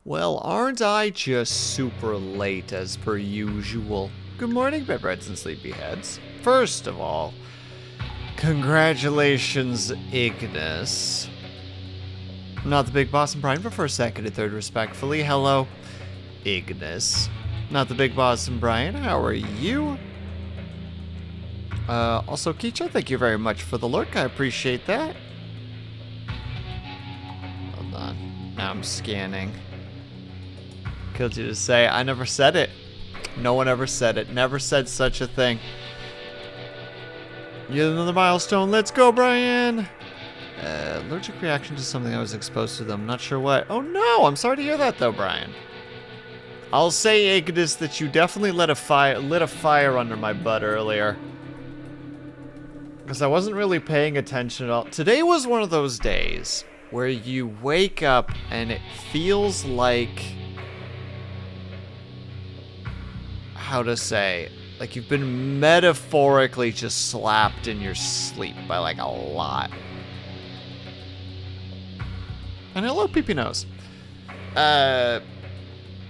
Well, aren't I just super late as per usual? Good morning, bedreds and sleepyheads. First of all, congratulations, Ignis. Not the big boss and Brian, but for a second and third, respectfully, hello, Ignis. Not the big boss and Brian, how are you? Also, Keisha, thank you very much for the lurk, I appreciate that. Hold on, now I'm scanning. Killed you to say, I never said it. No one ever said it. Never said such a thing. Yet another milestone. Let's go, Brian. Allergic reaction to something I was exposed to them. Not sure what. Oh no, I'm sorry to hear that though, Brian. I'll say, Ignis, that you definitely lit a fire under my butt earlier. Because I wasn't really paying attention at all. Today was one of those days where you wake up and it feels like, how to say, like you've been metaphorically just slapped in your sleep by like a lot. And hello, Peepee Nose.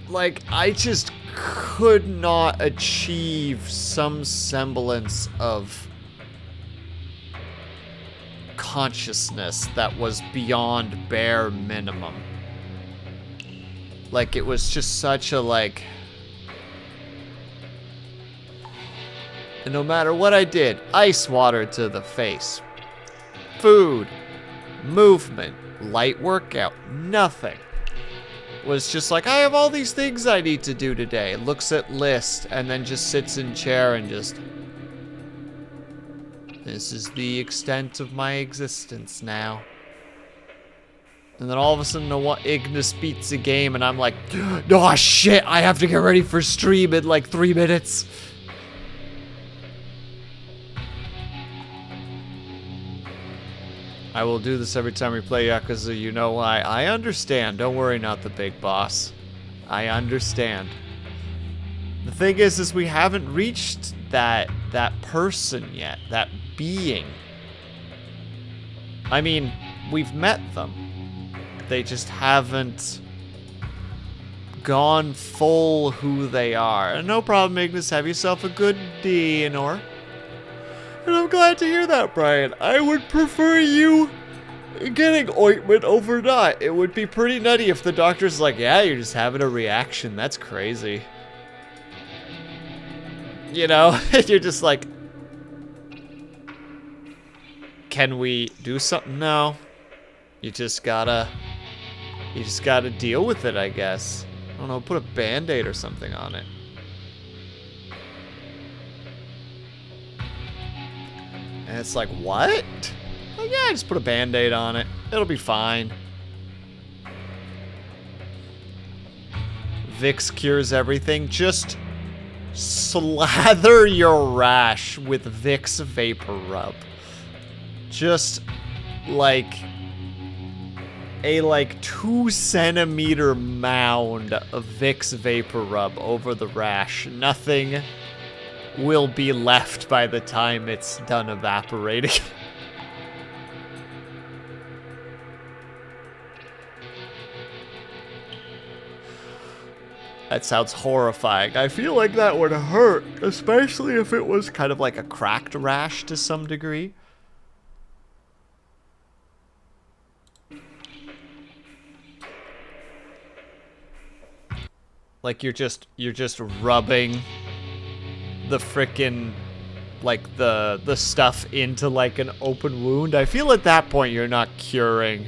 Like I just could not achieve some semblance of consciousness that was beyond bare minimum. Like it was just such a like, and no matter what I did, ice water to the face, food, movement, light workout, nothing. Was just like, I have all these things I need to do today. Looks at list and then just sits in chair and just, this is the extent of my existence now. And then all of a sudden, Ignis beats a game and I'm like, oh shit, I have to get ready for stream in like 3 minutes. I will do this every time we play Yakuza, you know why. I understand. Don't worry, not the big boss. I understand. The thing is we haven't reached that person yet, that being. I mean, we've met them. They just haven't gone full who they are. No problem, Ignis. Have yourself a good dinner. And I'm glad to hear that, Brian. I would prefer you getting ointment over not. It would be pretty nutty if the doctor's like, yeah, you're just having a reaction. That's crazy. You know, you're just like, can we do something? No. You just gotta deal with it, I guess. I don't know, put a Band-Aid or something on it. And it's like, what? Like, yeah, just put a Band-Aid on it. It'll be fine. Vicks cures everything. Just slather your rash with Vicks Vapor Rub. Just like a 2-centimeter mound of Vicks Vapor Rub over the rash. Nothing will be left by the time it's done evaporating. That sounds horrifying. I feel like that would hurt, especially if it was kind of like a cracked rash to some degree. Like you're just rubbing the frickin', like the stuff into like an open wound. I feel at that point you're not curing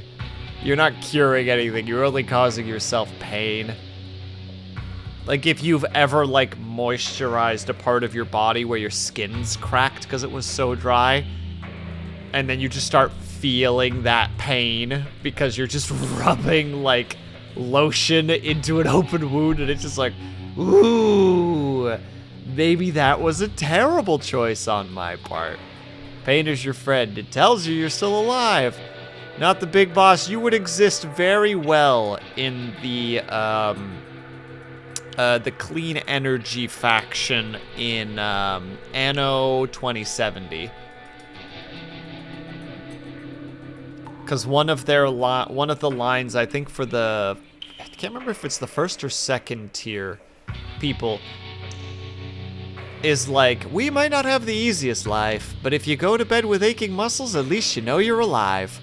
anything. You're only causing yourself pain. Like if you've ever like moisturized a part of your body where your skin's cracked because it was so dry, and then you just start feeling that pain because you're just rubbing like lotion into an open wound, and it's just like, ooh, maybe that was a terrible choice on my part. Pain is your friend. It tells you you're still alive. Not the big boss. You would exist very well in the clean energy faction in Anno 2070. Because one of the lines, I think for the can't remember if it's the first or second tier people, is like, we might not have the easiest life, but if you go to bed with aching muscles, at least you know you're alive.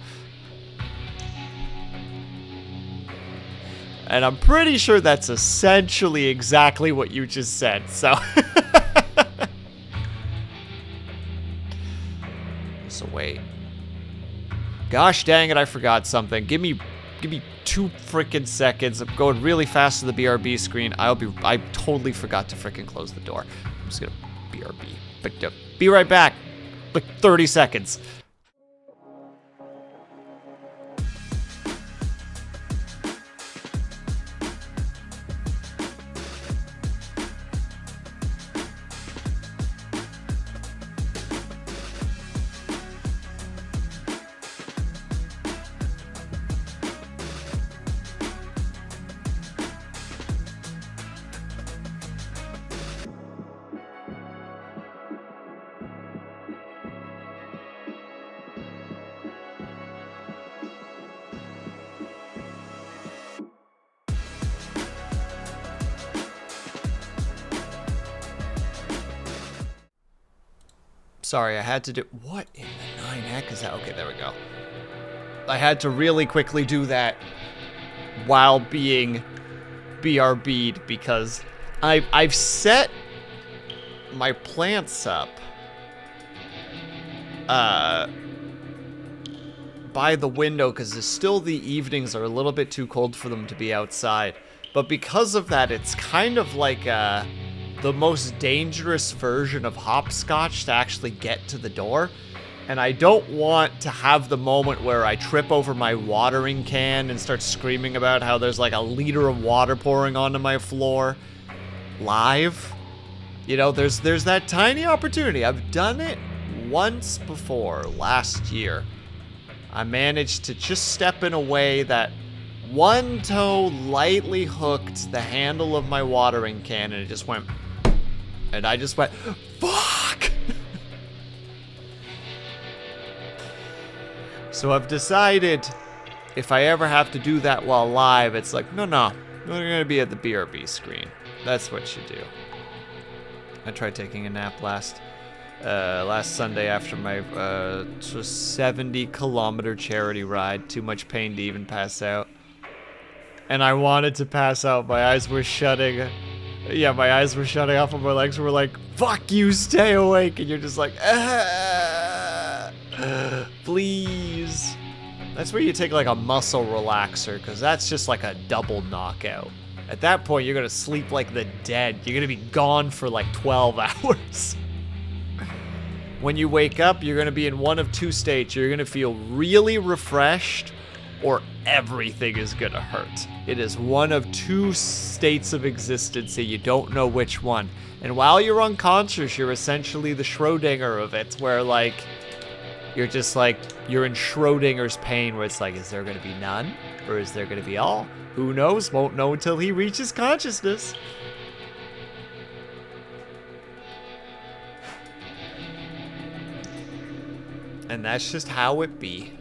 And I'm pretty sure that's essentially exactly what you just said, so. So wait. Gosh dang it, I forgot something. Give me 2 freaking seconds. I'm going really fast to the BRB screen. I totally forgot to freaking close the door. I'm just gonna BRB. But be right back. Like 30 seconds. Sorry, I had to do... What in the 9-heck is that? Okay, there we go. I had to really quickly do that while being BRB'd because I've set my plants up by the window because still the evenings are a little bit too cold for them to be outside. But because of that, it's kind of like the most dangerous version of hopscotch to actually get to the door. And I don't want to have the moment where I trip over my watering can and start screaming about how there's like a liter of water pouring onto my floor live. You know, there's that tiny opportunity. I've done it once before last year. I managed to just step in a way that one toe lightly hooked the handle of my watering can and it just went... And I just went, fuck! So I've decided if I ever have to do that while live, it's like, no, we're gonna be at the BRB screen. That's what you do. I tried taking a nap last Sunday after my 70-kilometer charity ride. Too much pain to even pass out. And I wanted to pass out. My eyes were shutting. Yeah, my eyes were shutting off and my legs were like, fuck you, stay awake. And you're just like, please. That's where you take like a muscle relaxer, because that's just like a double knockout. At that point, you're going to sleep like the dead. You're going to be gone for like 12 hours. When you wake up, you're going to be in one of two states. You're going to feel really refreshed, or everything is going to hurt. It is one of two states of existence, and you don't know which one. And while you're unconscious, you're essentially the Schrodinger of it, where like, you're just like, you're in Schrodinger's pain, where it's like, is there going to be none? Or is there going to be all? Who knows? Won't know until he reaches consciousness. And that's just how it be.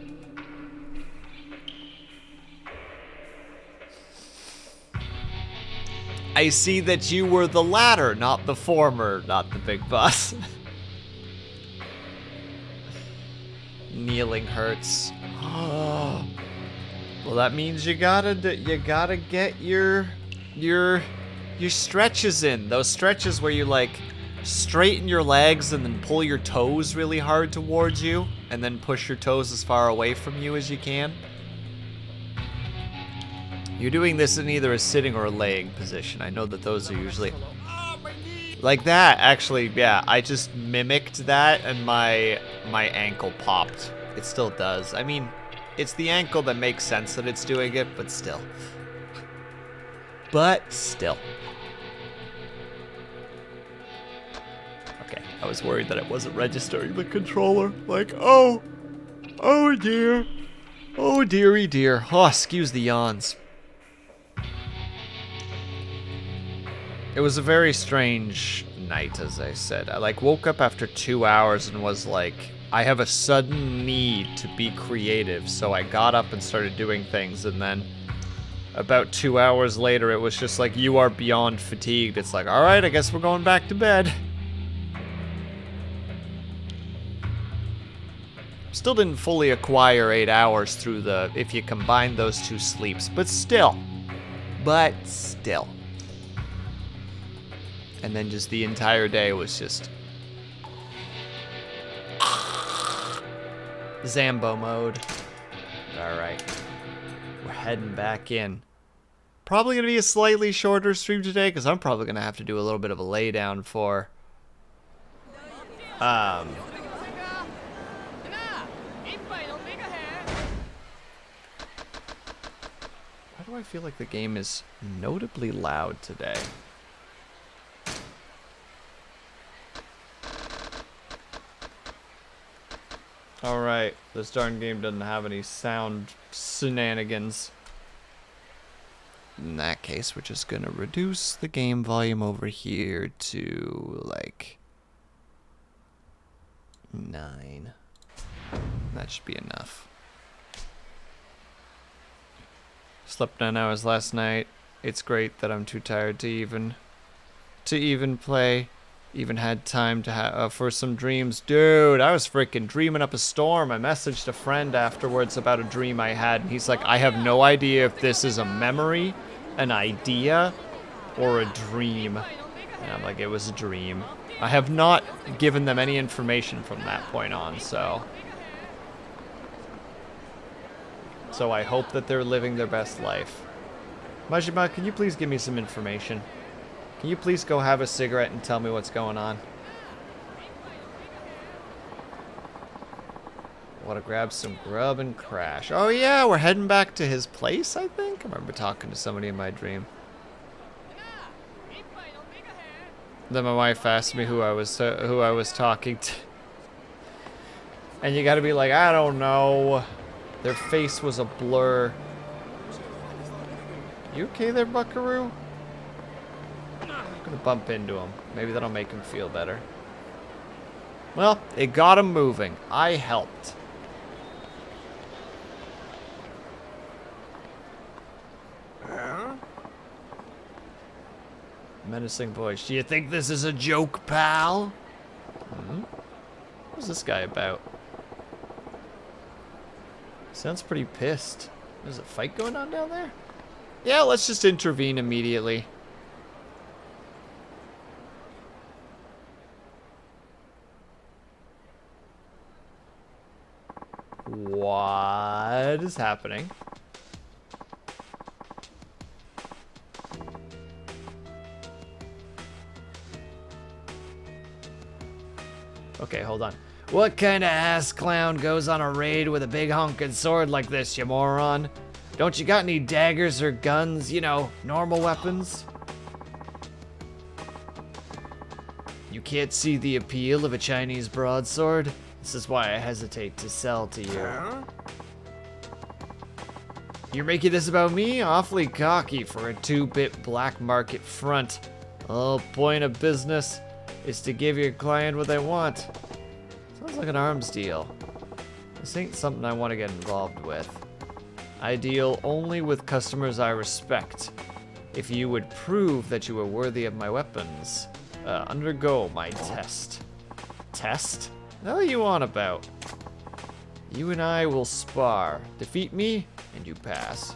I see that you were the latter, not the former, not the big boss. Kneeling hurts. Well, that means you gotta get your stretches in. Those stretches where you like straighten your legs and then pull your toes really hard towards you, and then push your toes as far away from you as you can. You're doing this in either a sitting or a laying position. I know that those are usually... Like that, actually, yeah. I just mimicked that and my ankle popped. It still does. I mean, it's the ankle that makes sense that it's doing it, but still. Okay, I was worried that it wasn't registering the controller. Like, oh dear. Oh dearie dear. Oh, excuse the yawns. It was a very strange night, as I said. I like woke up after 2 hours and was like, I have a sudden need to be creative. So I got up and started doing things, and then about 2 hours later, it was just like, you are beyond fatigued. It's like, alright, I guess we're going back to bed. Still didn't fully acquire 8 hours through the, if you combine those 2 sleeps, but still. And then just the entire day was just Zambo mode. Alright. We're heading back in. Probably going to be a slightly shorter stream today, because I'm probably going to have to do a little bit of a laydown for... Why do I feel like the game is notably loud today? Alright, this darn game doesn't have any sound shenanigans. In that case, we're just gonna reduce the game volume over here to, like, 9. That should be enough. Slept 9 hours last night. It's great that I'm too tired to even play. Even had time to for some dreams. Dude, I was freaking dreaming up a storm. I messaged a friend afterwards about a dream I had, and he's like, I have no idea if this is a memory, an idea, or a dream. And I'm like, it was a dream. I have not given them any information from that point on, so I hope that they're living their best life. Majima, can you please give me some information? Can you please go have a cigarette and tell me what's going on? Want to grab some grub and crash. Oh yeah, we're heading back to his place, I think? I remember talking to somebody in my dream. Then my wife asked me who I was talking to. And you gotta be like, I don't know. Their face was a blur. You okay there, buckaroo? I'm gonna bump into him. Maybe that'll make him feel better. Well, it got him moving. I helped. Menacing voice. Do you think this is a joke, pal? What's this guy about? Sounds pretty pissed. There's a fight going on down there? Yeah, let's just intervene immediately. What is happening? Okay, hold on. What kind of ass clown goes on a raid with a big honking sword like this, you moron? Don't you got any daggers or guns, you know, normal weapons? You can't see the appeal of a Chinese broadsword? This is why I hesitate to sell to you. You're making this about me? Awfully cocky for a 2-bit black market front. The whole point of business is to give your client what they want. Sounds like an arms deal. This ain't something I want to get involved with. I deal only with customers I respect. If you would prove that you are worthy of my weapons, undergo my test. Test? What are you on about? You and I will spar. Defeat me, and you pass.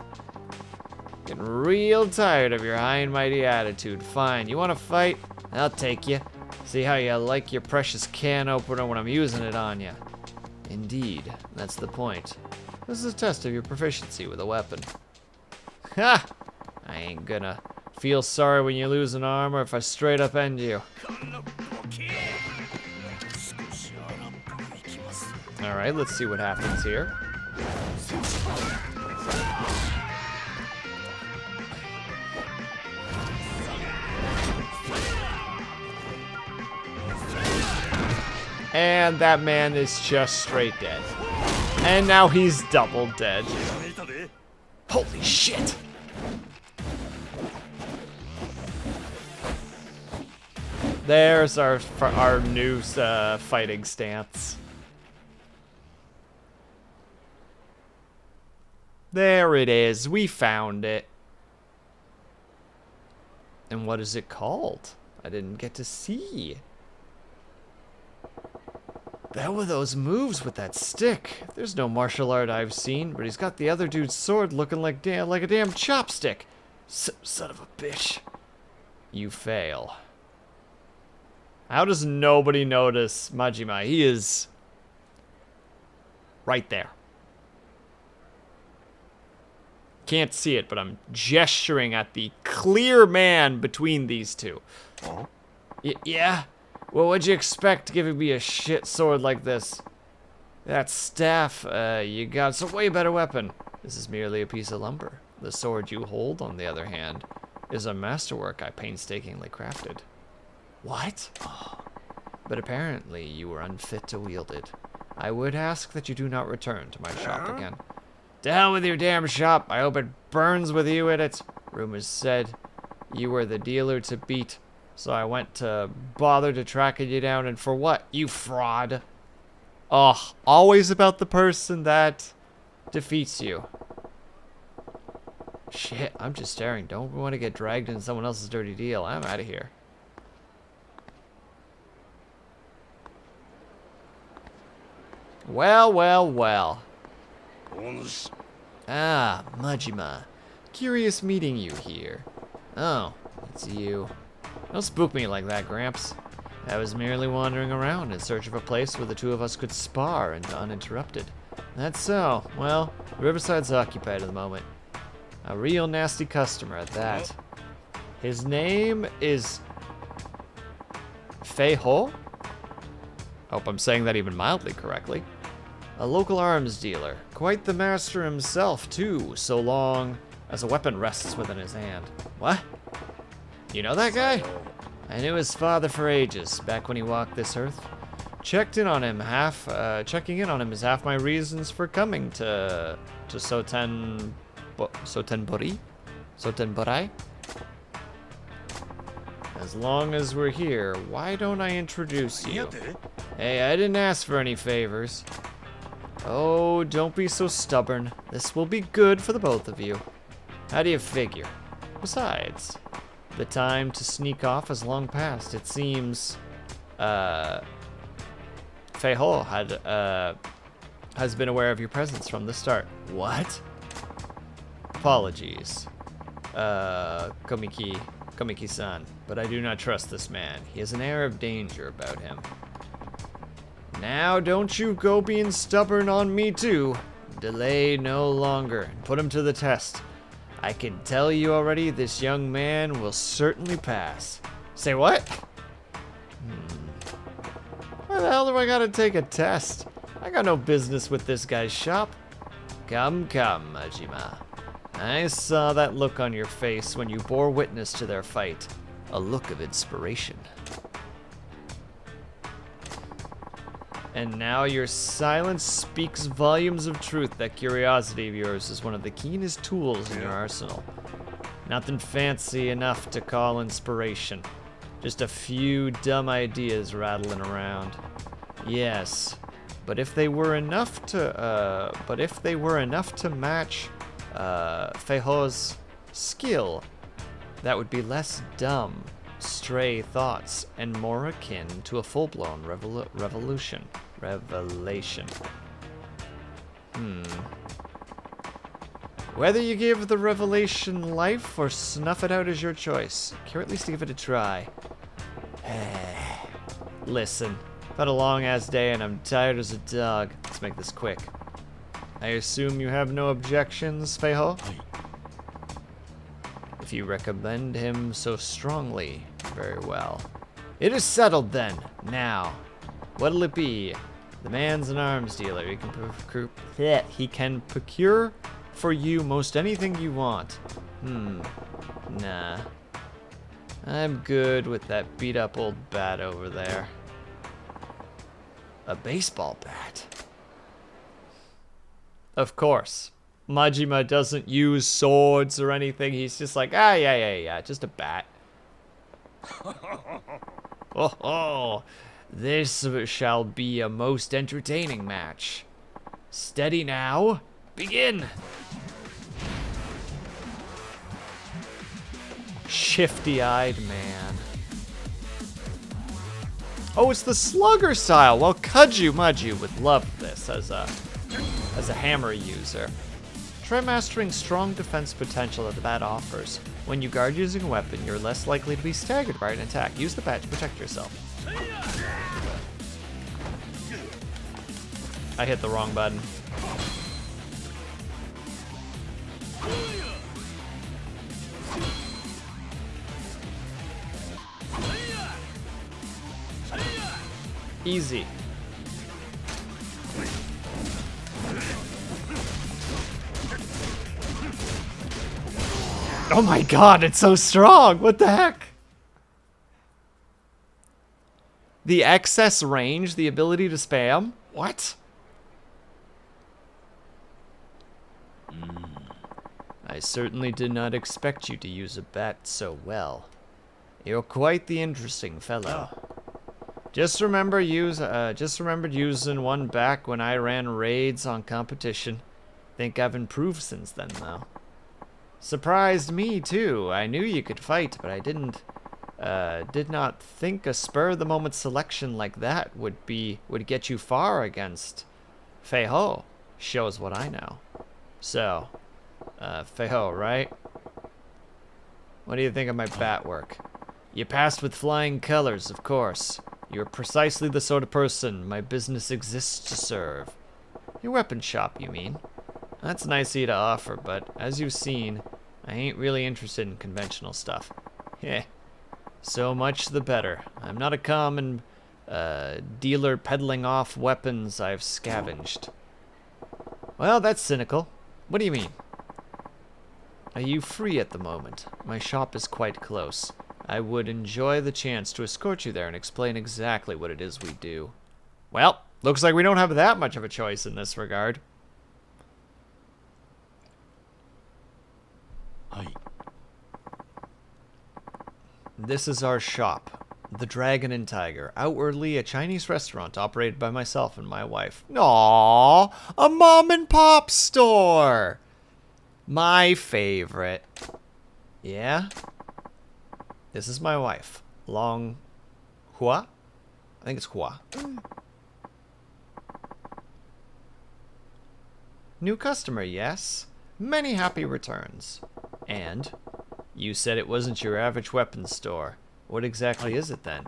Getting real tired of your high and mighty attitude. Fine, you want to fight? I'll take you. See how you like your precious can opener when I'm using it on you. Indeed, that's the point. This is a test of your proficiency with a weapon. Ha! I ain't gonna feel sorry when you lose an arm or if I straight up end you. Alright, let's see what happens here. And that man is just straight dead. And now he's double dead. Holy shit! There's our new fighting stance. There it is. We found it. And what is it called? I didn't get to see. There were those moves with that stick. There's no martial art I've seen, but he's got the other dude's sword looking like a damn chopstick. Son of a bitch. You fail. How does nobody notice Majima? He is right there. Can't see it, but I'm gesturing at the clear man between these two. Yeah? Well, what'd you expect giving me a shit sword like this? That staff, you got a way better weapon. This is merely a piece of lumber. The sword you hold, on the other hand, is a masterwork I painstakingly crafted. What? But apparently you were unfit to wield it. I would ask that you do not return to my shop again. To hell with your damn shop. I hope it burns with you in it. Rumors said you were the dealer to beat, so I went to bother to tracking you down, and for what? You fraud. Oh, always about the person that defeats you. Shit, I'm just staring. Don't want to get dragged into someone else's dirty deal. I'm out of here. Well, well, well. Ah, Majima. Curious meeting you here. Oh, it's you. Don't spook me like that, Gramps. I was merely wandering around in search of a place where the two of us could spar and uninterrupted. That's so. Well, Riverside's occupied at the moment. A real nasty customer at that. His name is Fei Ho? Hope I'm saying that even mildly correctly. A local arms dealer. Quite the master himself, too, so long as a weapon rests within his hand. What? You know that guy? I knew his father for ages, back when he walked this earth. Checking in on him is half my reasons for coming to Sotenbori? As long as we're here, why don't I introduce you? Hey, I didn't ask for any favors. Oh, don't be so stubborn. This will be good for the both of you. How do you figure? Besides, the time to sneak off has long passed. It seems, Fei Ho has been aware of your presence from the start. What? Apologies, Komiki-san, but I do not trust this man. He has an air of danger about him. Now, don't you go being stubborn on me, too. Delay no longer, and put him to the test. I can tell you already, this young man will certainly pass. Say what? Why the hell do I gotta take a test? I got no business with this guy's shop. Come, Majima. I saw that look on your face when you bore witness to their fight. A look of inspiration. And now your silence speaks volumes of truth. That curiosity of yours is one of the keenest tools in your arsenal. Nothing fancy enough to call inspiration. Just a few dumb ideas rattling around. Yes, but if they were enough to, match, Fei Ho's skill, that would be less dumb, stray thoughts, and more akin to a full-blown revelation. Whether you give the revelation life or snuff it out is your choice. Care at least to give it a try. Listen, I've had a long-ass day and I'm tired as a dog. Let's make this quick. I assume you have no objections, Fei Ho? If you recommend him so strongly, very well. It is settled then. Now, what'll it be? The man's an arms dealer. He can procure for you most anything you want. Nah. I'm good with that beat-up old bat over there. A baseball bat? Of course. Majima doesn't use swords or anything. He's just like, yeah, just a bat. Oh, this shall be a most entertaining match. Steady now. Begin. Shifty-eyed man. Oh, it's the slugger style. Well, Kudju Mudju would love this as a hammer user. Try mastering strong defense potential that offers. When you guard using a weapon, you're less likely to be staggered by an attack. Use the bat to protect yourself. I hit the wrong button. Easy. Oh my god, it's so strong! What the heck? The excess range, the ability to spam? What? I certainly did not expect you to use a bat so well. You're quite the interesting fellow. Just remembered using one back when I ran raids on competition. Think I've improved since then, though. Surprised me too. I knew you could fight, but I did not think a spur-of-the-moment selection like that would get you far against Fei Ho. Shows what I know. So, Fei Ho, right? What do you think of my bat work? You passed with flying colors, of course. You're precisely the sort of person my business exists to serve. Your weapon shop, you mean? That's nice of you to offer, but as you've seen, I ain't really interested in conventional stuff. Heh. So much the better. I'm not a common dealer peddling off weapons I've scavenged. Well, that's cynical. What do you mean? Are you free at the moment? My shop is quite close. I would enjoy the chance to escort you there and explain exactly what it is we do. Well, looks like we don't have that much of a choice in this regard. This is our shop, the Dragon and Tiger, outwardly a Chinese restaurant operated by myself and my wife. Aww, a mom and pop store. My favorite. Yeah? This is my wife, Long Hua? I think it's Hua. New customer, yes? Many happy returns. And you said it wasn't your average weapons store. What exactly is it then?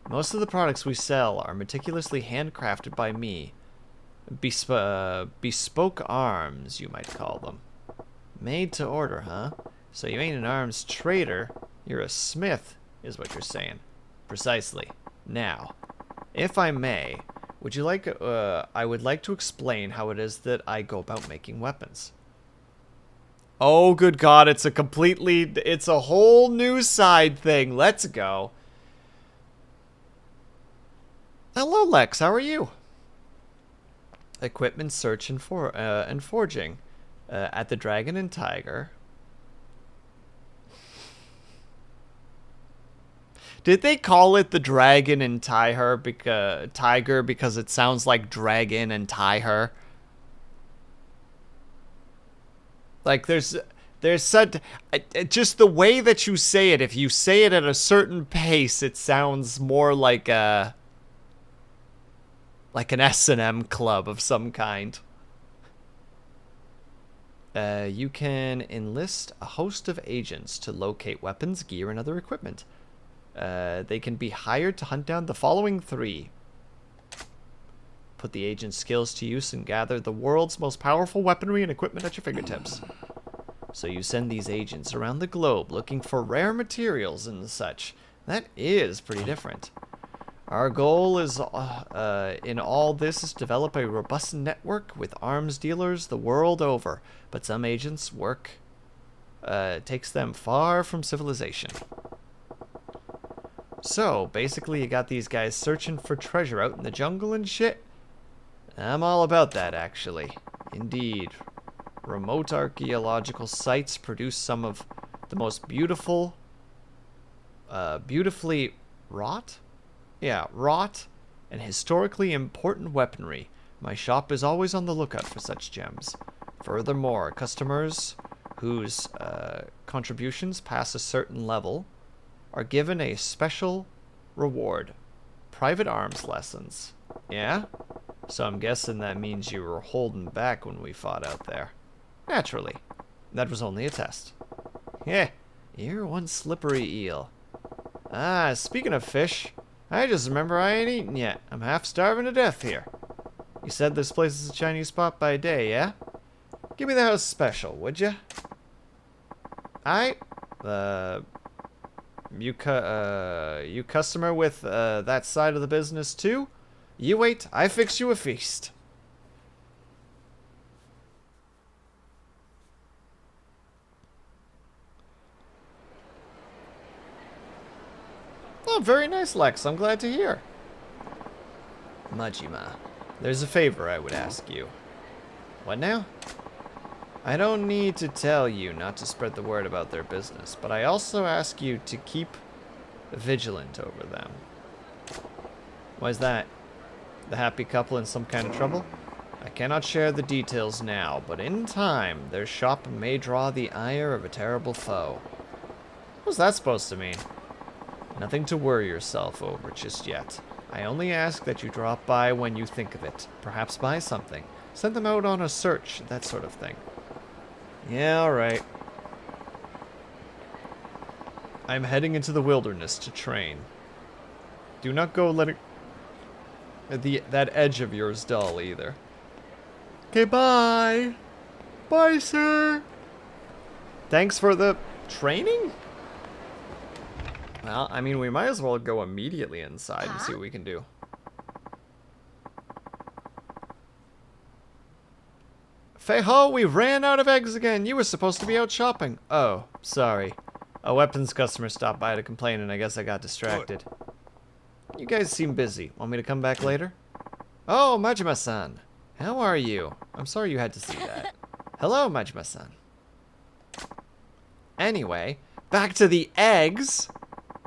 Most of the products we sell are meticulously handcrafted by me. Bespoke arms, you might call them. Made to order, huh? So you ain't an arms trader. You're a smith, is what you're saying. Precisely. Now, if I may, would you like, I would like to explain how it is that I go about making weapons. Oh, good God, it's a whole new side thing. Let's go. Hello, Lex, how are you? Equipment search and forging. At the Dragon and Tiger. Did they call it the Dragon and Tiger because it sounds like dragon and tie her? Like there's such just the way that you say it. If you say it at a certain pace, it sounds more like an S&M club of some kind. You can enlist a host of agents to locate weapons, gear, and other equipment. They can be hired to hunt down the following 3. Put the agent's skills to use and gather the world's most powerful weaponry and equipment at your fingertips. So you send these agents around the globe looking for rare materials and such. That is pretty different. Our goal is, in all this, is to develop a robust network with arms dealers the world over. But some agents' work takes them far from civilization. So, basically, you got these guys searching for treasure out in the jungle and shit. I'm all about that, actually. Indeed. Remote archaeological sites produce some of the most beautifully wrought? Yeah, wrought and historically important weaponry. My shop is always on the lookout for such gems. Furthermore, customers whose contributions past a certain level are given a special reward. Private arms lessons. Yeah? So I'm guessing that means you were holding back when we fought out there. Naturally. That was only a test. Yeah, you're one slippery eel. Ah, speaking of fish, I just remember I ain't eaten yet. I'm half starving to death here. You said this place is a Chinese spot by day, yeah? Give me the house special, would ya? You customer with that side of the business too? You wait, I fix you a feast. Oh, very nice, Lex. I'm glad to hear. Majima, there's a favor I would ask you. What now? I don't need to tell you not to spread the word about their business, but I also ask you to keep vigilant over them. Why's that? The happy couple in some kind of trouble? I cannot share the details now, but in time, their shop may draw the ire of a terrible foe. What's that supposed to mean? Nothing to worry yourself over just yet. I only ask that you drop by when you think of it. Perhaps buy something. Send them out on a search, that sort of thing. Yeah, alright. I'm heading into the wilderness to train. Do not go letting that edge of yours dull either. Okay, bye. Bye, sir. Thanks for the training? Well, I mean, we might as well go immediately inside and see what we can do. Fei-ho, we ran out of eggs again. You were supposed to be out shopping. Oh, sorry. A weapons customer stopped by to complain, and I guess I got distracted. You guys seem busy. Want me to come back later? Oh, Majima-san. How are you? I'm sorry you had to see that. Hello, Majima-san. Anyway, back to the eggs.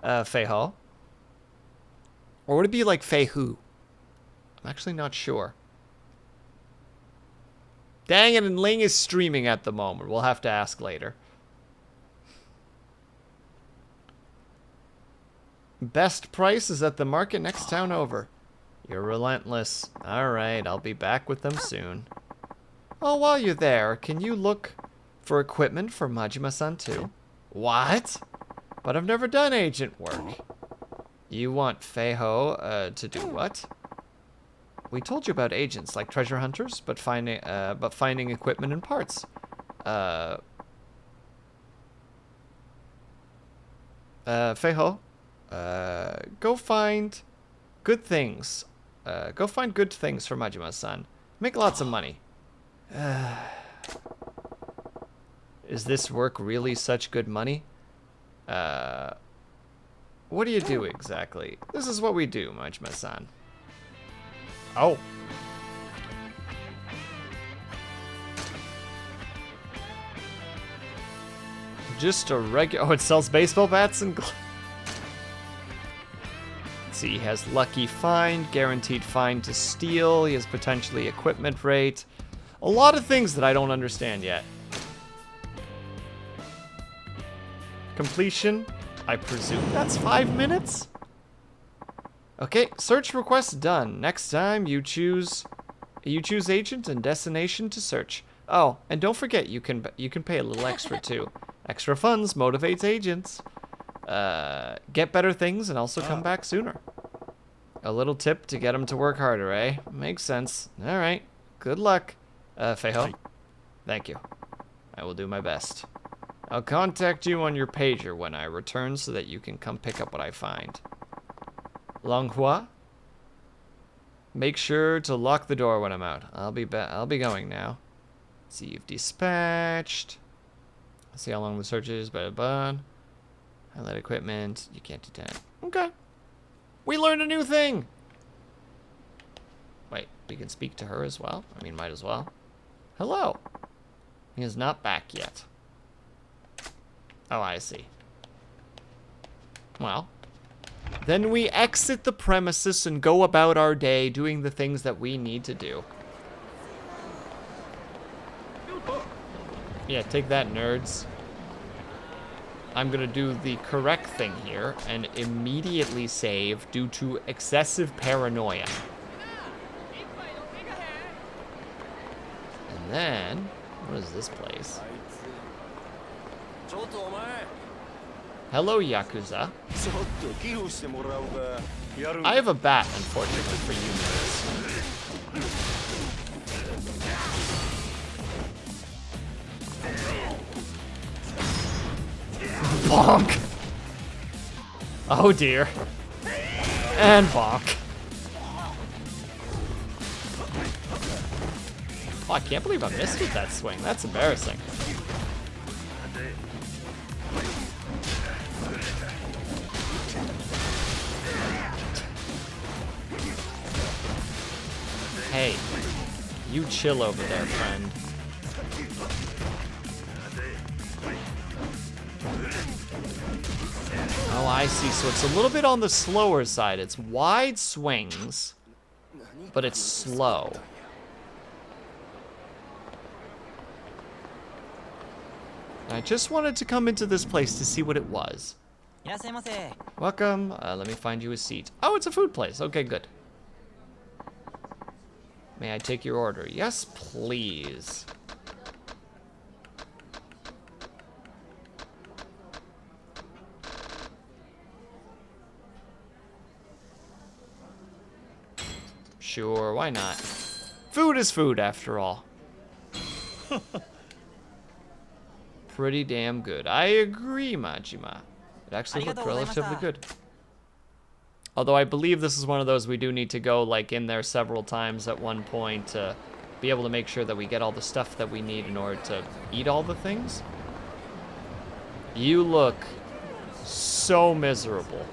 Fei-ho. Or would it be like Fei-hu? I'm actually not sure. Dang it, and Ling is streaming at the moment. We'll have to ask later. Best price is at the market next town over. You're relentless. Alright, I'll be back with them soon. Oh, while you're there, can you look for equipment for Majima-san too? What? But I've never done agent work. You want Fei-ho to do what? We told you about agents like treasure hunters, but finding equipment and parts. Fei-ho, go find good things. Go find good things for Majima-san. Make lots of money. Is this work really such good money? What do you do exactly? This is what we do, Majima-san. Oh. Just a regular... Oh, it sells baseball bats and... Let's see, he has lucky find, guaranteed find to steal, he has potentially equipment rate. A lot of things that I don't understand yet. Completion, I presume that's 5 minutes? Okay, search request done. Next time you choose agent and destination to search. Oh, and don't forget you can pay a little extra too. Extra funds motivates agents. Get better things and also come back sooner. A little tip to get them to work harder, eh? Makes sense. All right. Good luck, Fei-ho. Thank you. I will do my best. I'll contact you on your pager when I return so that you can come pick up what I find. Longhua? Make sure to lock the door when I'm out. I'll be going now. Let's see, you've dispatched. Let's see how long the search is. Highlight equipment. You can't detect. Okay. We learned a new thing. Wait, we can speak to her as well? I mean, might as well. Hello. He is not back yet. Oh, I see. Well, then we exit the premises and go about our day doing the things that we need to do. Yeah, take that, nerds. I'm gonna do the correct thing here and immediately save due to excessive paranoia. And then, what is this place? Hello, Yakuza. I have a bat, unfortunately, for you nerds. Bonk! Oh dear. And bonk. Oh, I can't believe I missed with that swing. That's embarrassing. Hey, you chill over there, friend. Oh, I see. So it's a little bit on the slower side. It's wide swings, but it's slow. I just wanted to come into this place to see what it was. Welcome. Let me find you a seat. Oh, it's a food place. Okay, good. May I take your order? Yes, please. Sure, why not? Food is food, after all. Pretty damn good. I agree, Majima. It actually looked relatively good. Although I believe this is one of those we do need to go like in there several times at one point to be able to make sure that we get all the stuff that we need in order to eat all the things. You look so miserable.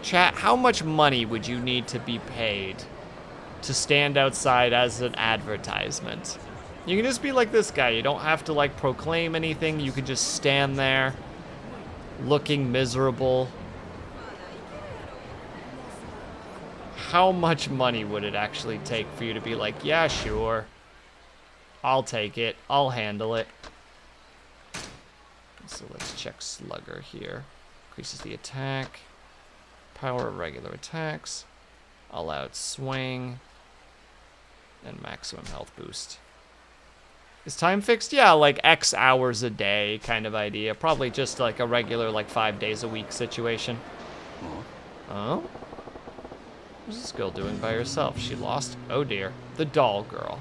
Chat, how much money would you need to be paid to stand outside as an advertisement? You can just be like this guy. You don't have to like proclaim anything. You can just stand there looking miserable. How much money would it actually take for you to be like, yeah, sure, I'll take it, I'll handle it. So let's check Slugger here. Increases the attack, power of regular attacks, all out swing, and maximum health boost. Is time fixed? Yeah, like X hours a day kind of idea. Probably just like a regular like 5 days a week situation. Oh? What's this girl doing by herself? She lost? Oh dear. The doll girl.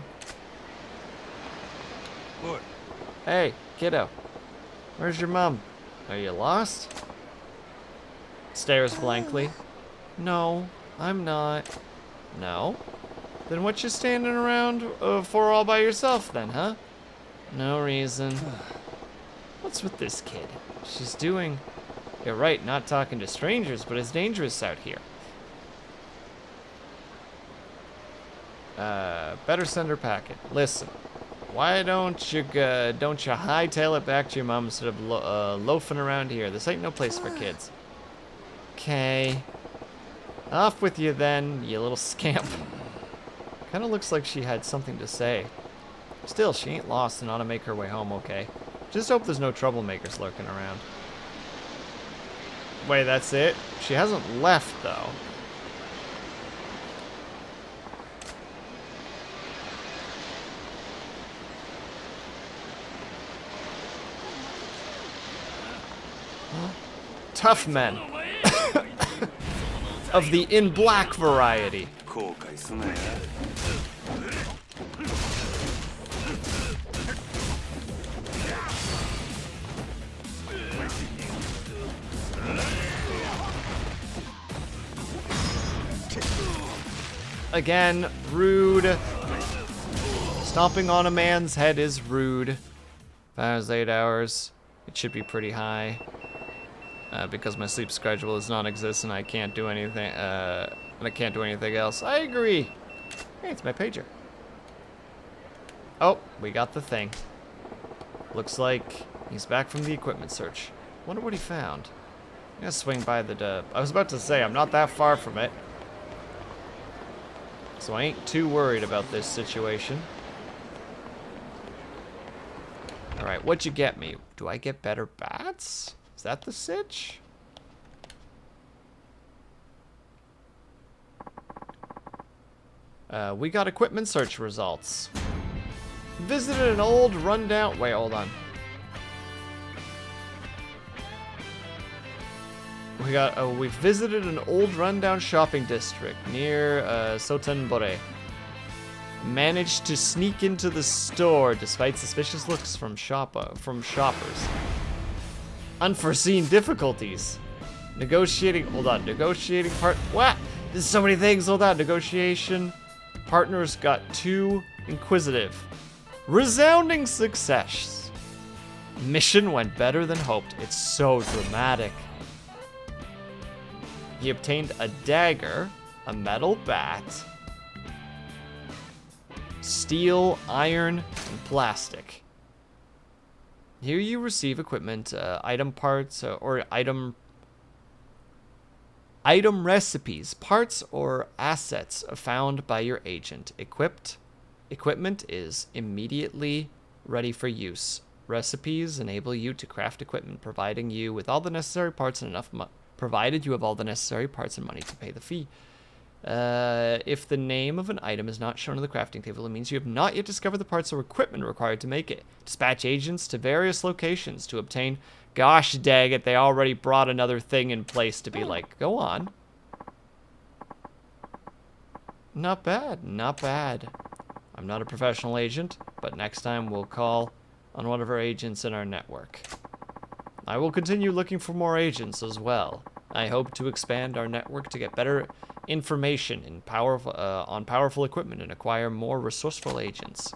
What? Hey, kiddo. Where's your mom? Are you lost? Stares blankly. No, I'm not. No? Then what you standing around for all by yourself then, huh? No reason. What's with this kid? She's doing... You're right, not talking to strangers, but it's dangerous out here. Better send her packet. Listen, why don't you hightail it back to your mom instead of loafing around here? This ain't no place for kids. Okay. Off with you then, you little scamp. Kinda looks like she had something to say. Still, she ain't lost and ought to make her way home okay. Just hope there's no troublemakers lurking around. Wait, that's it? She hasn't left, though. Tough men. Of the in black variety. Again, rude. Stomping on a man's head is rude. 5 hours, 8 hours. It should be pretty high. Because my sleep schedule is non-existent, I can't do anything, and I can't do anything else. I agree. Hey, it's my pager. Oh, we got the thing. Looks like he's back from the equipment search. Wonder what he found. I'm gonna swing by the I was about to say, I'm not that far from it. So I ain't too worried about this situation. Alright, what'd you get me? Do I get better bats? Is that the sitch? We got equipment search results. Visited an old rundown... Wait, hold on. We visited an old rundown shopping district near Sotenbore. Managed to sneak into the store despite suspicious looks from shoppers. Unforeseen difficulties. Negotiating what? There's so many things, hold on. Negotiation. Partners got too inquisitive. Resounding success. Mission went better than hoped. It's so dramatic. He obtained a dagger, a metal bat, steel, iron, and plastic. Here you receive equipment, item parts, or item recipes, parts or assets found by your agent. Equipment is immediately ready for use. Recipes enable you to craft equipment, providing you with all the necessary parts and enough provided you have all the necessary parts and money to pay the fee. If the name of an item is not shown on the crafting table, it means you have not yet discovered the parts or equipment required to make it. Dispatch agents to various locations to obtain... Gosh dang it, they already brought another thing in place to be like, go on. Not bad, not bad. I'm not a professional agent, but next time we'll call on one of our agents in our network. I will continue looking for more agents as well. I hope to expand our network to get better information in on powerful equipment and acquire more resourceful agents.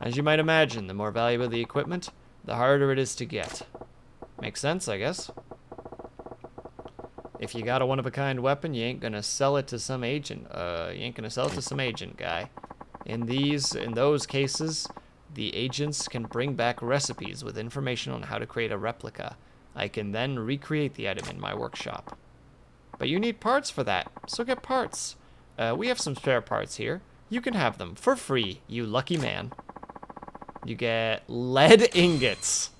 As you might imagine, the more valuable the equipment, the harder it is to get. Makes sense, I guess. If you got a one-of-a-kind weapon, you ain't gonna sell it to some agent. Guy. In those cases, the agents can bring back recipes with information on how to create a replica. I can then recreate the item in my workshop. But you need parts for that, so get parts. We have some spare parts here. You can have them for free, you lucky man. You get lead ingots.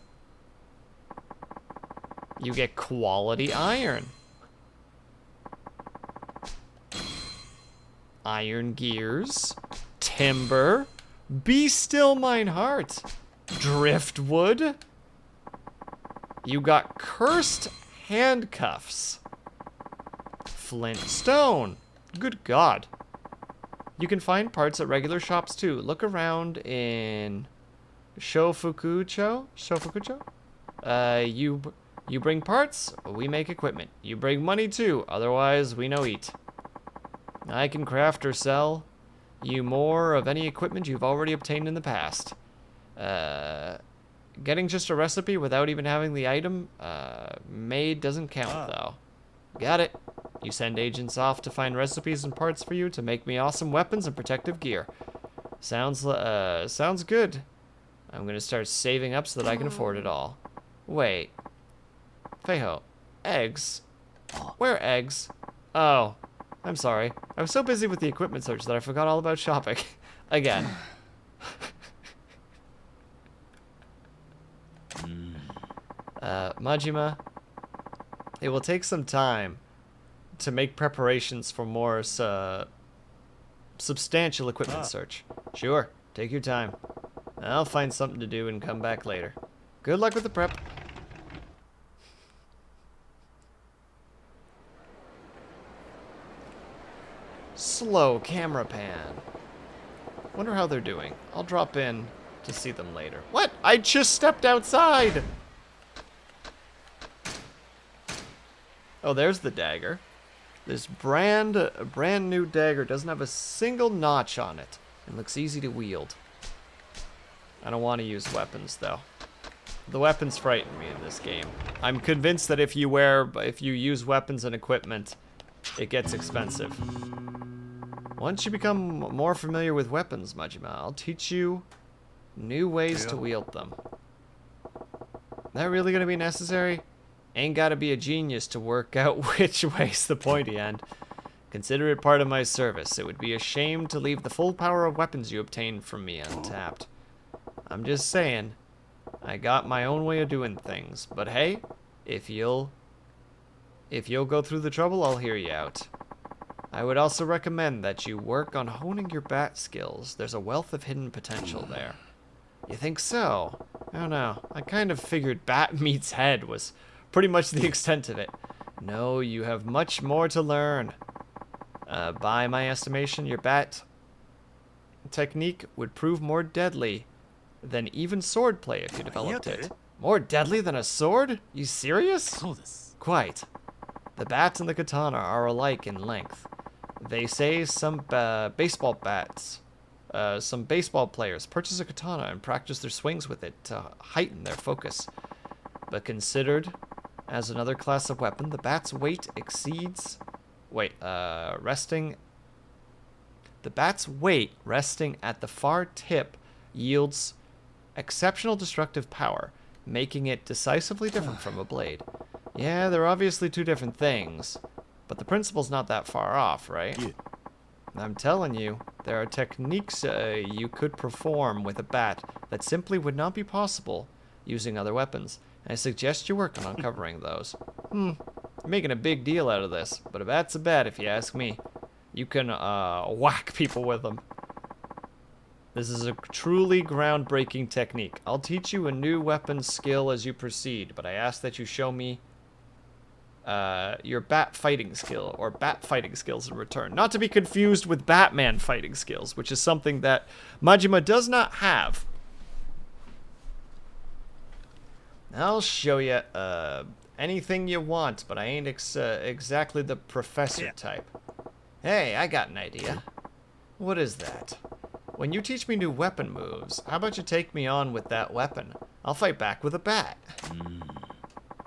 You get quality iron. Iron gears. Timber. Be still mine heart. Driftwood. You got cursed handcuffs. Flint stone. Good God. You can find parts at regular shops too. Look around in Shofukucho. You bring parts, we make equipment. You bring money too, otherwise we no eat. I can craft or sell you more of any equipment you've already obtained in the past. Getting just a recipe without even having the item made doesn't count though. Got it. You send agents off to find recipes and parts for you to make me awesome weapons and protective gear. Sounds good. I'm gonna start saving up so that I can afford it all. Wait. Feiho. Eggs? Where are eggs? Oh. I'm sorry. I was so busy with the equipment search that I forgot all about shopping. Again. Majima, it will take some time to make preparations for more substantial equipment search. Sure, take your time. I'll find something to do and come back later. Good luck with the prep. Slow camera pan. Wonder how they're doing. I'll drop in to see them later. What? I just stepped outside! Oh, there's the dagger. This brand new dagger doesn't have a single notch on it. It looks easy to wield. I don't want to use weapons, though. The weapons frighten me in this game. I'm convinced that if you use weapons and equipment, it gets expensive. Once you become more familiar with weapons, Majima, I'll teach you new ways to wield them. That really gonna be necessary? Ain't gotta be a genius to work out which way's the pointy end. Consider it part of my service. It would be a shame to leave the full power of weapons you obtain from me untapped. I'm just saying, I got my own way of doing things. But hey, if you'll go through the trouble, I'll hear you out. I would also recommend that you work on honing your bat skills. There's a wealth of hidden potential there. You think so? I don't know. I kind of figured bat meets head was pretty much the extent of it. No, you have much more to learn. By my estimation, your bat technique would prove more deadly than even swordplay if you developed it. More deadly than a sword? You serious? Quite. The bat and the katana are alike in length. They say some baseball players purchase a katana and practice their swings with it to heighten their focus. But considered as another class of weapon, the bat's weight exceeds... The bat's weight resting at the far tip yields exceptional destructive power, making it decisively different from a blade. Yeah, they're obviously two different things, but the principle's not that far off, right? Yeah. I'm telling you, there are techniques you could perform with a bat that simply would not be possible using other weapons. I suggest you work on uncovering those. You're making a big deal out of this, but a bat's a bat if you ask me. You can whack people with them. This is a truly groundbreaking technique. I'll teach you a new weapon skill as you proceed, but I ask that you show me your bat fighting skill, or bat fighting skills in return. Not to be confused with Batman fighting skills, which is something that Majima does not have. I'll show you anything you want, but I ain't exactly the professor type. Hey, I got an idea. What is that? When you teach me new weapon moves, how about you take me on with that weapon? I'll fight back with a bat.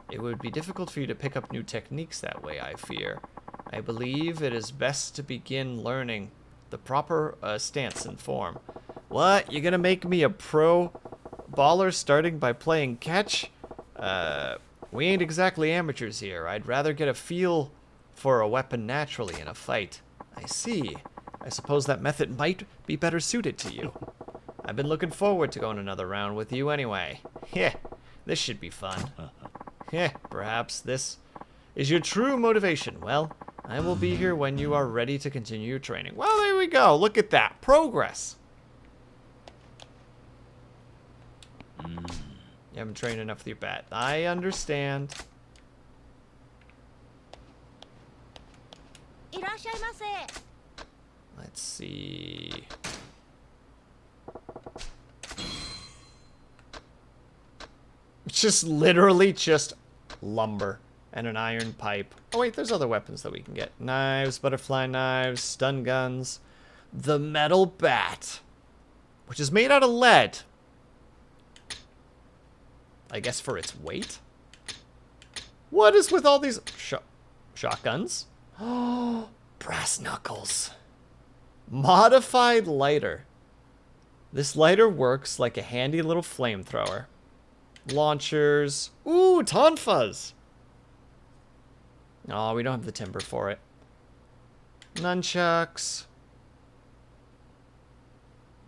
It would be difficult for you to pick up new techniques that way, I fear. I believe it is best to begin learning the proper stance and form. What? You're gonna make me a pro baller starting by playing catch? We ain't exactly amateurs here. I'd rather get a feel for a weapon naturally in a fight. I see. I suppose that method might be better suited to you. I've been looking forward to going another round with you anyway. Heh, this should be fun. Heh, perhaps this is your true motivation. Well, I will be here when you are ready to continue your training. Well, there we go. Look at that. Progress. You haven't trained enough with your bat. I understand. Let's see. It's just literally just lumber and an iron pipe. Oh wait, there's other weapons that we can get. Knives, butterfly knives, stun guns. The metal bat, which is made out of lead. I guess for its weight? What is with all these shotguns? Oh, brass knuckles. Modified lighter. This lighter works like a handy little flamethrower. Launchers. Ooh, tonfas. Oh, we don't have the timber for it. Nunchucks.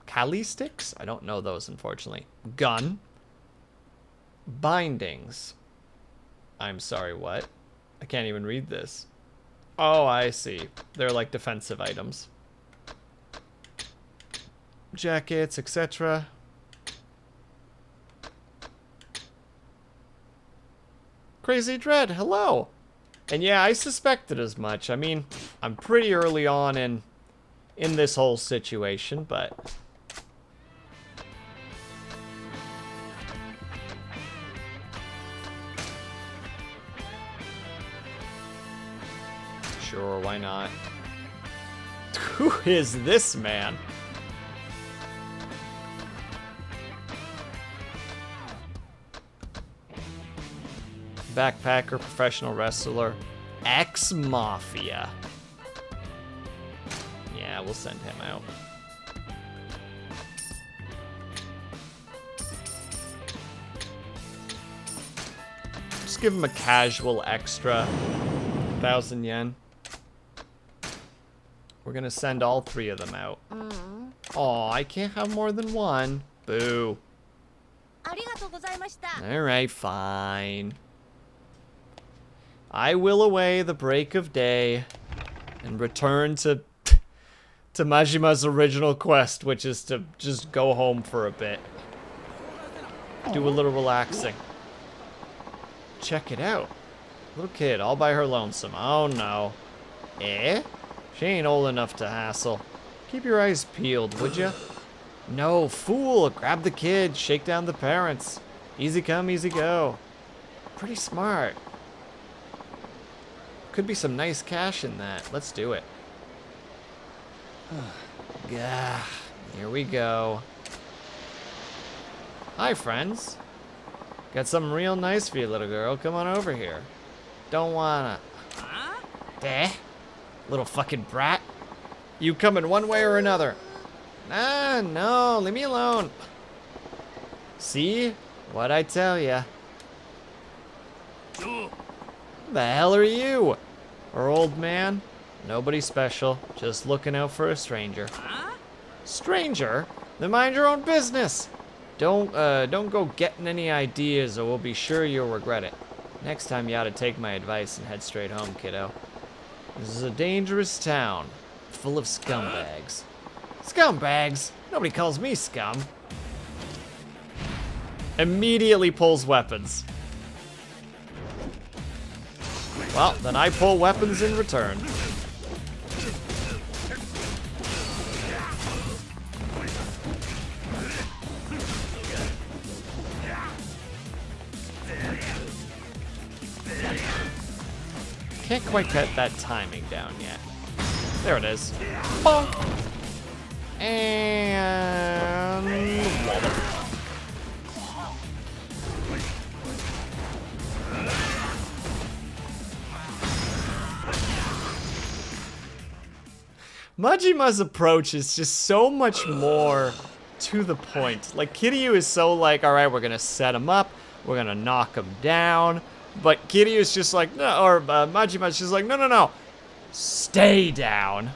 Kali sticks? I don't know those, unfortunately. Gun. Bindings. I'm sorry, what? I can't even read this. Oh, I see. They're like defensive items. Jackets, etc. Crazy Dread, hello. And yeah, I suspected as much. I mean, I'm pretty early on in this whole situation, but sure, why not? Who is this man? Backpacker, professional wrestler, ex-mafia. Yeah, we'll send him out. Just give him a casual extra 1,000 yen. We're gonna send all 3 of them out. Oh, I can't have more than one. Boo. Alright, fine. I will away the break of day and return to Majima's original quest, which is to just go home for a bit. Do a little relaxing. Check it out. Little kid all by her lonesome. Oh no. Eh? She ain't old enough to hassle. Keep your eyes peeled, would ya? No, fool! Grab the kid, shake down the parents. Easy come, easy go. Pretty smart. Could be some nice cash in that. Let's do it. Gah, here we go. Hi, friends. Got something real nice for you, little girl. Come on over here. Don't wanna. Eh? Little fucking brat. You coming one way or another? Ah, no, leave me alone. See? What'd I tell ya? The hell are you? Our old man? Nobody special, just looking out for a stranger. Stranger? Then mind your own business. Don't go getting any ideas or we'll be sure you'll regret it. Next time you ought to take my advice and head straight home, kiddo. This is a dangerous town, full of scumbags. Scumbags? Nobody calls me scum. Immediately pulls weapons. Well, then I pull weapons in return. Can't quite get that timing down yet. There it is. Bonk. And wallop. Majima's approach is just so much more to the point. Like, Kiryu is so like, all right, we're gonna set him up, we're gonna knock him down. But Kiryu is just like, no, or Majima's just like, no, no, no, stay down.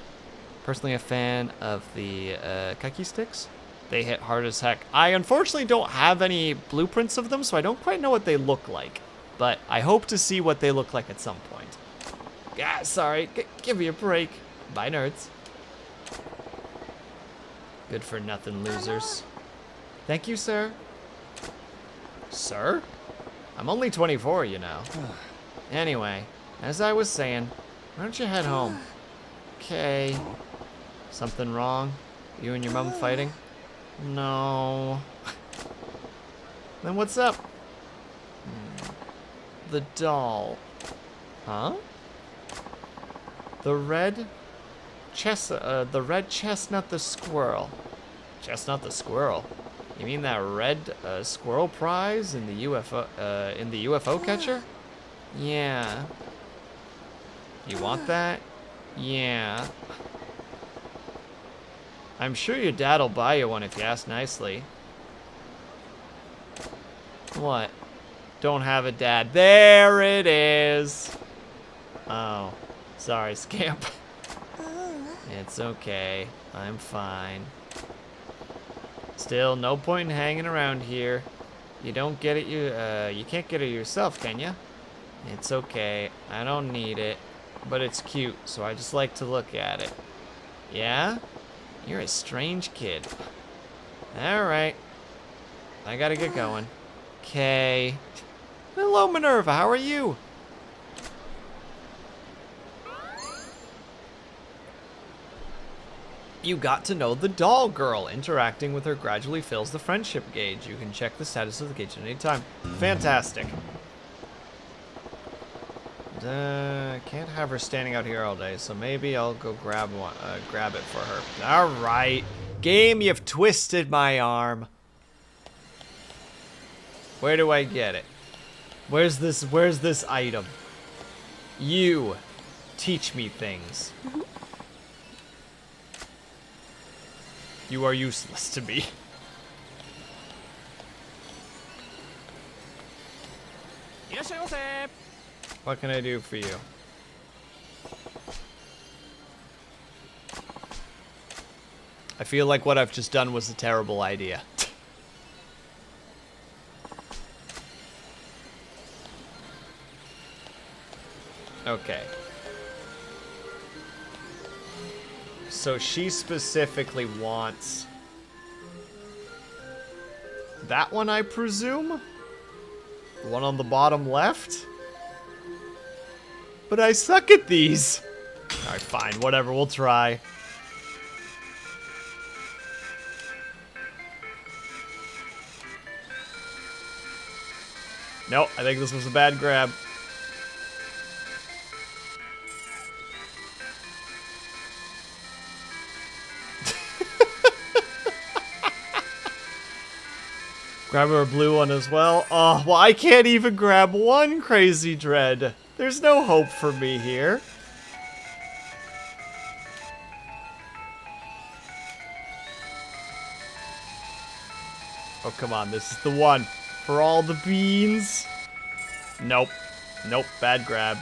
Personally a fan of the kaki sticks. They hit hard as heck. I unfortunately don't have any blueprints of them, so I don't quite know what they look like. But I hope to see what they look like at some point. Ah, sorry, give me a break. Bye, nerds. Good for nothing losers. Thank you, sir. Sir? I'm only 24, you know. Anyway, as I was saying, why don't you head home? Okay. Something wrong? You and your mom fighting? No. Then what's up? The doll. Huh? The red chestnut the squirrel. Chestnut the squirrel? You mean that red squirrel prize in the UFO catcher? Yeah. You want that? Yeah. I'm sure your dad'll buy you one if you ask nicely. What? Don't have a dad. There it is. Oh, sorry, scamp. It's okay. I'm fine. Still, no point in hanging around here. You don't get it, you can't get it yourself, can ya? It's okay. I don't need it. But it's cute, so I just like to look at it. Yeah? You're a strange kid. Alright. I gotta get going. Okay. Hello, Minerva. How are you? You got to know the doll girl. Interacting with her gradually fills the friendship gauge. You can check the status of the gauge at any time. Fantastic. Can't have her standing out here all day, so maybe I'll go grab it for her. All right. Game, you've twisted my arm. Where do I get it? Where's this item? You teach me things. You are useless to me. What can I do for you? I feel like what I've just done was a terrible idea. Okay. So she specifically wants that one, I presume? The one on the bottom left? But I suck at these. Alright, fine. Whatever. We'll try. Nope. I think this was a bad grab. Grab her a blue one as well. Oh, well, I can't even grab one Crazy Dread. There's no hope for me here. Oh, come on. This is the one. For all the beans. Nope. Nope. Bad grab.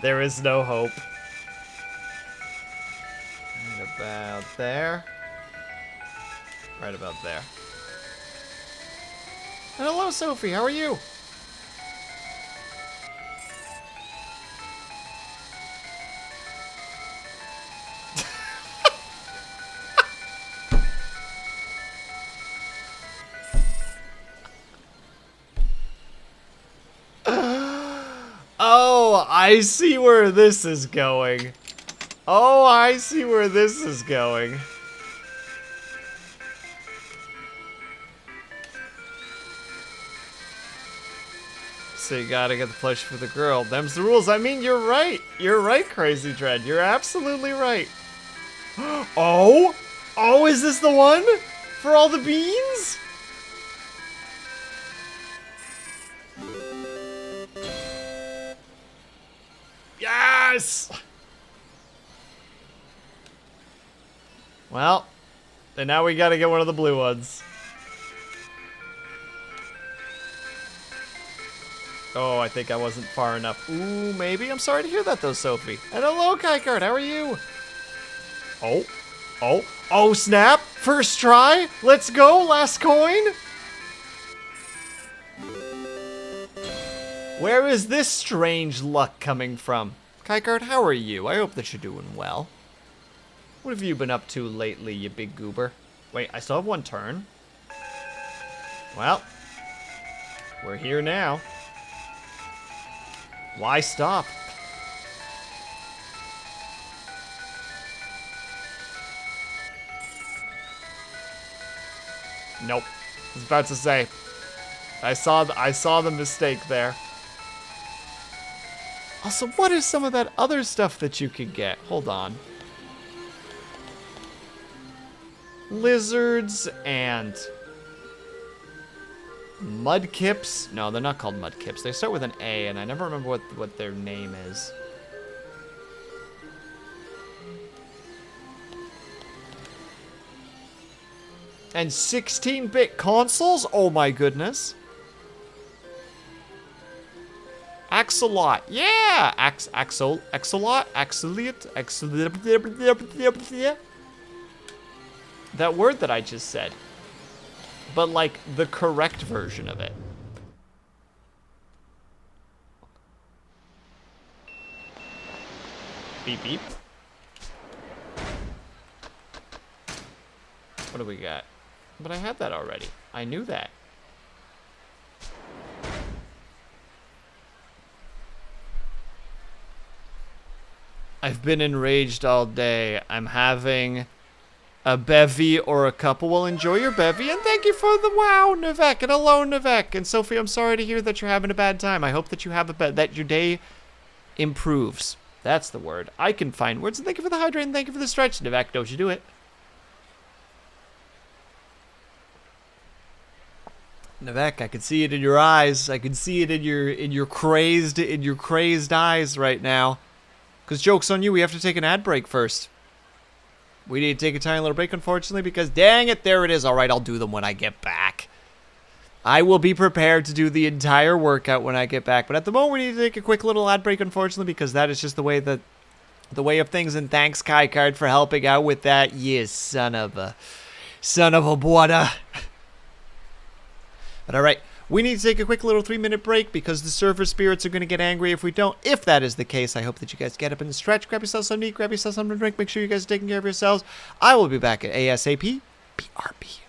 There is no hope. Right about there. Right about there. And hello, Sophie. How are you? Oh, I see where this is going. Oh, I see where this is going. So you gotta get the push for the girl. Them's the rules. I mean, you're right. You're right, Crazy Dread. You're absolutely right. Oh? Oh, is this the one? For all the beans? Yes! Well, and now we gotta get one of the blue ones. Oh, I think I wasn't far enough. Ooh, maybe? I'm sorry to hear that, though, Sophie. And hello, Kaikard. How are you? Oh. Oh. Oh, snap. First try. Let's go. Last coin. Where is this strange luck coming from? Kaikard, how are you? I hope that you're doing well. What have you been up to lately, you big goober? Wait, I still have one turn. Well, we're here now. Why stop? Nope. I was about to say. I saw the mistake there. Also, what is some of that other stuff that you can get? Hold on. Lizards and mudkips. No, they're not called mudkips. They start with an A, and I never remember what their name is. And 16-bit consoles? Oh my goodness. Axolot. Yeah! Axolot? Axolot? That word that I just said. But like the correct version of it. Beep beep. What do we got? But I had that already. I knew that. I've been enraged all day. I'm having a bevy or a couple. Well, enjoy your bevy, and thank you for the wow, Nivek, and hello, Nivek. And Sophie, I'm sorry to hear that you're having a bad time. I hope that you have that your day improves. That's the word. I can find words, and thank you for the hydrate, and thank you for the stretch, Nivek. Don't you do it. Nivek, I can see it in your eyes. I can see it in your crazed eyes right now. Because joke's on you, we have to take an ad break first. We need to take a tiny little break, unfortunately, because dang it, there it is. All right, I'll do them when I get back. I will be prepared to do the entire workout when I get back. But at the moment, we need to take a quick little ad break, unfortunately, because that is just the way of things. And thanks, Kaikard, for helping out with that. You son of a... Son of a buada. But alright, we need to take a quick little 3-minute break because the server spirits are going to get angry if we don't. If that is the case, I hope that you guys get up and stretch, grab yourself something to eat, grab yourself something to drink, make sure you guys are taking care of yourselves. I will be back at ASAP. BRB.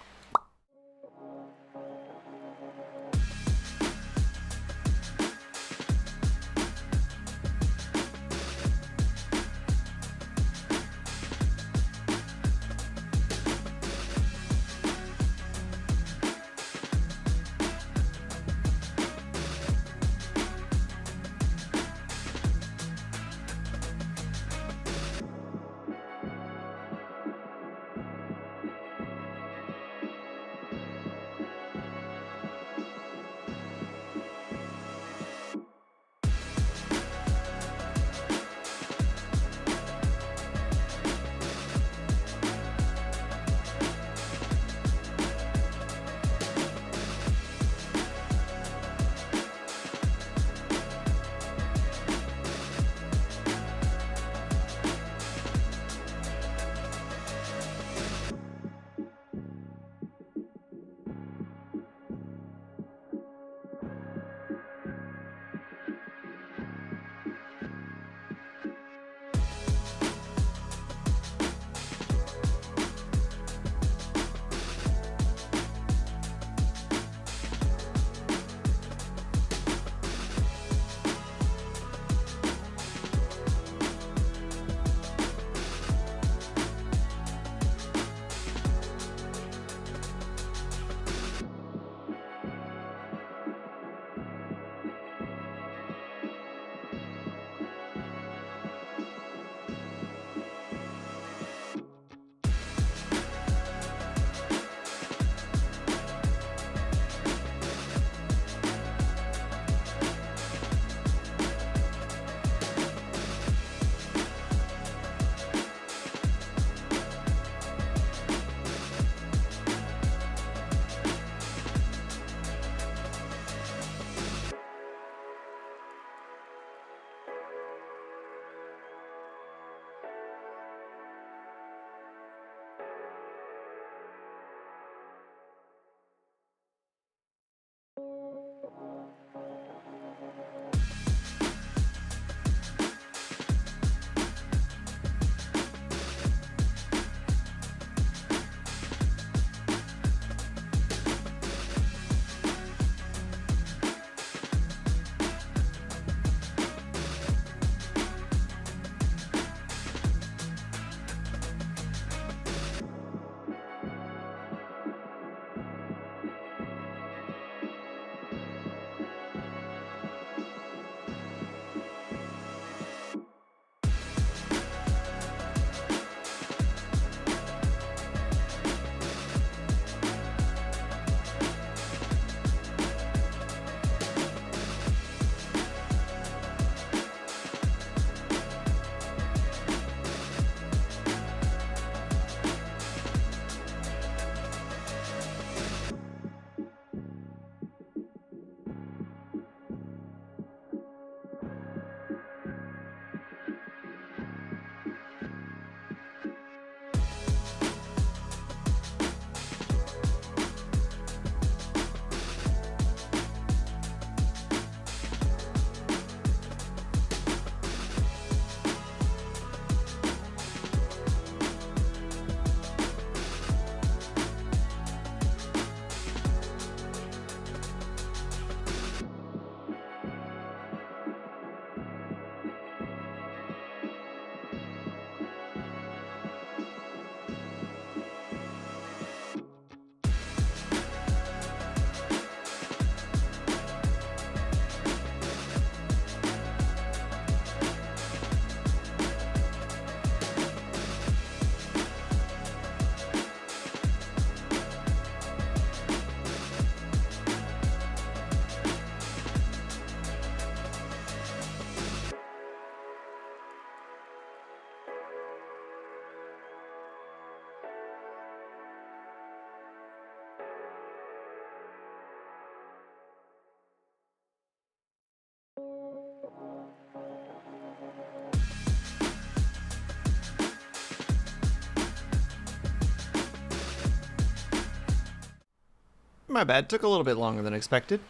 My bad. Took a little bit longer than expected.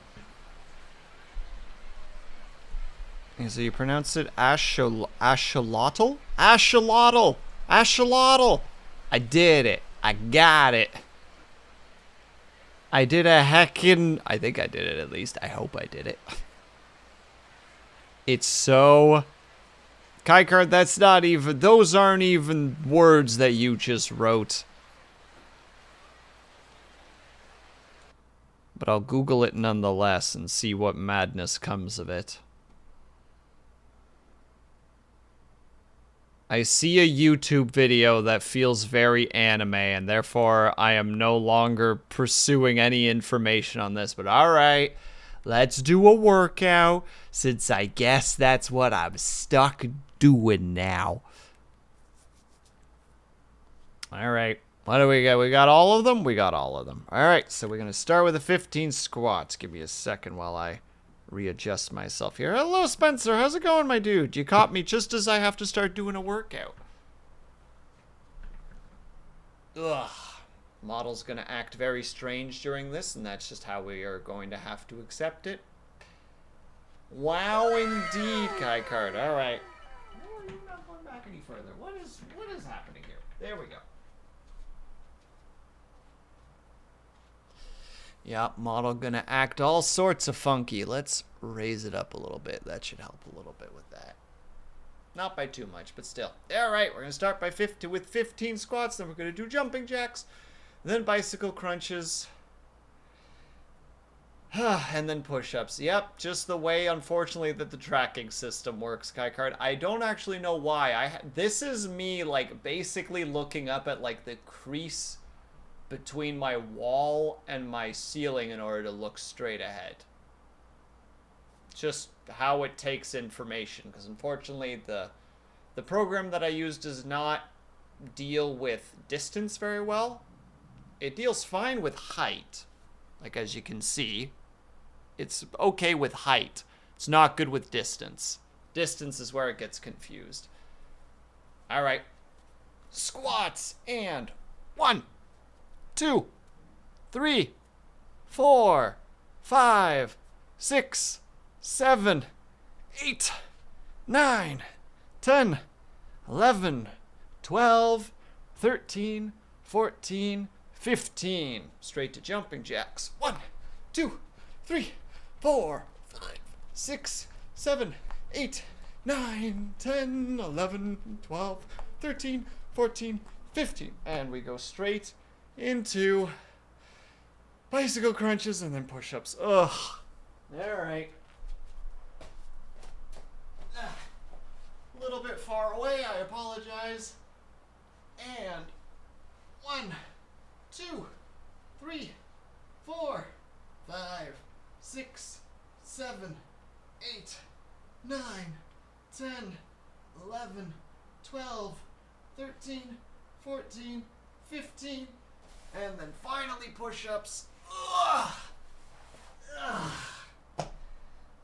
Okay, so you pronounce it axolotl? Axolotl! Axolotl! I did it. I got it. I did a heckin'... I think I did it at least. I hope I did it. It's so... Kaikard, that's not even... Those aren't even words that you just wrote. But I'll Google it nonetheless and see what madness comes of it. I see a YouTube video that feels very anime, and therefore I am no longer pursuing any information on this. But alright, let's do a workout, since I guess that's what I'm stuck doing now. Alright, what do we got? We got all of them? We got all of them. Alright, so we're going to start with the 15 squats. Give me a second while I readjust myself here. Hello, Spencer. How's it going, my dude? You caught me just as I have to start doing a workout. Ugh. Model's gonna act very strange during this, and that's just how we are going to have to accept it. Wow, indeed, Kaikard. All right. Oh, you're not going back any further. What is happening here? There we go. Yep, model gonna act all sorts of funky. Let's raise it up a little bit. That should help a little bit with that. Not by too much, but still. All right, we're gonna start by with 15 squats. Then we're gonna do jumping jacks, then bicycle crunches, and then push-ups. Yep, just the way, unfortunately, that the tracking system works, Kaikard. I don't actually know why. This is me, like, basically looking up at, like, the crease between my wall and my ceiling in order to look straight ahead. Just how it takes information, because unfortunately the program that I use does not deal with distance very well. It deals fine with height, like as you can see. It's okay with height. It's not good with distance. Distance is where it gets confused. All right, squats, and 1, 2, 3, 4, 5, 6, 7, 8, 9, 10, 11, 12, 13, 14, 15. Straight to jumping jacks. 1, 2, 3, 4, 5, 6, 7, 8, 9, 10, 11, 12, 13, 14, 15. And we go straight into bicycle crunches and then push-ups. Ugh. Alright. A little bit far away, I apologize. And 1, 2, 3, 4, 5, 6, 7, 8, 9, 10, 11, 12, 13, 14, 15, and then finally push-ups. Ugh. Ugh.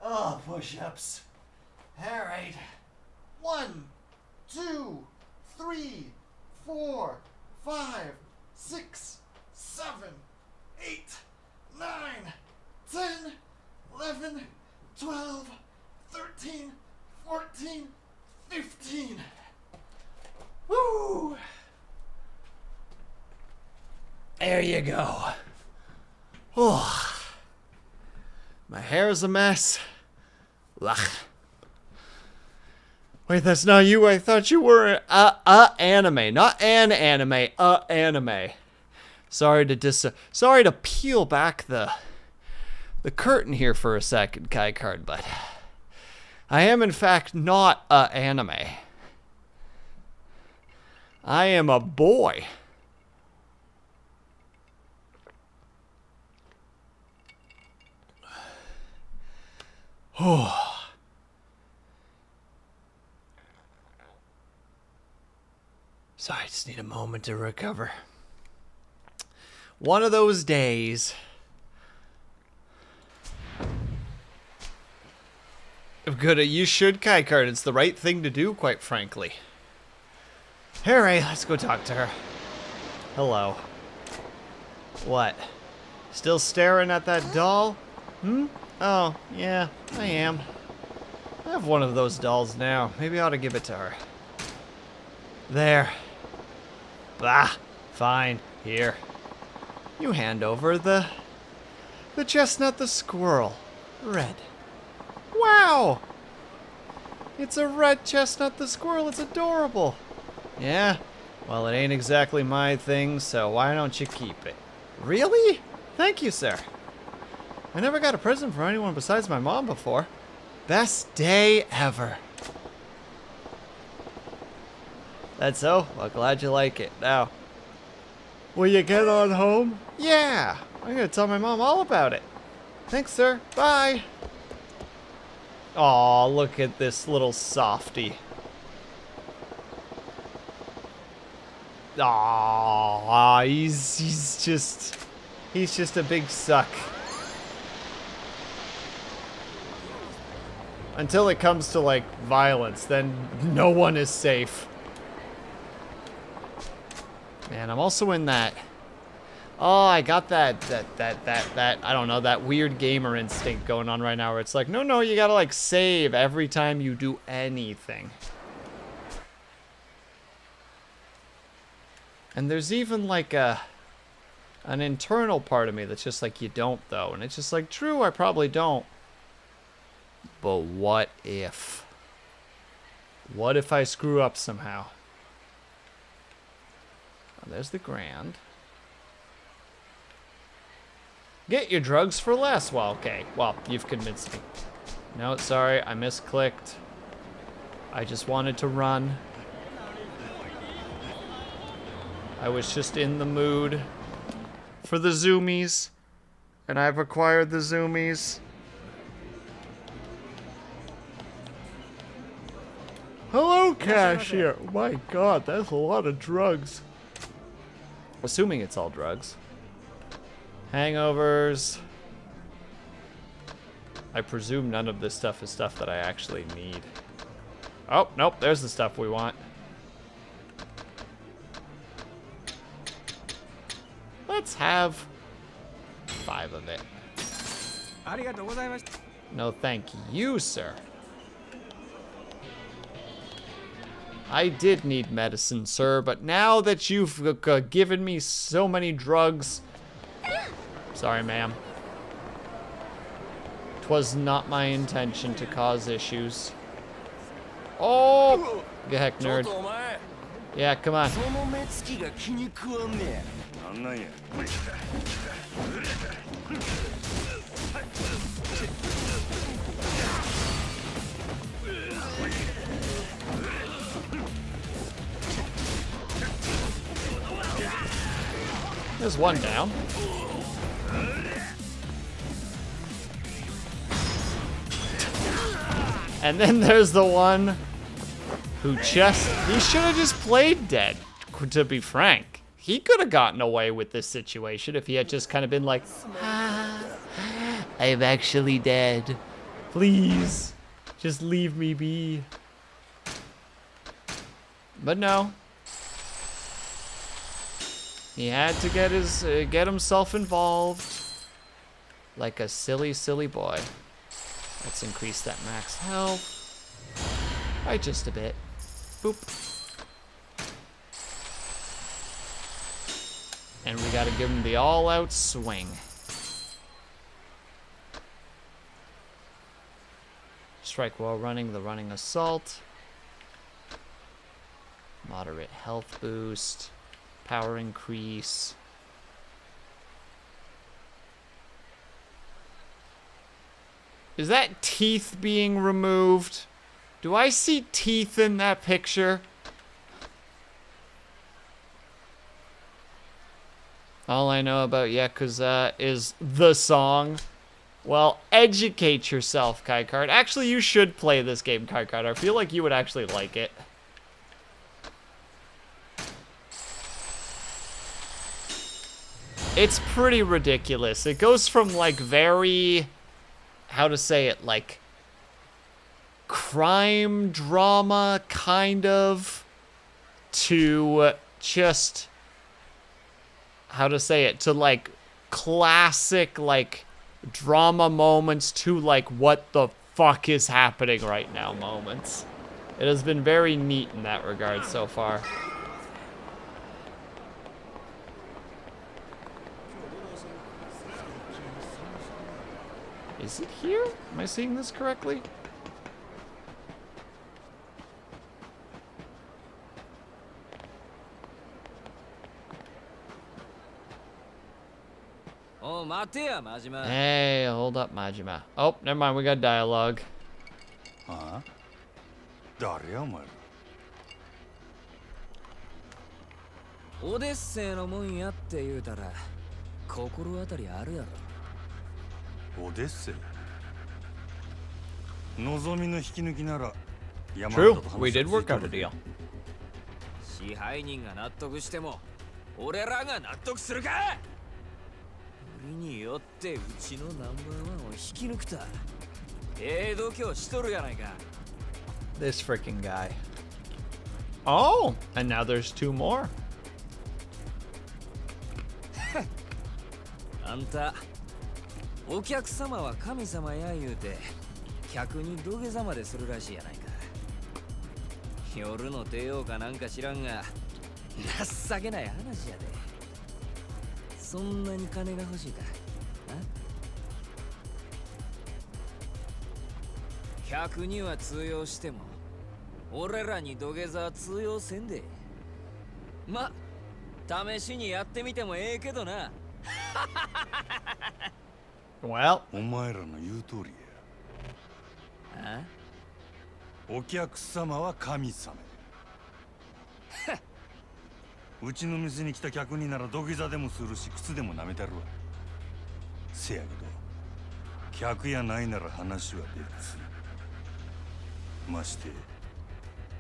Oh, push-ups. All right. 1, 2, 3, 4, 5, 6, 7, 8, 9, 10, 11, 12, 13, 14, 15. Woo! There you go. Oh. My hair's a mess. Ugh. Wait, that's not you. I thought you were anime, not an anime, anime. Sorry to peel back the curtain here for a second, Kaikard, but I am in fact not anime. I am a boy. Oh. Sorry, I just need a moment to recover. One of those days. Good, you should, Kaikard. It's the right thing to do, quite frankly. Alright, let's go talk to her. Hello. What? Still staring at that doll? Hmm? Oh, yeah, I am. I have one of those dolls now. Maybe I ought to give it to her. There. Bah. Fine. Here. You hand over the chestnut the squirrel. Red. Wow! It's a red chestnut the squirrel. It's adorable. Yeah? Well, it ain't exactly my thing, so why don't you keep it? Really? Thank you, sir. I never got a present from anyone besides my mom before. Best day ever. That's so? Well, glad you like it. Now, will you get on home? Yeah. I'm gonna tell my mom all about it. Thanks, sir. Bye. Aw, look at this little softy. Aw, he's just a big suck. Until it comes to like violence, then no one is safe. Man, I'm also in that. Oh, I got that I don't know, that weird gamer instinct going on right now where it's like, no, you gotta like save every time you do anything. And there's even like an internal part of me that's just like, you don't though. And it's just like, true, I probably don't. But what if? What if I screw up somehow? Oh, there's the grand. Get your drugs for less. Well, okay. Well, you've convinced me. No, sorry, I misclicked. I just wanted to run. I was just in the mood for the zoomies. And I've acquired the zoomies. Hello, cashier. Oh my god, that's a lot of drugs. Assuming it's all drugs. Hangovers. I presume none of this stuff is stuff that I actually need. Oh, nope, there's the stuff we want. Let's have 5 of it. No, thank you, sir. I did need medicine, sir, but now that you've given me so many drugs... Sorry, ma'am. 'Twas not my intention to cause issues. Oh! Get heck, nerd. Yeah, come on. There's one down. And then there's the one who he should have just played dead, to be frank. He could have gotten away with this situation if he had just kind of been like, I'm actually dead. Please, just leave me be. But no. He had to get himself involved like a silly, silly boy. Let's increase that max health by just a bit. Boop. And we gotta give him the all-out swing. Strike while running, the running assault. Moderate health boost. Power increase. Is that teeth being removed? Do I see teeth in that picture? All I know about Yakuza is the song. Well, educate yourself, Kai Card. Actually, you should play this game, Kai Card. I feel like you would actually like it. It's pretty ridiculous. It goes from like very, how to say it, like crime drama kind of, to just, how to say it, to like classic, like, drama moments to, like, what the fuck is happening right now moments. It has been very neat in that regard so far. Is it here? Am I seeing this correctly? Hey, hold up, Majima. Oh, never mind, we got dialogue. Huh? オデッセイのもんやって言うたら心当たりあるやろ。オデッセイ望みの引き抜きなら True, we did work out a deal. 支配人が納得しても俺らが納得するか。俺によってうちのナンバーワンを引き抜くた。度胸しとるやないか。 This freaking guy. Oh, and now there's 2 more. あんた、お客様は神様や言うて客に土下座までするらしいやないか。夜の帝王かなんか知らんが情けない話やで。そんなに金が欲しいか。客には通用しても俺らに土下座は通用せんで。ま、試しにやってみてもええけどな。Well, お前らの言う通りや。お客様は神様や。うちの店に来た客になら土下座でもするし靴でも舐めたるわ。せやけど客やないなら話は別。まして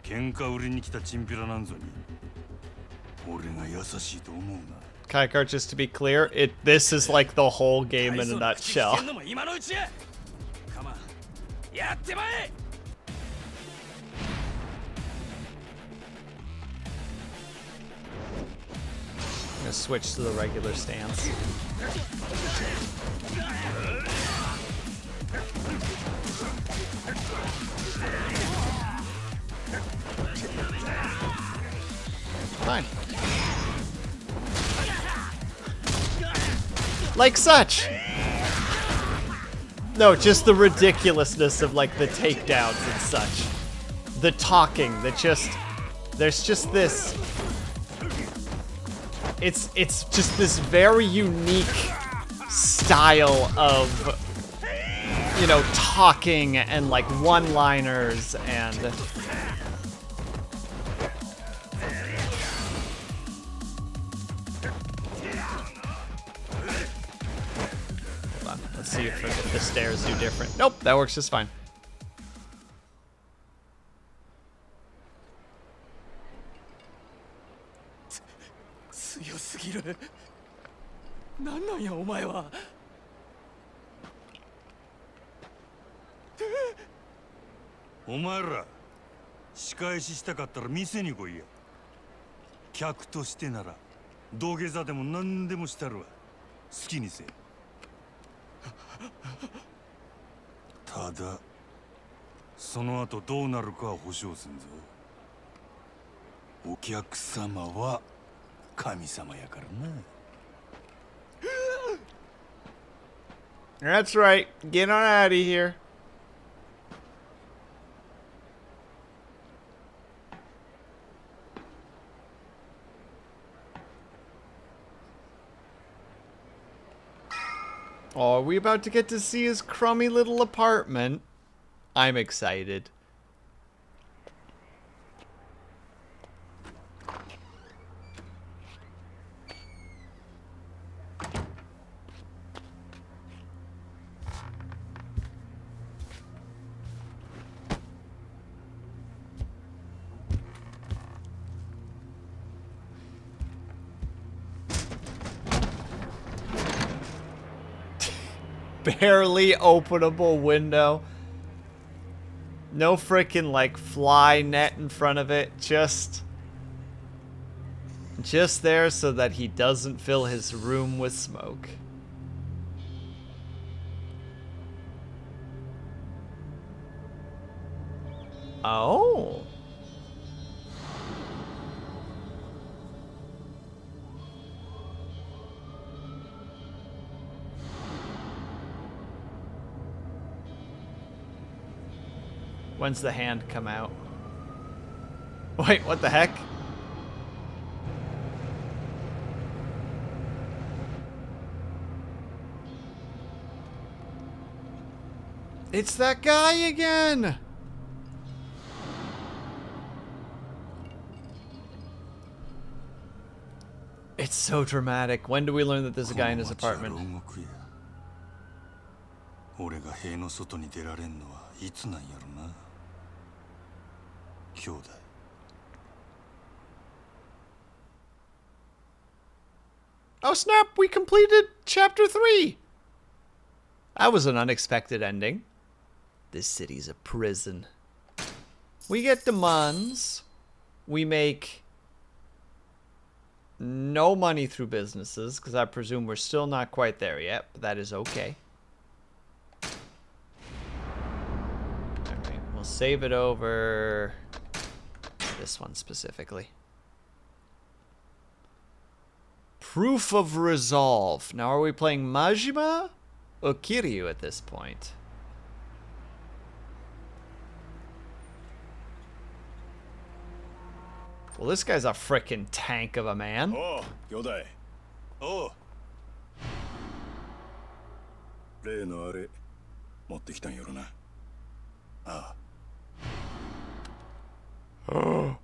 喧嘩売りに来たチンピラなんぞに俺が優しいと思うな。Kaikar, just to be clear, this is like the whole game in a nutshell. I'm gonna switch to the regular stance. Fine. Like such. No, just the ridiculousness of like the takedowns and such. The talking that just, there's just this, it's just this very unique style of, you know, talking and like one-liners and see if the stairs do different. Nope, that works just fine. O前ら仕返ししたかったら店に来いや。客としてなら土下座でも何でもしたるわ。好きにせえ。ただその後どうなるかは保証せんぞ。お客様は神様やからな。That's right. Get on out of here. Oh, are we about to get to see his crummy little apartment? I'm excited. Barely openable window. No freaking like fly net in front of it. Just there so that he doesn't fill his room with smoke. Oh. When's the hand come out? Wait, what the heck? It's that guy again! It's so dramatic. When do we learn that there's a guy in his apartment? 俺が塀の外に出られんのはいつなんやろな。兄弟。Oh snap, we completed chapter 3! That was an unexpected ending. This city's a prison. We get demands. We make no money through businesses, because I presume we're still not quite there yet, but that is okay. Alright, we'll save it over this one specifically. Proof of resolve. Now, are we playing Majima or Kiryu at this point? Well, this guy's a frickin' tank of a man. Oh, 兄弟。おう。例のあれ持ってきたんやろな。ああ。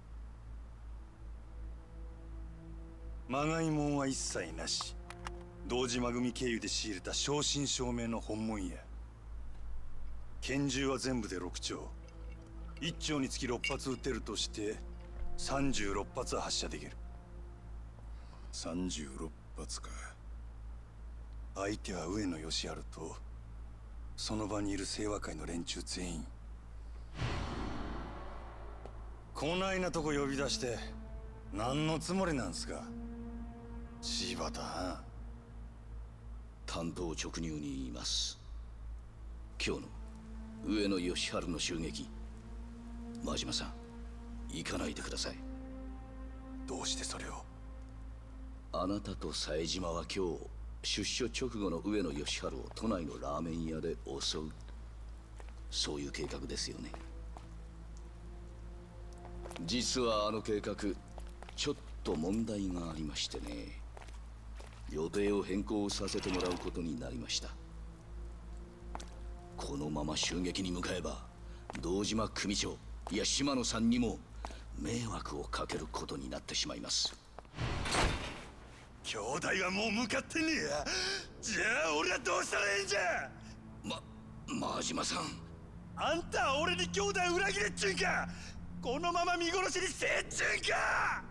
まがいもんは一切なし。堂島組経由で仕入れた正真正銘の本物や。拳銃は全部で6丁。1丁につき6発撃てるとして36発発射できる。36発か。相手は上野義治とその場にいる清和会の連中全員。こないなとこ呼び出して何のつもりなんすか。柴田。担当直入に言います。今日の上野義治の襲撃、真島さん行かないでください。どうしてそれを。あなたと冴島は今日出所直後の上野義治を都内のラーメン屋で襲う、そういう計画ですよね。実はあの計画ちょっと問題がありましてね。予定を変更させてもらうことになりました。このまま襲撃に向かえば堂島組長、いや島野さんにも迷惑をかけることになってしまいます。兄弟はもう向かってねえや。じゃあ俺はどうしたらええんじゃ。真島さん、あんたは俺に兄弟裏切れっちゅうんか。このまま見殺しにせえっちゅうんか。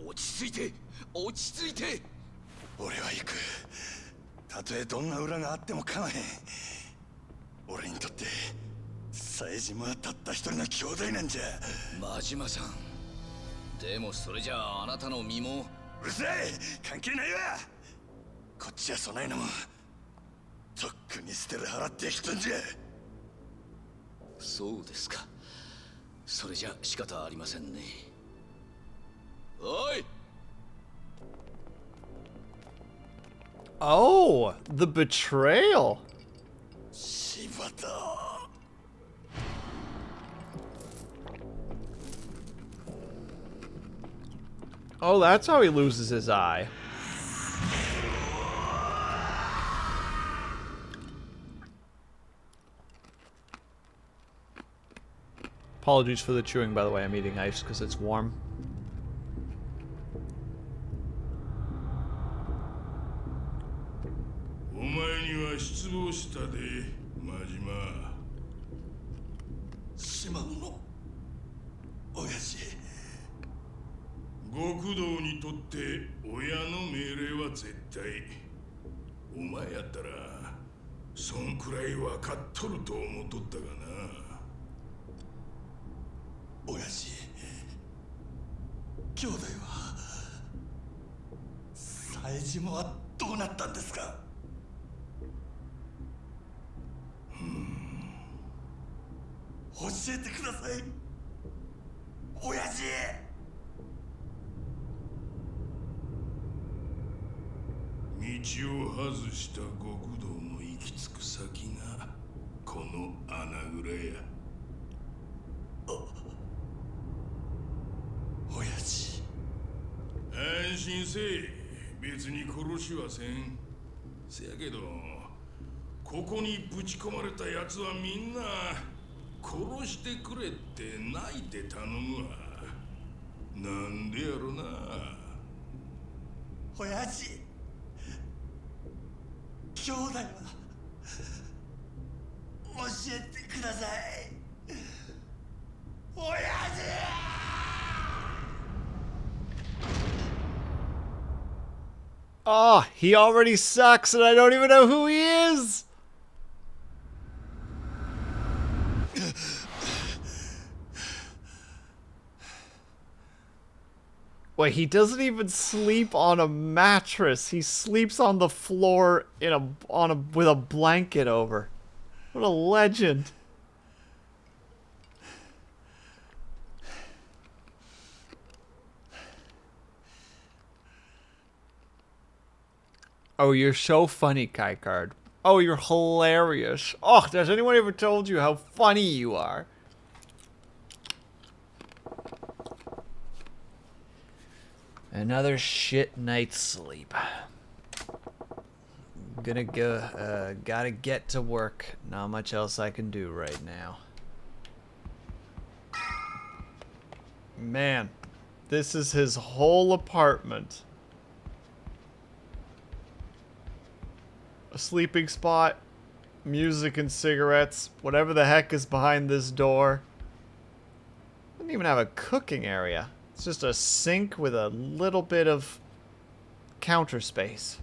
落ち着いて落ち着いて。俺は行く。たとえどんな裏があっても構えへん。俺にとって冴島はたった一人の兄弟なんじゃ。真島さん、でもそれじゃああなたの身も。うるさい、関係ないわ。こっちはそないのもとっくに捨てる払ってきたんじゃ。そうですか。それじゃ仕方ありませんね。おい。Oh, the betrayal. 柴田。Oh, that's how he loses his eye. Apologies for the chewing, by the way. I'm eating ice because it's warm. お前には失望したで、真島。島野の親父。極道にとって親の命令は絶対。お前やったらそんくらい分かっとると思っとったがな。親父、兄弟は冴島はどうなったんですか。教えてください。親父。道を外した極道の行き着く先がこの穴蔵や。親父。安心せえ。別に殺しはせん。せやけどここにぶち込まれたやつはみんな殺してくれって泣いて頼むわ。なんでやろな。親父、兄弟は教えてください。親父。Oh, he already sucks and I don't even know who he is! Wait, he doesn't even sleep on a mattress. He sleeps on the floor with a blanket over. What a legend. Oh, you're so funny, Kai Card. Oh, you're hilarious. Oh, has anyone ever told you how funny you are? Another shit night's sleep. Gonna go, gotta get to work. Not much else I can do right now. Man, this is his whole apartment. A sleeping spot, music and cigarettes, whatever the heck is behind this door. Doesn't even have a cooking area. It's just a sink with a little bit of counter space.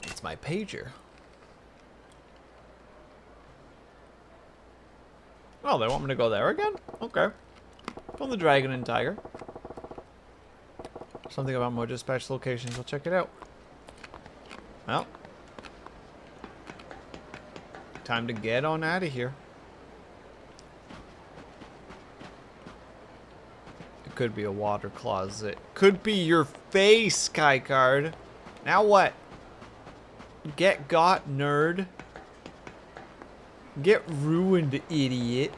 It's my pager. Oh, they want me to go there again? Okay. From the Dragon and Tiger. Something about more dispatch locations. We'll check it out. Well. Time to get on out of here. It could be a water closet. Could be your face, Sky Card. Now what? Get got, nerd. Get ruined, idiot.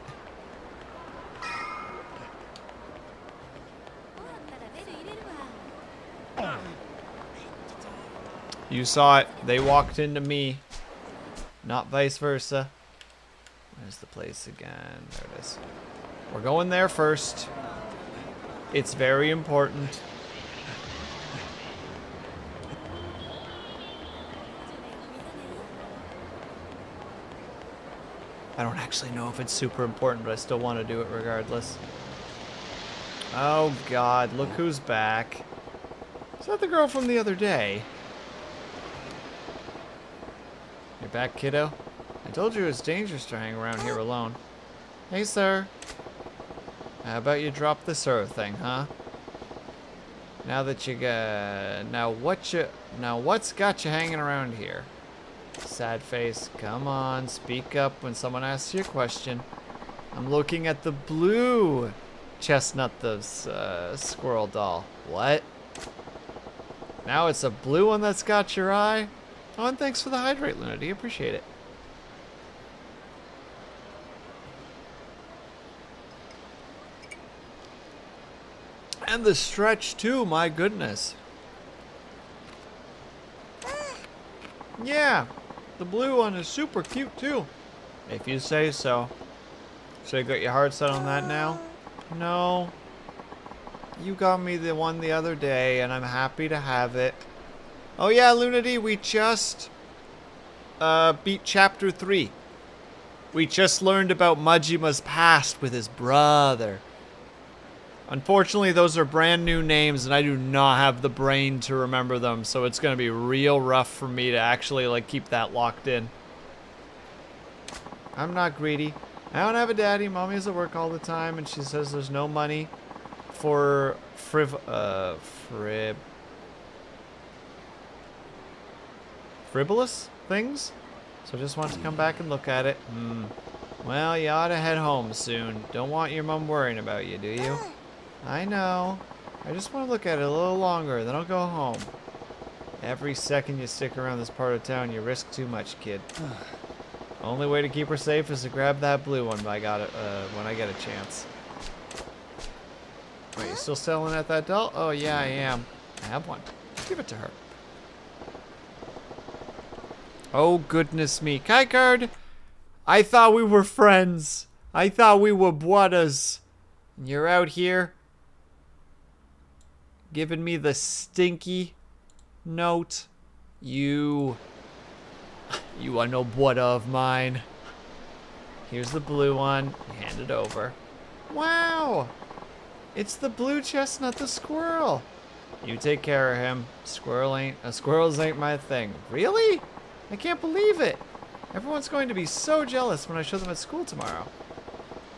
You saw it. They walked into me. Not vice versa. Where's the place again? There it is. We're going there first. It's very important. I don't actually know if it's super important, but I still want to do it regardless. Oh god, look who's back. Is that the girl from the other day? You're back, kiddo? I told you it's dangerous to hang around here alone. Hey, sir. How about you drop the sir thing, huh? Now that you got... Now what's got you hanging around here? Sad face. Come on, speak up when someone asks you a question. I'm looking at the blue chestnut, the squirrel doll. What? Now it's a blue one that's got your eye? Oh, and thanks for the hydrate, Lunity. Appreciate it. And the stretch, too. My goodness. Yeah. The blue one is super cute, too. If you say so. Should I get your heart set on that now? No. You got me the one the other day, and I'm happy to have it. Oh yeah, Lunity, we just beat Chapter 3. We just learned about Majima's past with his brother. Unfortunately, those are brand new names, and I do not have the brain to remember them, so it's going to be real rough for me to actually, like, keep that locked in. I'm not greedy. I don't have a daddy. Mommy is at work all the time, and she says there's no money for frivolous things. So I just wanted to come back and look at it. Well, you ought to head home soon. Don't want your mom worrying about you, do you? I know. I just want to look at it a little longer, then I'll go home. Every second you stick around this part of town, you risk too much, kid. Only way to keep her safe is to grab that blue one when I get a chance. Wait, you still selling at that doll? Oh, yeah, I am. I have one. Give it to her. Oh, goodness me. Kai card! I thought we were friends. I thought we were brothers. And you're out here giving me the stinky note. You are no brother of mine. Here's the blue one. Hand it over. Wow! It's the blue chestnut, the squirrel. You take care of him. Squirrels ain't my thing. Really? I can't believe it. Everyone's going to be so jealous when I show them at school tomorrow.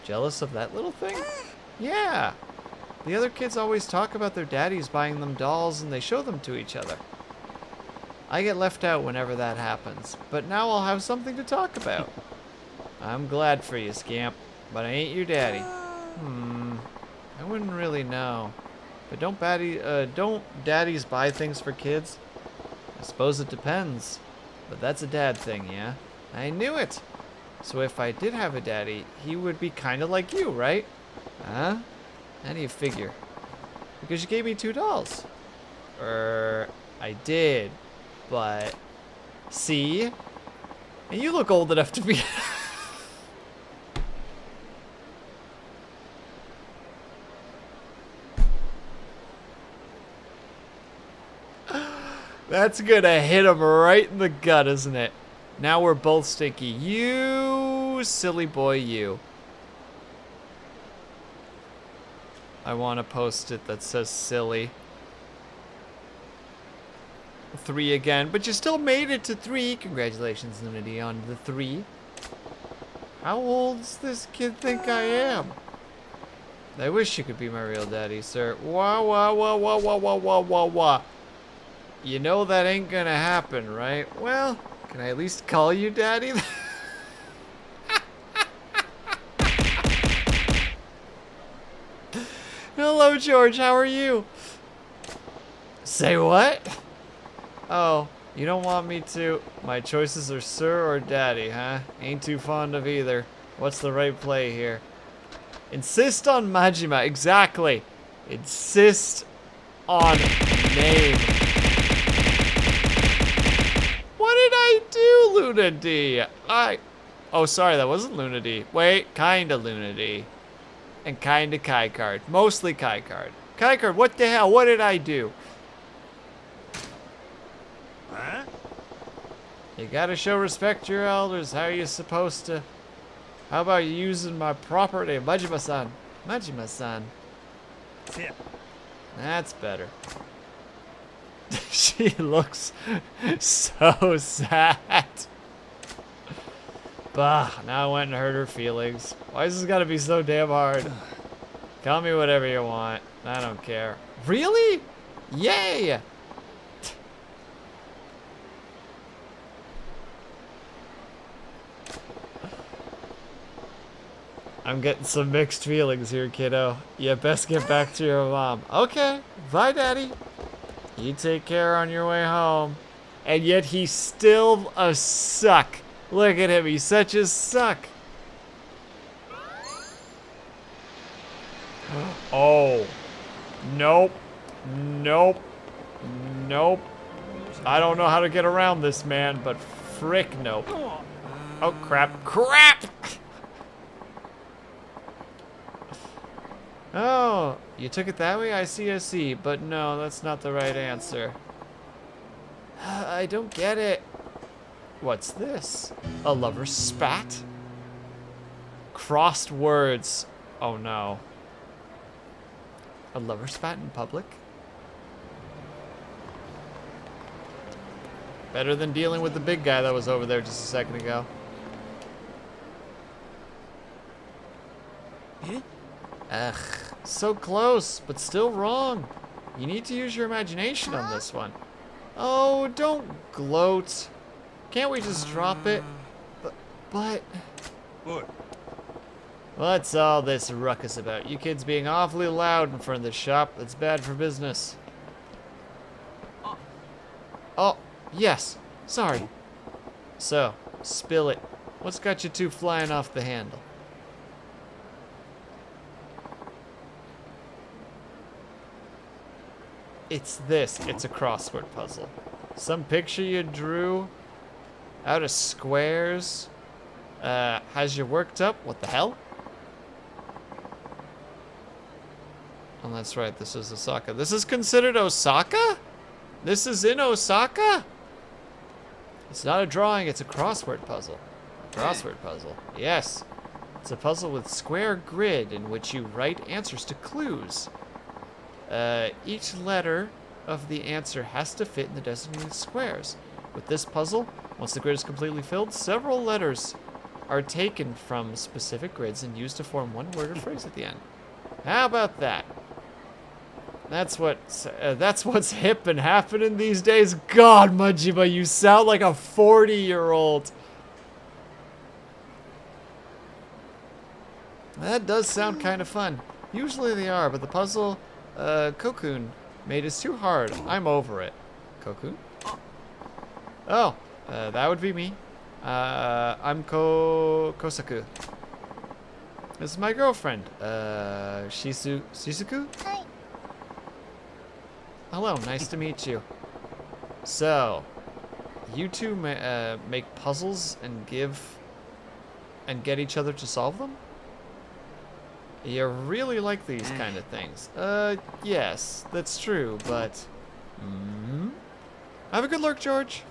Jealous of that little thing? Yeah. The other kids always talk about their daddies buying them dolls and they show them to each other. I get left out whenever that happens, but now I'll have something to talk about. I'm glad for you, Scamp, but I ain't your daddy. I wouldn't really know. But don't daddies buy things for kids? I suppose it depends. But that's a dad thing, yeah? I knew it! So if I did have a daddy, he would be kinda like you, right? Huh? How do you figure? Because you gave me 2 dolls. I did. But... See? And you look old enough to be... That's gonna hit him right in the gut, isn't it? Now we're both stinky. You silly boy, you. I want to post it that says silly. 3 again, but you still made it to 3. Congratulations, Lunity, on the 3. How old does this kid think I am? I wish you could be my real daddy, sir. Wah, wah, wah, wah, wah, wah, wah, wah, wah. You know that ain't gonna happen, right? Well, can I at least call you daddy? Hello, George. How are you? Say what? Oh, you don't want me to. My choices are sir or daddy, huh? Ain't too fond of either. What's the right play here? Insist on Majima. Exactly. Insist on name. What did I do, Luna D? Oh, sorry, that wasn't Luna D. Wait, kinda Luna D. And kinda Kai card. Mostly Kai card. Kai card, what the hell? What did I do? Huh? You gotta show respect to your elders. How are you supposed to? How about you using my property? Majima-san. Majima-san. Yeah. That's better. She looks so sad. Bah, now I went and hurt her feelings. Why is this gotta be so damn hard? Call me whatever you want. I don't care. Really? Yay! I'm getting some mixed feelings here, kiddo. You best get back to your mom. Okay, bye, Daddy. You take care on your way home. And yet he's still a suck. Look at him, he's such a suck. Oh. Nope. Nope. Nope. I don't know how to get around this man, but frick nope. Oh, crap. Crap! Oh, you took it that way? I see, but no, that's not the right answer. I don't get it. What's this? A lover's spat? Crossed words. Oh no. A lover's spat in public? Better than dealing with the big guy that was over there just a second ago. Ugh, so close, but still wrong. You need to use your imagination on this one. Oh, don't gloat. Can't we just drop it? But... Oi, What's all this ruckus about? You kids being awfully loud in front of the shop. That's bad for business. Oh, yes. Sorry. So, spill it. What's got you two flying off the handle? It's this. It's a crossword puzzle. Some picture you drew out of squares has you worked up. What the hell? Oh, that's right. This is Osaka. This is considered Osaka? This is in Osaka? It's not a drawing. It's a crossword puzzle. Crossword puzzle. Yes. It's a puzzle with square grid in which you write answers to clues. Each letter of the answer has to fit in the designated squares. With this puzzle, once the grid is completely filled, several letters are taken from specific grids and used to form one word or phrase at the end. How about that? That's what's hip and happening these days. God, Majima, you sound like a 40-year-old. That does sound kind of fun. Usually they are, but the puzzle Kokun made is too hard. I'm over it. Kokun? Oh, that would be me. I'm Kosaku. This is my girlfriend. Shizuku? Hi. Hello, nice to meet you. So, you two make puzzles and get each other to solve them? You really like these kind of things. Yes, that's true, but... Have a good lurk, George.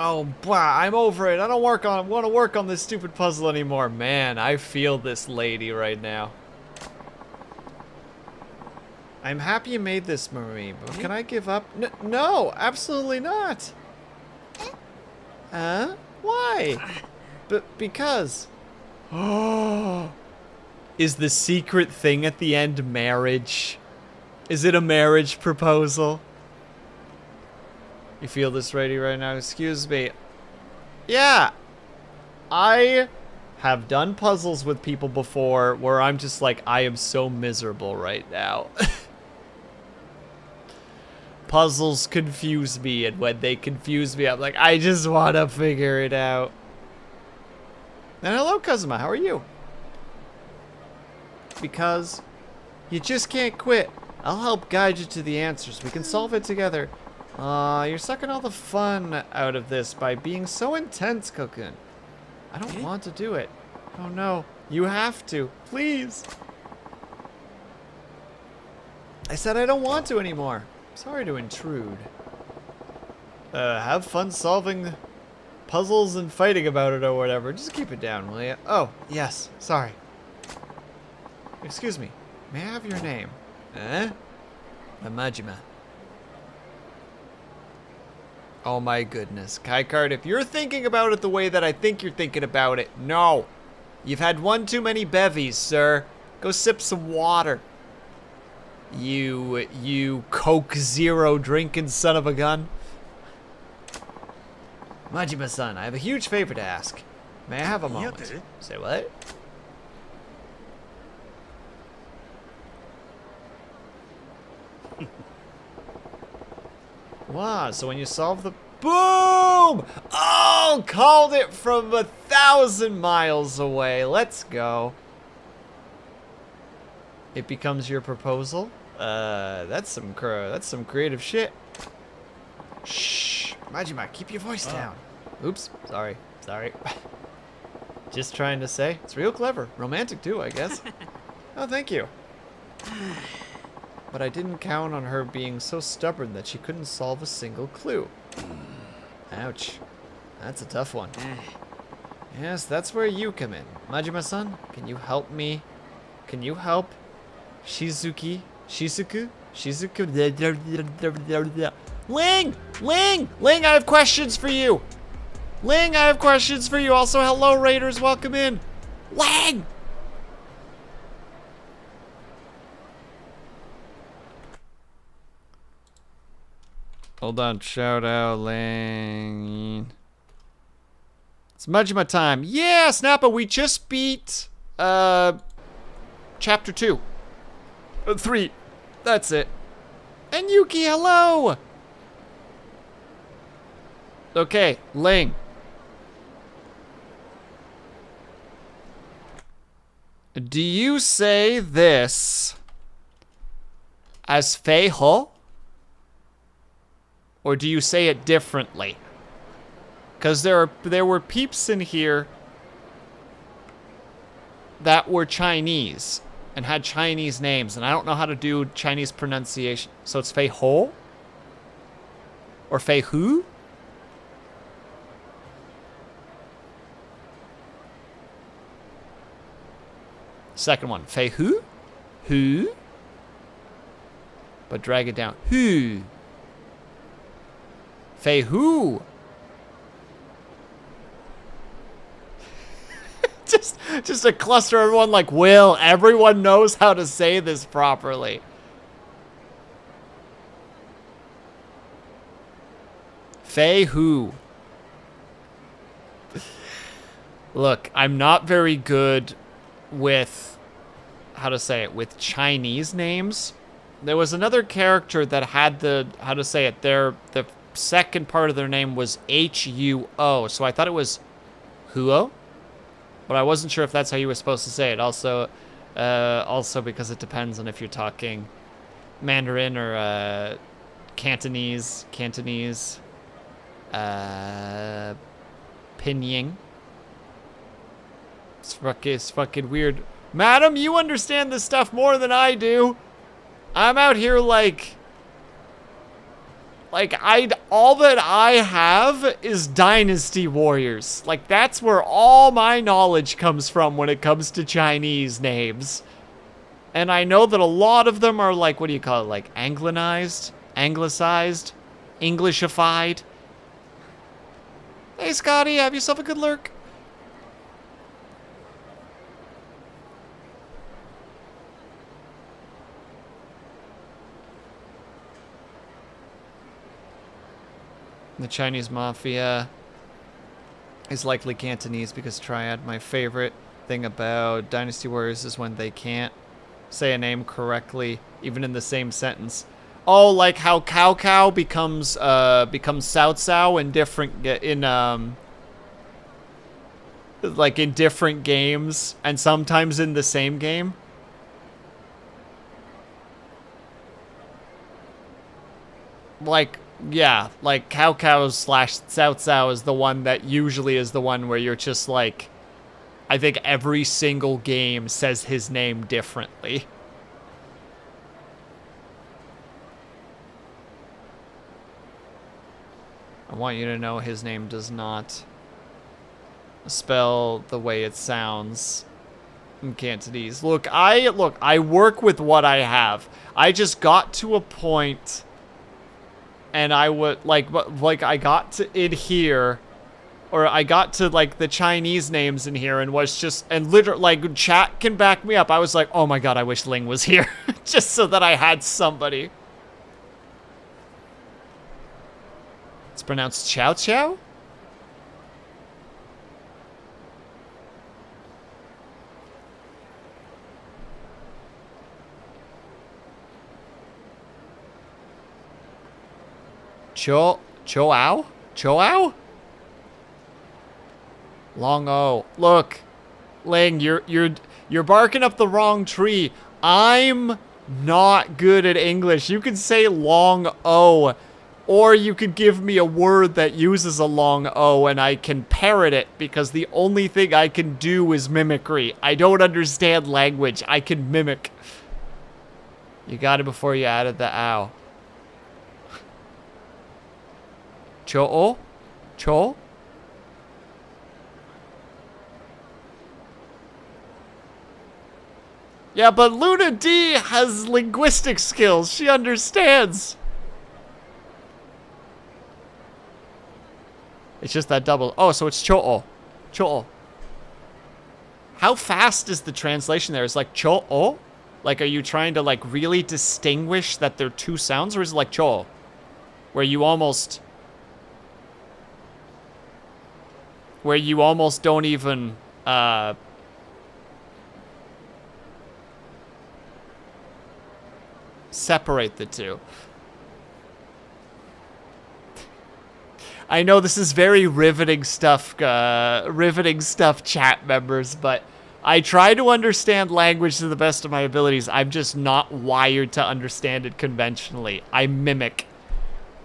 Oh, blah, I'm over it. I don't want to work on this stupid puzzle anymore. Man, I feel this lady right now. I'm happy you made this, Marie, but can I give up? No, absolutely not. Huh? Why? Because. Oh. Is the secret thing at the end marriage? Is it a marriage proposal? You feel this ready right now? Excuse me. Yeah. I have done puzzles with people before where I'm just like, I am so miserable right now. Puzzles confuse me, and when they confuse me, I'm like, I just want to figure it out. And hello, Kazuma. How are you? Because you just can't quit. I'll help guide you to the answers. We can solve it together. You're sucking all the fun out of this by being so intense, Kokun. I don't want to do it. Oh no, you have to. Please. I said I don't want to anymore. Sorry to intrude. Have fun solving puzzles and fighting about it or whatever. Just keep it down, will you? Oh, yes. Sorry. Excuse me. May I have your name? Majima. Oh my goodness. Kaikard, if you're thinking about it the way that I think you're thinking about it, no. You've had one too many bevies, sir. Go sip some water. You Coke Zero drinking son of a gun. Majima-san, I have a huge favor to ask. May I have a moment? Say what? Wow, so when you solve the... Boom! Oh, called it from 1,000 miles away. Let's go. It becomes your proposal? That's some creative shit. Shh. Majima, keep your voice down. Oops, sorry. Just trying to say, it's real clever. Romantic too, I guess. Oh, thank you. But I didn't count on her being so stubborn that she couldn't solve a single clue. Ouch. That's a tough one. Yes, that's where you come in. Majima-san, can you help me? Can you help Shizuku? Ling! Ling, I have questions for you! Ling, I have questions for you. Also, hello, Raiders, welcome in. Ling! Hold on. Shout out, Lang. It's Majima time. Yeah, Snappa, we just beat, chapter 2. 3. That's it. And Yuki, hello! Okay, Ling. Do you say this as Fei Ho? Or do you say it differently? Because there were peeps in here that were Chinese and had Chinese names, and I don't know how to do Chinese pronunciation. So it's Fei Ho? Or Fei Hu? Second one, Fei Hu? Hu? But drag it down. Hu. Fei Hu. Just a cluster, everyone like, Will, everyone knows how to say this properly. Fei Hu. Look, I'm not very good with, how to say it, with Chinese names. There was another character that had the, how to say it, the second part of their name was H-U-O, so I thought it was Huo. But I wasn't sure if that's how you were supposed to say it. Also because it depends on if you're talking Mandarin or Cantonese, Pinyin. It's fucking weird. Madam, you understand this stuff more than I do. I'm out here like all that I have is Dynasty Warriors. Like, that's where all my knowledge comes from when it comes to Chinese names. And I know that a lot of them are like, what do you call it? Like anglicized, Englishified. Hey, Scotty, have yourself a good lurk. The Chinese Mafia is likely Cantonese because Triad, my favorite thing about Dynasty Warriors is when they can't say a name correctly, even in the same sentence. Oh, like how Cao Cao becomes Cao Cao in different, like in different games and sometimes in the same game. Like, yeah, like Cao Cao / Cao Cao is the one that usually is the one where you're just like, I think every single game says his name differently. I want you to know his name does not spell the way it sounds in Cantonese. Look, I work with what I have. I just got to a point. And I would, like I got to in here, or I got to, like, the Chinese names in here and was just, and literally, like, chat can back me up. I was like, oh my god, I wish Ling was here. Just so that I had somebody. It's pronounced Chow Chow? Chow? Long O. Look, Ling, you're barking up the wrong tree. I'm not good at English. You can say long O, or you could give me a word that uses a long O and I can parrot it, because the only thing I can do is mimicry. I don't understand language. I can mimic. You got it before you added the ow. Cho-o? Cho? Yeah, but Luna D has linguistic skills. She understands. It's just that double. Oh, so it's cho-o. Cho-o. How fast is the translation there? Is like cho-o? Like, are you trying to, like, really distinguish that they're two sounds, or is it like cho-o? where you almost don't even separate the two. I know this is very riveting stuff, chat members, but I try to understand language to the best of my abilities. I'm just not wired to understand it conventionally. I mimic.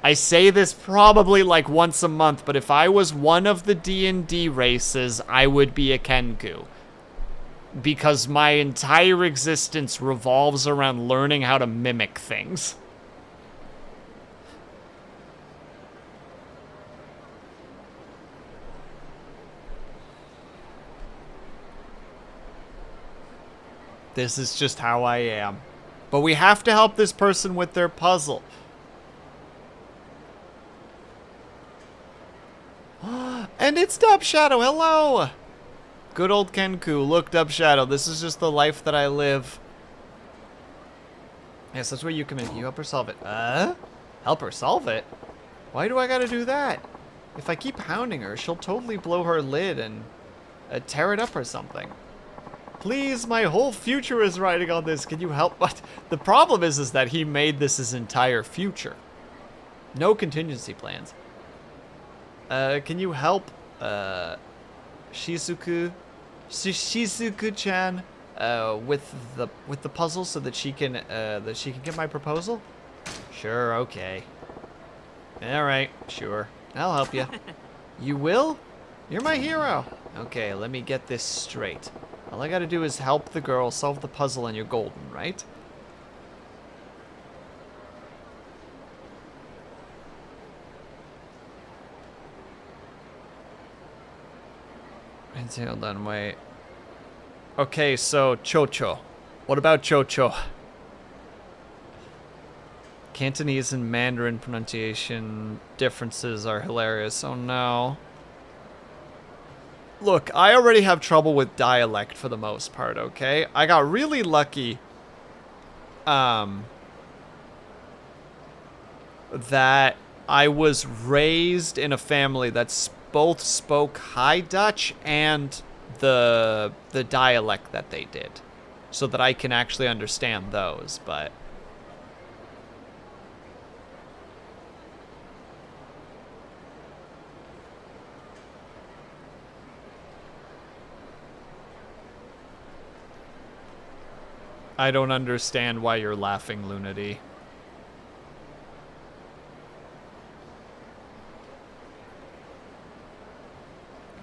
I say this probably like once a month, but if I was one of the D&D races, I would be a Kenku. Because my entire existence revolves around learning how to mimic things. This is just how I am. But we have to help this person with their puzzle. And it's Dub Shadow, hello! Good old Kenku, look Dub Shadow, this is just the life that I live. Yes, that's where you come in. You help her solve it. Help her solve it? Why do I gotta do that? If I keep hounding her, she'll totally blow her lid and tear it up or something. Please, my whole future is riding on this. Can you help? But the problem is that he made this his entire future. No contingency plans. Can you help, Shizuku-chan, with the puzzle so that she can get my proposal? Sure, okay. All right, sure. I'll help you. You will? You're my hero. Okay, let me get this straight. All I gotta do is help the girl solve the puzzle and you're golden, right? Hold on, wait. Okay, so Chocho. What about Chocho? Cantonese and Mandarin pronunciation differences are hilarious. Oh no. Look, I already have trouble with dialect for the most part, okay? I got really lucky that I was raised in a family that both spoke High Dutch and the dialect that they did, so that I can actually understand those, but I don't understand why you're laughing, Lunity.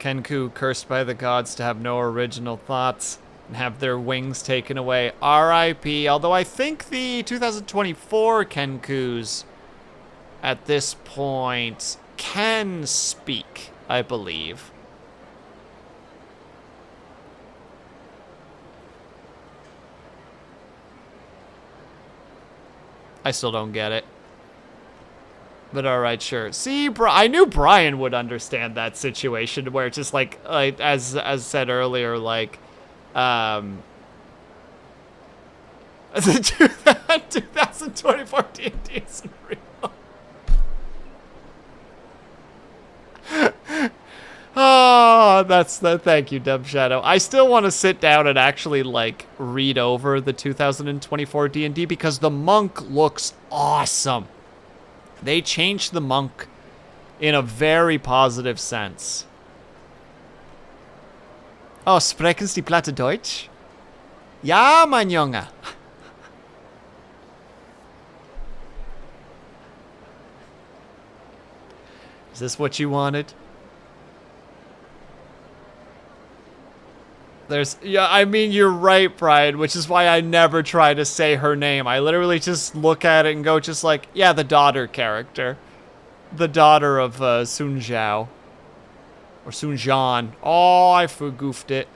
Kenku, cursed by the gods to have no original thoughts and have their wings taken away. R.I.P. Although I think the 2024 Kenkus at this point can speak, I believe. I still don't get it. But alright, sure. See, I knew Brian would understand that situation where it's just like as said earlier, like, the 2024 D&D isn't real. Oh, thank you, Dub Shadow. I still want to sit down and actually, like, read over the 2024 D&D because the monk looks awesome. They changed the monk in a very positive sense. Oh, sprechen Sie platte Deutsch? Ja, mein Junge. Is this what you wanted? Yeah, I mean, you're right, Brian, which is why I never try to say her name. I literally just look at it and go just like, yeah, the daughter character. The daughter of Sun Zhao. Or Sun Zhan. Oh, I goofed it.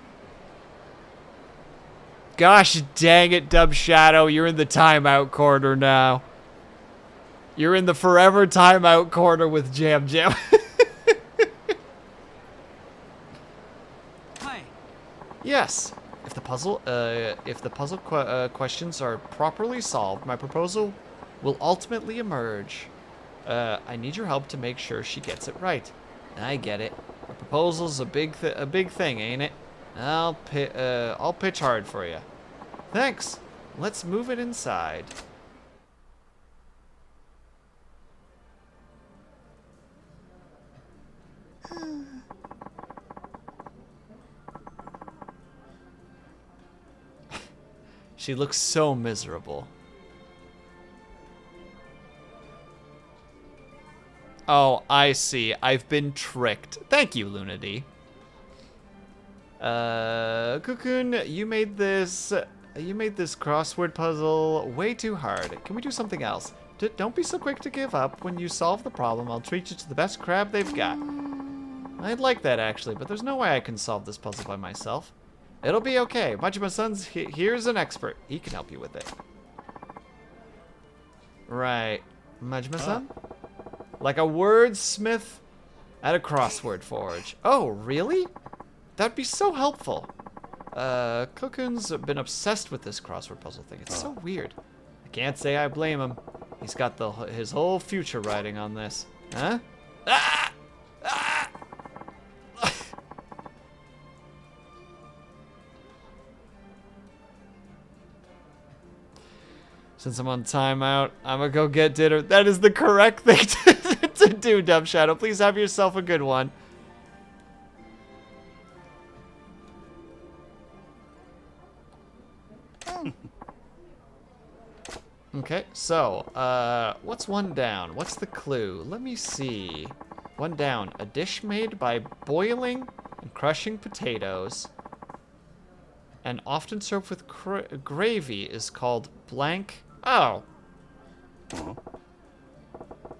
Gosh dang it, Dub Shadow, you're in the timeout corner now. You're in the forever timeout corner with Jam Jam. Yes. If the puzzle questions are properly solved, my proposal will ultimately emerge. I need your help to make sure she gets it right. I get it. A proposal's a big thing, ain't it? I'll pitch hard for you. Thanks. Let's move it inside. She looks so miserable. Oh, I see. I've been tricked. Thank you, Lunady. Cocoon, you made this crossword puzzle way too hard. Can we do something else? Don't be so quick to give up. When you solve the problem, I'll treat you to the best crab they've got. I'd like that, actually, but there's no way I can solve this puzzle by myself. It'll be okay. Majima-san's here's an expert. He can help you with it. Right. Majima-san? Like a wordsmith at a crossword forge. Oh, really? That'd be so helpful. Cocoon's been obsessed with this crossword puzzle thing. It's so weird. I can't say I blame him. He's got his whole future riding on this. Huh? Ah! Ah! Since I'm on timeout, I'm gonna go get dinner. That is the correct thing to do, Dumb Shadow. Please have yourself a good one. Okay, so, what's one down? What's the clue? Let me see. One down. A dish made by boiling and crushing potatoes and often served with gravy is called blank. Oh.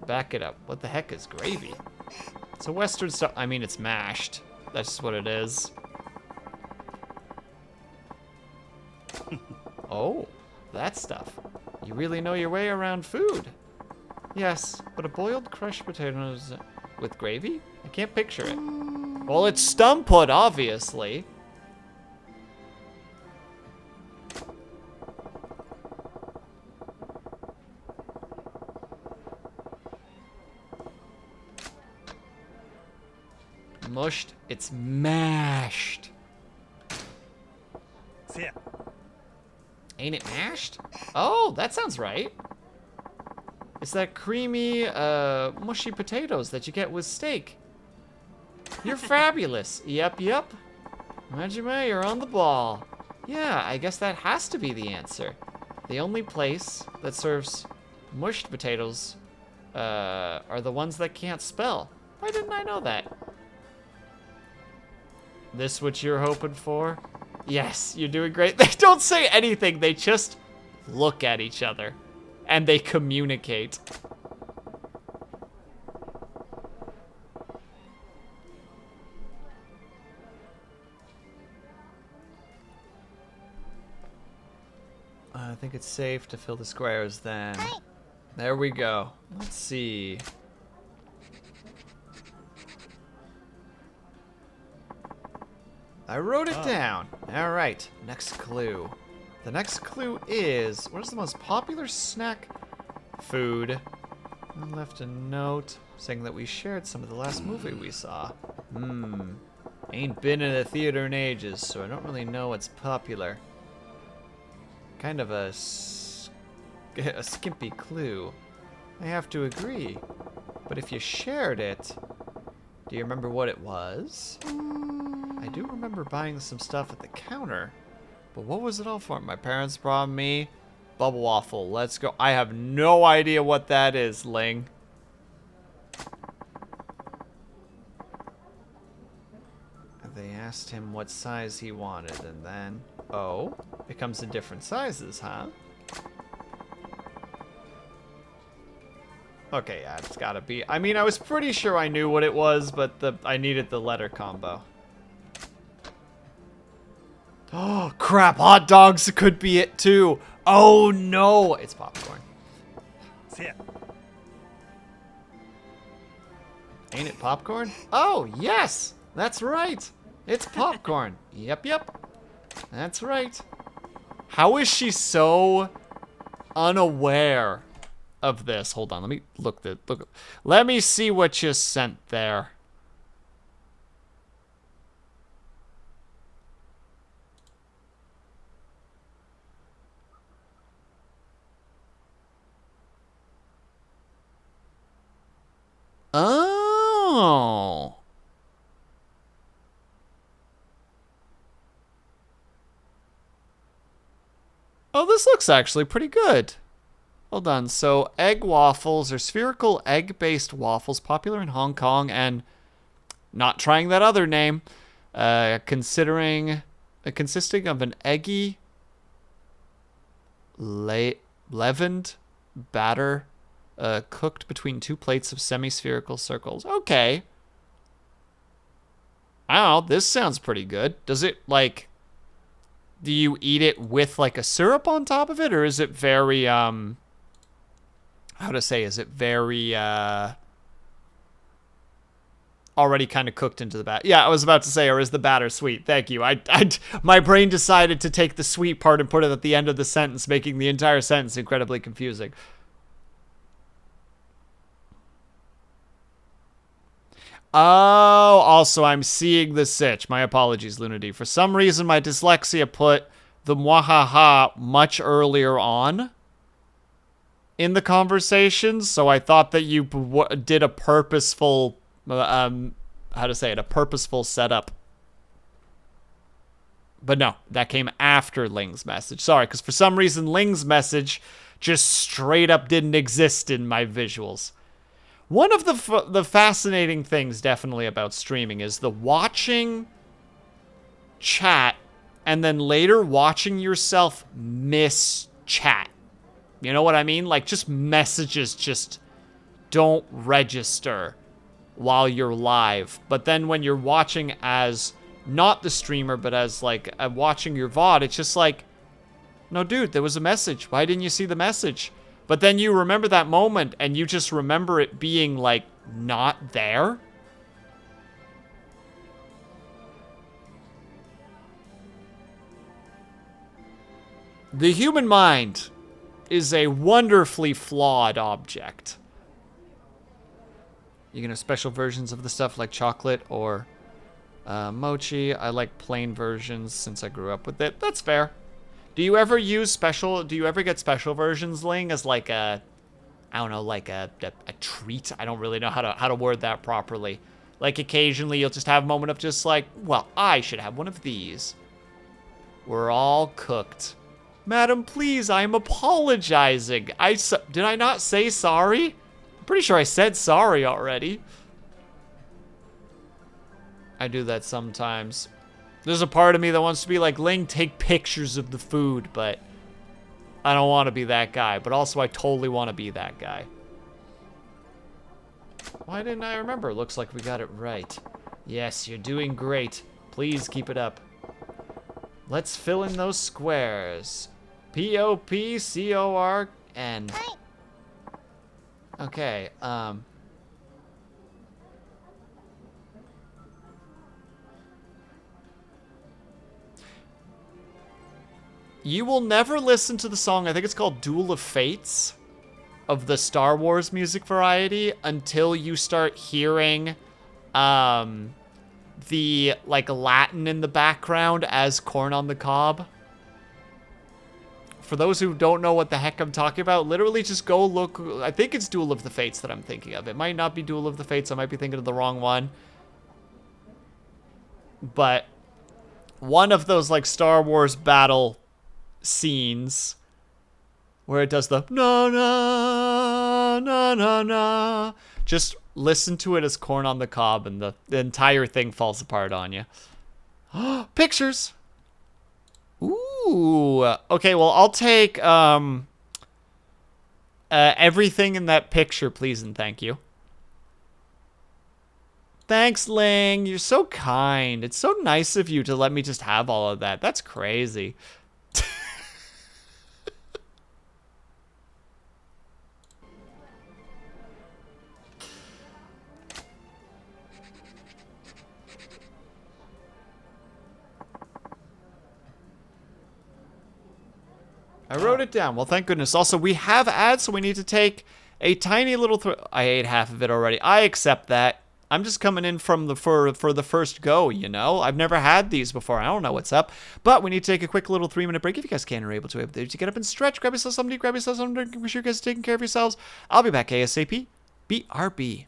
Back it up. What the heck is gravy? It's a Western stuff. I mean, it's mashed. That's just what it is. Oh, that stuff. You really know your way around food. Yes, but a boiled crushed potatoes with gravy? I can't picture it. Well, it's stumput, obviously. Mushed. It's mashed. Yeah. Ain't it mashed? Oh, that sounds right. It's that creamy, mushy potatoes that you get with steak. You're fabulous. Yep. Majima, you're on the ball. Yeah, I guess that has to be the answer. The only place that serves mushed potatoes are the ones that can't spell. Why didn't I know that? This what you're hoping for? Yes, you're doing great. They don't say anything. They just look at each other. And they communicate. I think it's safe to fill the squares then. There we go. Let's see. I wrote it down. All right, next clue. The next clue is, what is the most popular snack food? I left a note saying that we shared some of the last movie we saw. Ain't been in a theater in ages, so I don't really know what's popular. Kind of a skimpy clue. I have to agree. But if you shared it, do you remember what it was? I do remember buying some stuff at the counter, but what was it all for? My parents brought me bubble waffle. Let's go. I have no idea what that is, Ling. They asked him what size he wanted, and then, oh, it comes in different sizes, huh? Okay, yeah, it's gotta be. I mean, I was pretty sure I knew what it was, but I needed the letter combo. Oh, crap. Hot dogs could be it, too. Oh, no. It's popcorn. Yeah. Ain't it popcorn? Oh, yes. That's right. It's popcorn. Yep. That's right. How is she so unaware of this. Hold on, let me look. Let me see what you sent there. Oh. Oh, this looks actually pretty good. Hold on. So, egg waffles are spherical egg-based waffles popular in Hong Kong and not trying that other name. Consisting of an eggy leavened batter cooked between 2 plates of semi-spherical circles. Okay. I don't know. This sounds pretty good. Does it, like... Do you eat it with, like, a syrup on top of it? Or is it very, how to say? Is it very, already kind of cooked into the batter? Yeah, I was about to say, or is the batter sweet? Thank you. My brain decided to take the sweet part and put it at the end of the sentence, making the entire sentence incredibly confusing. Oh, also, I'm seeing the sitch. My apologies, Lunady. For some reason, my dyslexia put the mwahaha much earlier on in the conversation, so I thought that you did a purposeful, how to say it, a purposeful setup. But no, that came after Ling's message. Sorry, because for some reason, Ling's message just straight up didn't exist in my visuals. One of the fascinating things definitely about streaming is the watching chat and then later watching yourself miss chat. You know what I mean? Like, just messages just don't register while you're live. But then when you're watching as not the streamer, but as, like, watching your VOD, it's just like, no, dude, there was a message. Why didn't you see the message? But then you remember that moment, and you just remember it being, like, not there. The human mind is a wonderfully flawed object. You can have special versions of the stuff like chocolate or mochi. I like plain versions since I grew up with it. That's fair. Do you ever get special versions, Ling, as like a, I don't know, like a treat? I don't really know how to word that properly. Like occasionally you'll just have a moment of just like, well, I should have one of these. We're all cooked. Madam, please, I'm apologizing. Did I not say sorry? I'm pretty sure I said sorry already. I do that sometimes. There's a part of me that wants to be like, Ling, take pictures of the food, but I don't want to be that guy. But also, I totally want to be that guy. Why didn't I remember? Looks like we got it right. Yes, you're doing great. Please keep it up. Let's fill in those squares. P-O-P-C-O-R-N. Okay, you will never listen to the song, I think it's called Duel of Fates, of the Star Wars music variety, until you start hearing the, like, Latin in the background as Corn on the Cob. For those who don't know what the heck I'm talking about, literally just go look. I think it's Duel of the Fates that I'm thinking of. It might not be Duel of the Fates. I might be thinking of the wrong one. But one of those, like, Star Wars battle scenes where it does the na na na na na, just listen to it as Corn on the Cob and the entire thing falls apart on you. Pictures. Ooh. Okay, well, I'll take everything in that picture, please and thank you. Thanks, Ling. You're so kind. It's so nice of you to let me just have all of that. That's crazy. I wrote it down. Well, thank goodness. Also, we have ads, so we need to take a tiny little... I ate half of it already. I accept that. I'm just coming in from the for the first go, you know? I've never had these before. I don't know what's up. But we need to take a quick little 3-minute break. If you guys can or are able to get up and stretch, grab yourself something to grab yourself something to make sure you guys are taking care of yourselves. I'll be back ASAP. BRB.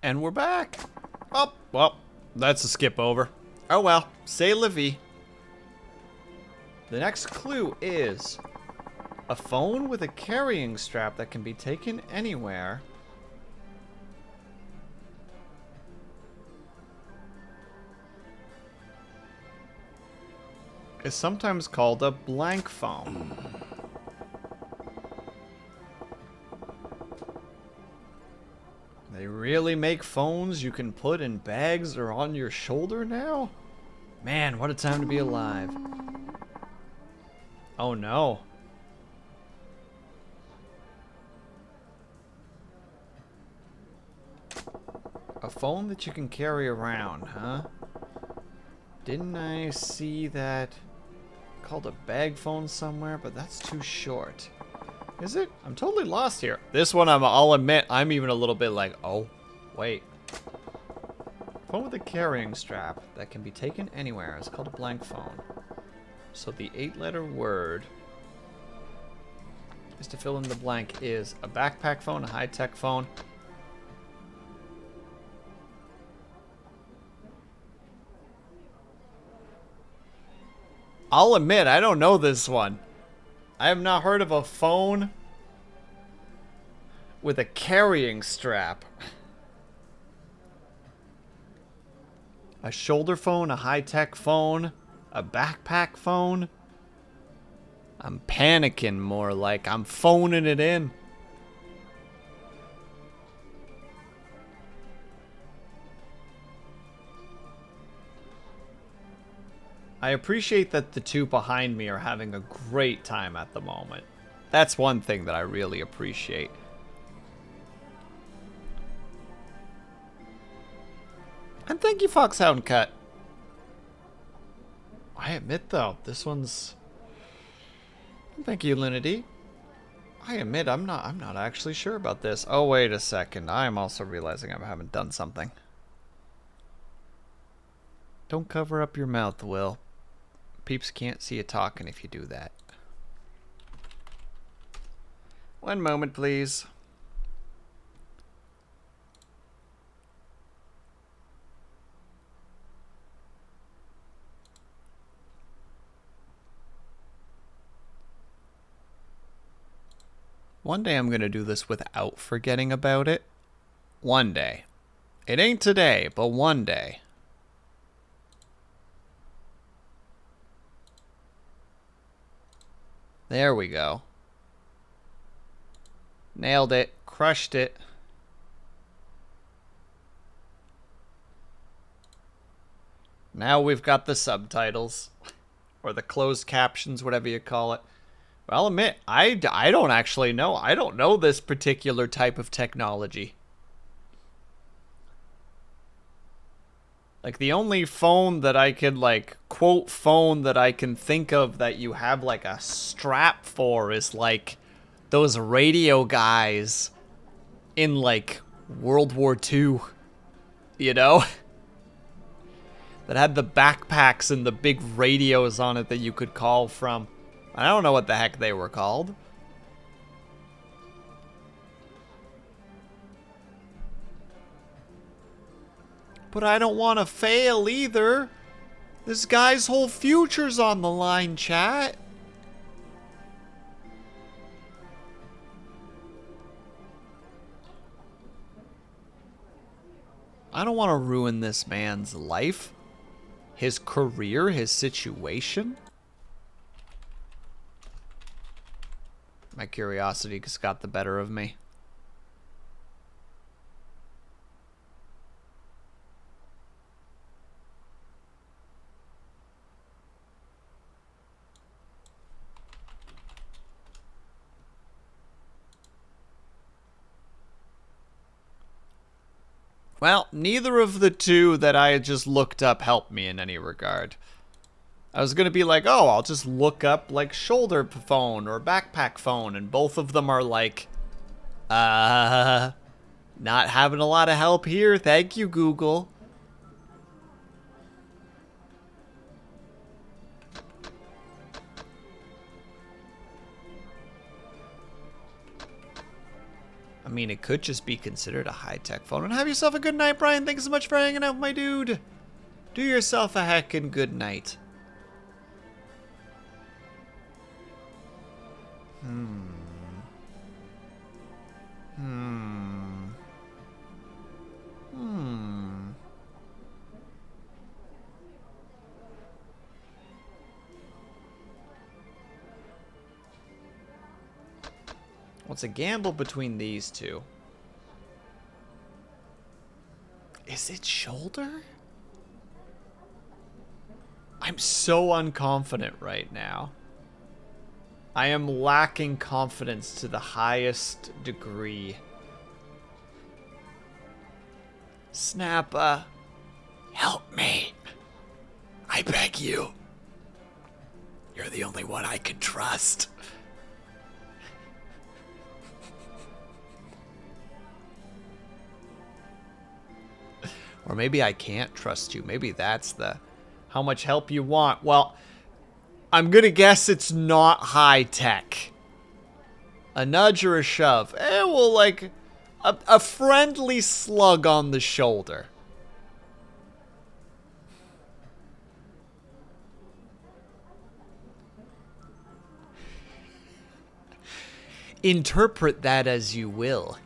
And we're back. Oh, well, that's a skip over. Oh well, c'est la vie. The next clue is a phone with a carrying strap that can be taken anywhere. Is sometimes called a blank phone. They really make phones you can put in bags or on your shoulder now? Man, what a time to be alive. Oh no. A phone that you can carry around, huh? Didn't I see that called a bag phone somewhere? But that's too short. Is it? I'm totally lost here. This one, I'll admit, I'm even a little bit like, oh, wait. Phone with a carrying strap that can be taken anywhere. It's called a blank phone. So the 8-letter word is to fill in the blank is a backpack phone, a high-tech phone. I'll admit, I don't know this one. I have not heard of a phone with a carrying strap. A shoulder phone, a high-tech phone, a backpack phone. I'm panicking more like I'm phoning it in. I appreciate that the two behind me are having a great time at the moment. That's one thing that I really appreciate. And thank you, Foxhound Cut. I admit though, this one's... Thank you, Linity. I admit I'm not actually sure about this. Oh, wait a second. I'm also realizing I haven't done something. Don't cover up your mouth, Will. Peeps can't see you talking if you do that. One moment, please. One day I'm going to do this without forgetting about it. One day. It ain't today, but one day. There we go. Nailed it. Crushed it. Now we've got the subtitles. Or the closed captions, whatever you call it. But I'll admit, I don't actually know. I don't know this particular type of technology. Like, the only phone that I could, like, quote phone that I can think of that you have, like, a strap for is, like, those radio guys in, like, World War II. You know? That had the backpacks and the big radios on it that you could call from. I don't know what the heck they were called. But I don't want to fail either. This guy's whole future's on the line, chat. I don't want to ruin this man's life, his career, his situation. My curiosity just got the better of me. Well, neither of the two that I had just looked up helped me in any regard. I was going to be like, oh, I'll just look up, like, shoulder phone or backpack phone, and both of them are like, not having a lot of help here. Thank you, Google. I mean, it could just be considered a high-tech phone. And have yourself a good night, Brian. Thanks so much for hanging out, my dude. Do yourself a heckin' good night. Well, it's a gamble between these two. Is it shoulder? I'm so unconfident right now. I am lacking confidence to the highest degree. Snappa, help me. I beg you. You're the only one I can trust. Or maybe I can't trust you. Maybe that's the how much help you want. Well, I'm gonna guess it's not high tech. A nudge or a shove. Well, like a friendly slug on the shoulder. Interpret that as you will.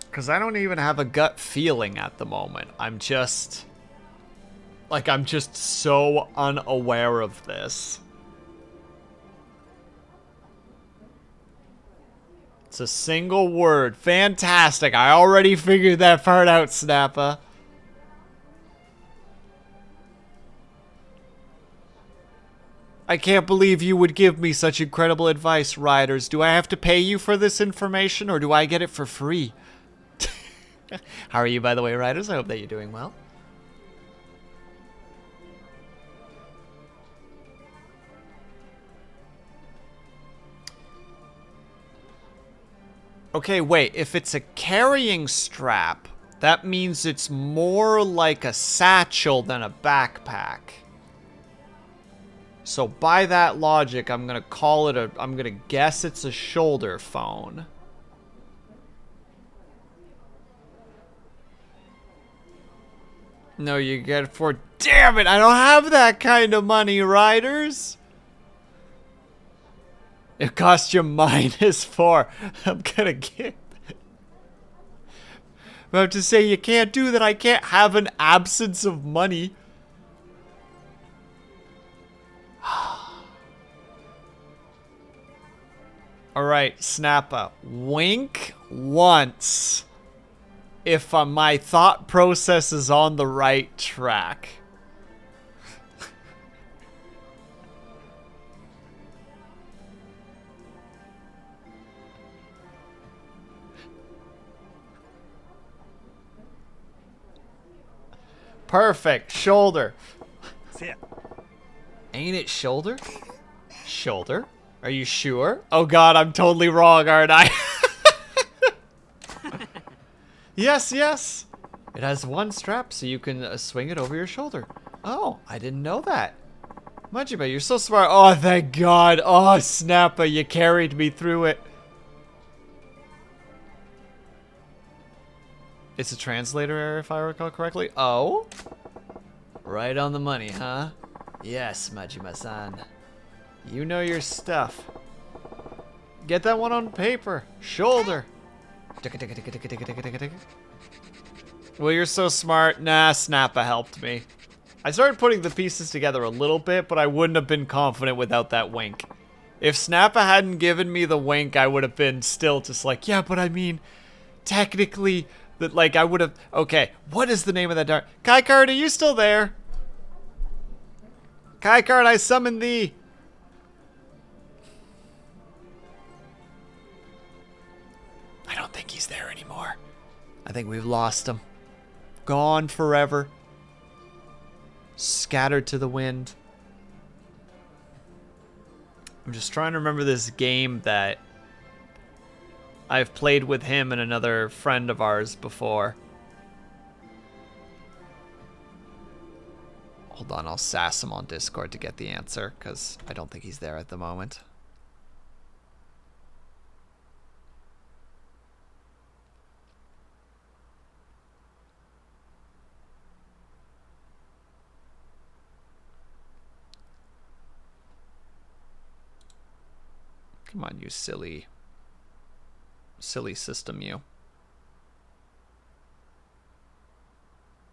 Because I don't even have a gut feeling at the moment. I'm just so unaware of this. It's a single word. Fantastic. I already figured that part out, Snappa. I can't believe you would give me such incredible advice, Riders. Do I have to pay you for this information, or do I get it for free? How are you, by the way, Riders? I hope that you're doing well. Okay, wait. If it's a carrying strap, that means it's more like a satchel than a backpack. So by that logic, I'm gonna call it I'm gonna guess it's a shoulder phone. No, you get it for... Damn it, I don't have that kind of money, Riders. It cost you -4. I'm gonna get... I have to say, you can't do that. I can't have an absence of money. Alright, Snappa. Wink once. If my thought process is on the right track. Perfect. Shoulder. Ain't it shoulder? Shoulder? Are you sure? Oh god, I'm totally wrong, aren't I? Yes, yes. It has one strap, so you can swing it over your shoulder. Oh, I didn't know that. Majima, you're so smart. Oh, thank God. Oh, Snappa, you carried me through it. It's a translator error, if I recall correctly. Oh? Right on the money, huh? Yes, Majima-san. You know your stuff. Get that one on paper. Shoulder. Well, you're so smart. Nah, Snappa helped me. I started putting the pieces together a little bit, but I wouldn't have been confident without that wink. If Snappa hadn't given me the wink, I would have been still just like, yeah, but I mean, technically, that like I would have. Okay, what is the name of that dark? Kaikard, are you still there? Kaikard, I summon thee. I don't think he's there anymore. I think we've lost him. Gone forever. Scattered to the wind. I'm just trying to remember this game that I've played with him and another friend of ours before. Hold on, I'll sass him on Discord to get the answer, because I don't think he's there at the moment. Come on, you silly system, you.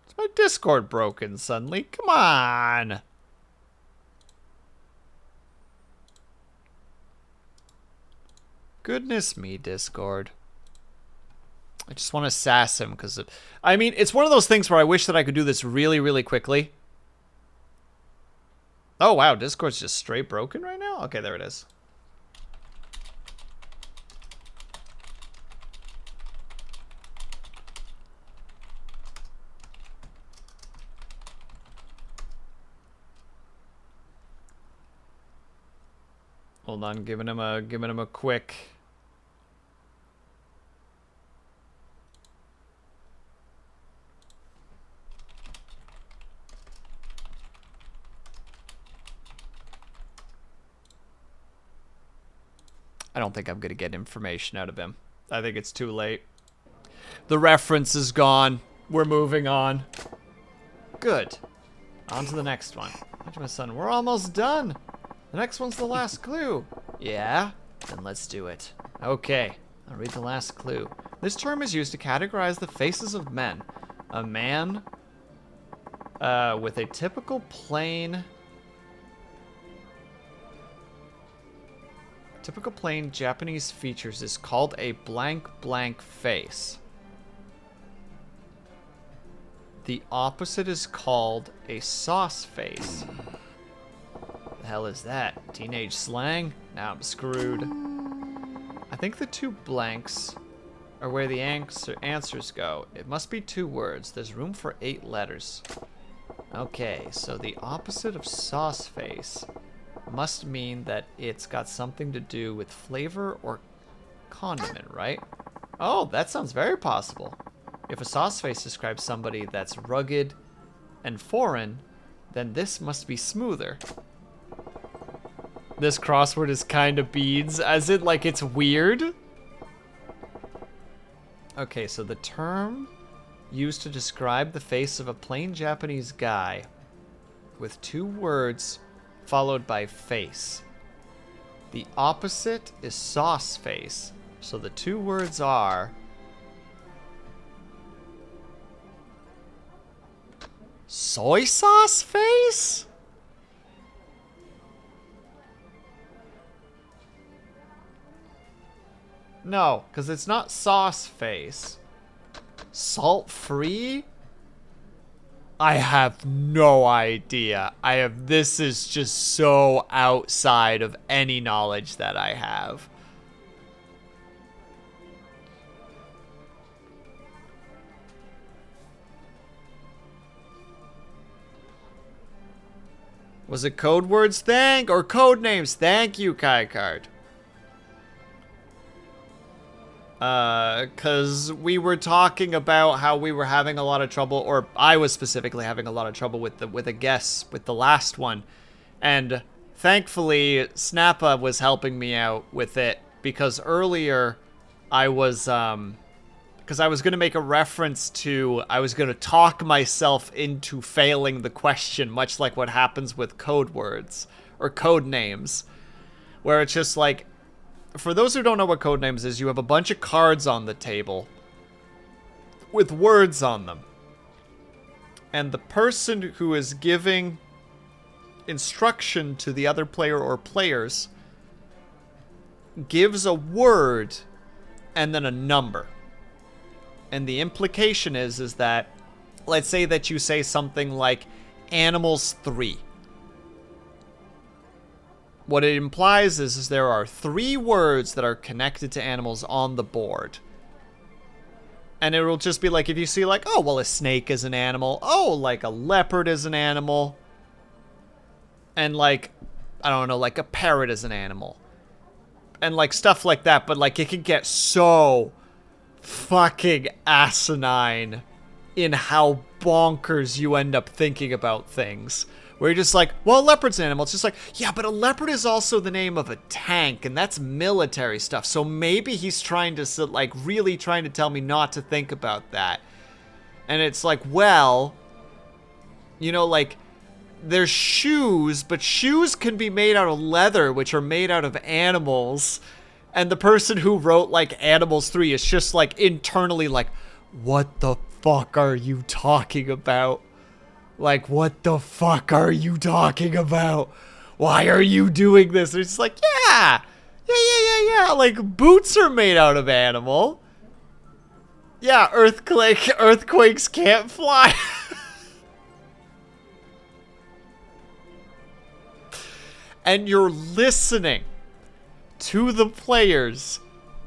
Is my Discord broken suddenly? Come on! Goodness me, Discord. I just want to sass him because I mean, it's one of those things where I wish that I could do this really, really quickly. Oh, wow, Discord's just straight broken right now? Okay, there it is. Hold on, giving him a quick. I don't think I'm gonna get information out of him. I think it's too late. The reference is gone. We're moving on. Good. On to the next one. Majima-san, we're almost done. The next one's the last clue. Yeah? Then let's do it. Okay, I'll read the last clue. This term is used to categorize the faces of men. A man with a typical plain Japanese features is called a blank face. The opposite is called a sauce face. The hell is that? Teenage slang? Now I'm screwed. I think the two blanks are where the answers go. It must be 2 words. There's room for 8 letters. Okay, so the opposite of sauce face must mean that it's got something to do with flavor or condiment, right? Oh, that sounds very possible. If a sauce face describes somebody that's rugged and foreign, then this must be smoother. This crossword is kind of beads, as in like it's weird. Okay, so the term used to describe the face of a plain Japanese guy with 2 words followed by face. The opposite is sauce face, so the 2 words are soy sauce face? No, because it's not sauce face. Salt free? I have no idea. This is just so outside of any knowledge that I have. Was it code words? Or code names? Thank you, Kai Card. Cause we were talking about how we were having a lot of trouble, or I was specifically having a lot of trouble with a guess with the last one, and thankfully Snappa was helping me out with it, because earlier I was because I was gonna make a reference to I was gonna talk myself into failing the question, much like what happens with code words or code names, where it's just like, for those who don't know what codenames is, you have a bunch of cards on the table with words on them. And the person who is giving instruction to the other player or players gives a word and then a number. And the implication is that, let's say that you say something like animals 3. What it implies is there are 3 words that are connected to animals on the board. And it will just be like, if you see like, oh, well, a snake is an animal. Oh, like a leopard is an animal. And like, I don't know, like a parrot is an animal. And like stuff like that. But like it can get so fucking asinine in how bonkers you end up thinking about things. Where you're just like, well, a leopard's an animal. It's just like, yeah, but a leopard is also the name of a tank, and that's military stuff. So maybe he's trying to, like, really trying to tell me not to think about that. And it's like, well, you know, like, there's shoes, but shoes can be made out of leather, which are made out of animals. And the person who wrote, like, Animals 3 is just, like, internally like, what the fuck are you talking about? Like, what the fuck are you talking about? Why are you doing this? And it's like, yeah. Like, boots are made out of animal. Yeah, earthquakes can't fly. And you're listening to the players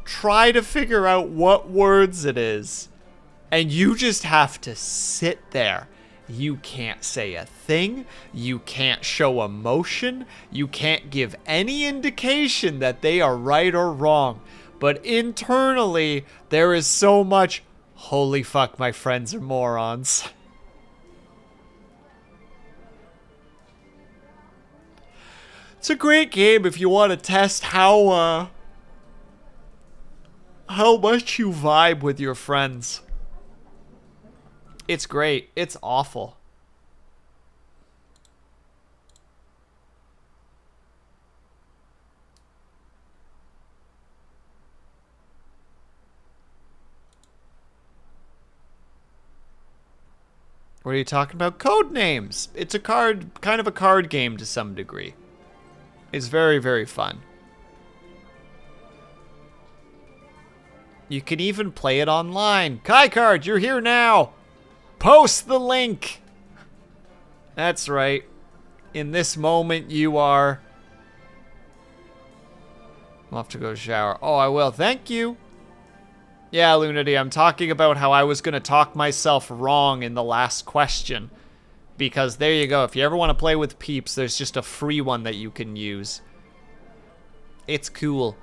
try to figure out what words it is. And you just have to sit there. You can't say a thing. You can't show emotion. You can't give any indication that they are right or wrong. But internally, there is so much, holy fuck, my friends are morons. It's a great game if you want to test how much you vibe with your friends. It's great. It's awful. What are you talking about? Code names. It's a kind of a card game to some degree. It's very, very fun. You can even play it online. Kai Card, you're here now. Post the link. That's right. In this moment, you are... I'll have to go shower. Oh, I will. Thank you. Yeah, Lunity, I'm talking about how I was going to talk myself wrong in the last question. Because there you go. If you ever want to play with peeps, there's just a free one that you can use. It's cool.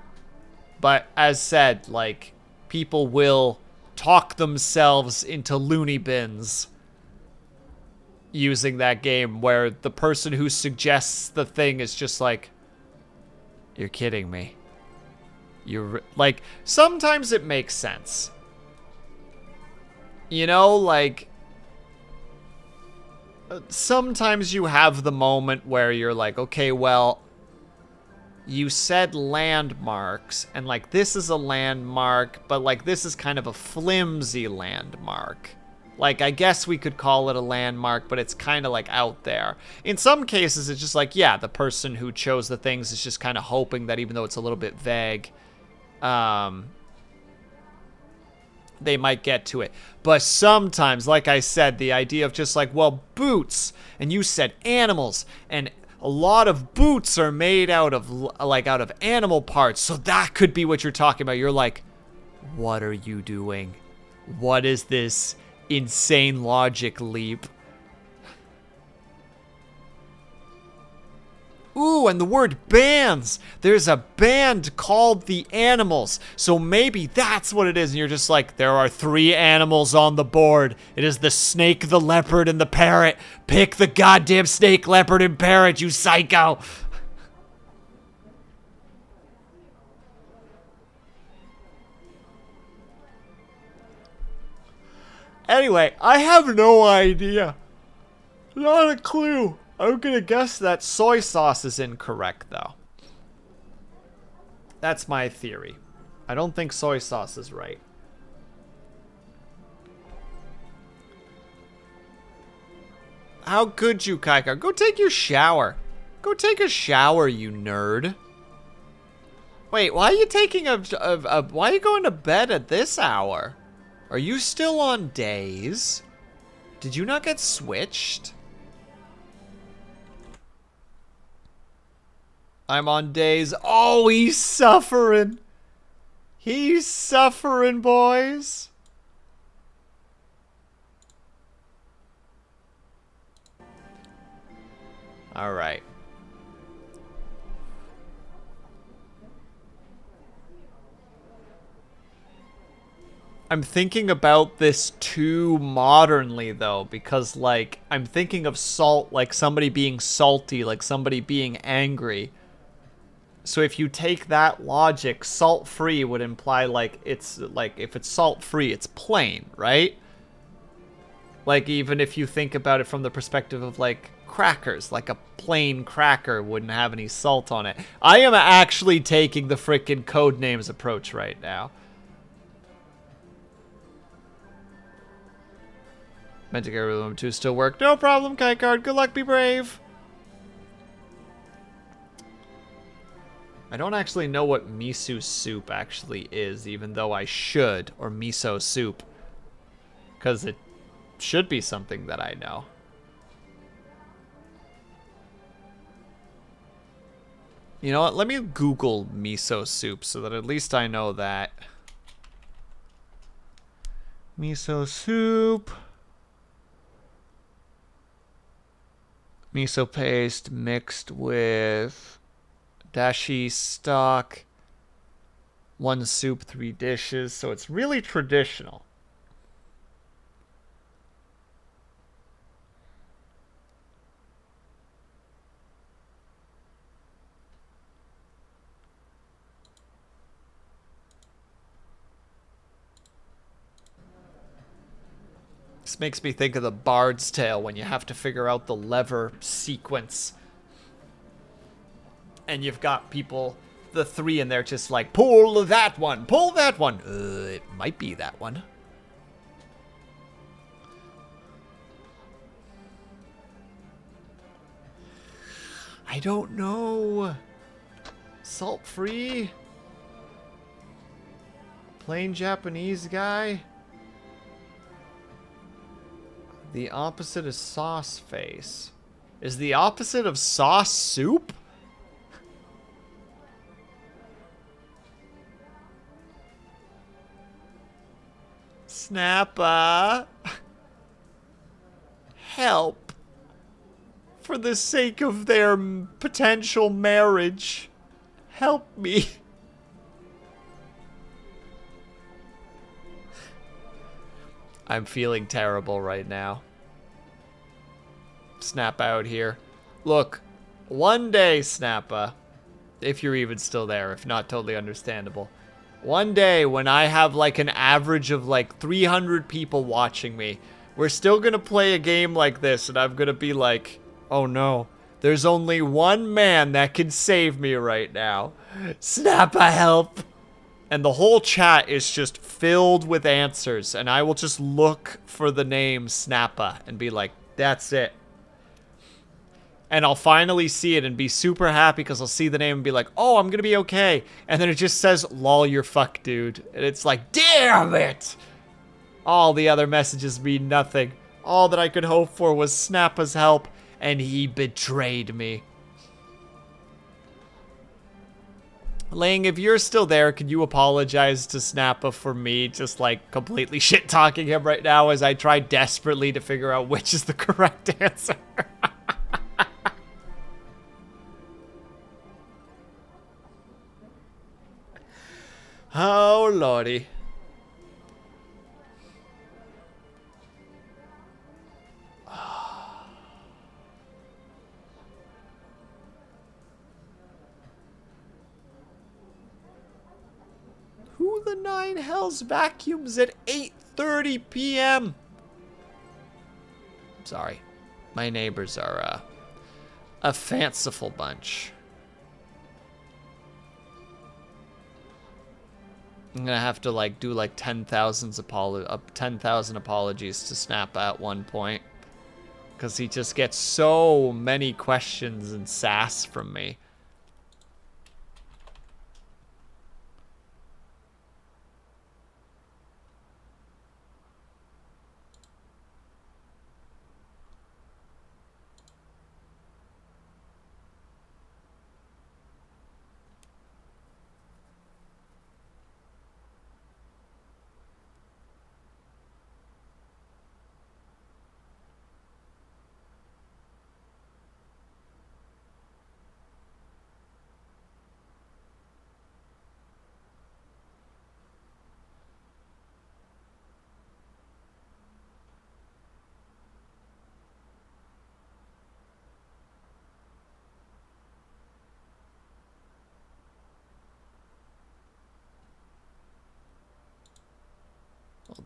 But as said, like, people will talk themselves into loony bins using that game where the person who suggests the thing is just like, you're kidding me. You're like, sometimes it makes sense. You know, like, sometimes you have the moment where you're like, okay, well, you said landmarks, and like, this is a landmark, but like, this is kind of a flimsy landmark. Like, I guess we could call it a landmark, but it's kind of like out there. In some cases, it's just like, yeah, the person who chose the things is just kind of hoping that even though it's a little bit vague, they might get to it. But sometimes, like I said, the idea of just like, well, boots, and you said animals, and a lot of boots are made out of, like, out of animal parts, so that could be what you're talking about. You're like, what are you doing? What is this insane logic leap? Ooh, and the word bands. There's a band called the Animals. So maybe that's what it is. And you're just like, there are 3 animals on the board. It is the snake, the leopard, and the parrot. Pick the goddamn snake, leopard, and parrot, you psycho. Anyway, I have no idea. Not a clue. I'm gonna guess that soy sauce is incorrect, though. That's my theory. I don't think soy sauce is right. How could you, Kaikar? Go take your shower. Go take a shower, you nerd. Wait, why are you taking why are you going to bed at this hour? Are you still on days? Did you not get switched? I'm on days. Oh, he's suffering. He's suffering, boys. All right. I'm thinking about this too modernly, though, because, like, I'm thinking of salt like somebody being salty, like somebody being angry. So if you take that logic, salt-free would imply, like, it's, like, if it's salt-free, it's plain, right? Like, even if you think about it from the perspective of, like, crackers, like a plain cracker wouldn't have any salt on it. I am actually taking the frickin' Codenames approach right now. Meant to get room 2 still work. No problem, Kaikard. Good luck, be brave. I don't actually know what miso soup actually is, even though I should, or miso soup. Because it should be something that I know. You know what? Let me Google miso soup so that at least I know that. Miso soup. Miso paste mixed with dashi stock. 1 soup, 3 dishes. So it's really traditional. This makes me think of the Bard's Tale when you have to figure out the lever sequence. And you've got people, the 3 in there just like, pull that one, pull that one. It might be that one. I don't know. Salt free? Plain Japanese guy? The opposite of sauce face. Is the opposite of sauce soup? Snappa. Help. For the sake of their potential marriage. Help me. I'm feeling terrible right now. Snap out here. Look, one day, Snappa, if you're even still there, if not, totally understandable. One day when I have like an average of like 300 people watching me, we're still gonna play a game like this and I'm gonna be like, oh no, there's only one man that can save me right now. Snappa, help! And the whole chat is just filled with answers. And I will just look for the name Snappa and be like, that's it. And I'll finally see it and be super happy because I'll see the name and be like, oh, I'm going to be okay. And then it just says, lol, you're fucked, dude. And it's like, damn it. All the other messages mean nothing. All that I could hope for was Snappa's help. And he betrayed me. Ling, if you're still there, could you apologize to Snappa for me just like completely shit-talking him right now as I try desperately to figure out which is the correct answer? Oh, lordy. Who the nine hells vacuums at 8:30 p.m.? Sorry. My neighbors are a fanciful bunch. I'm gonna have to like do like 10,000 apologies to Snap at one point. Because he just gets so many questions and sass from me.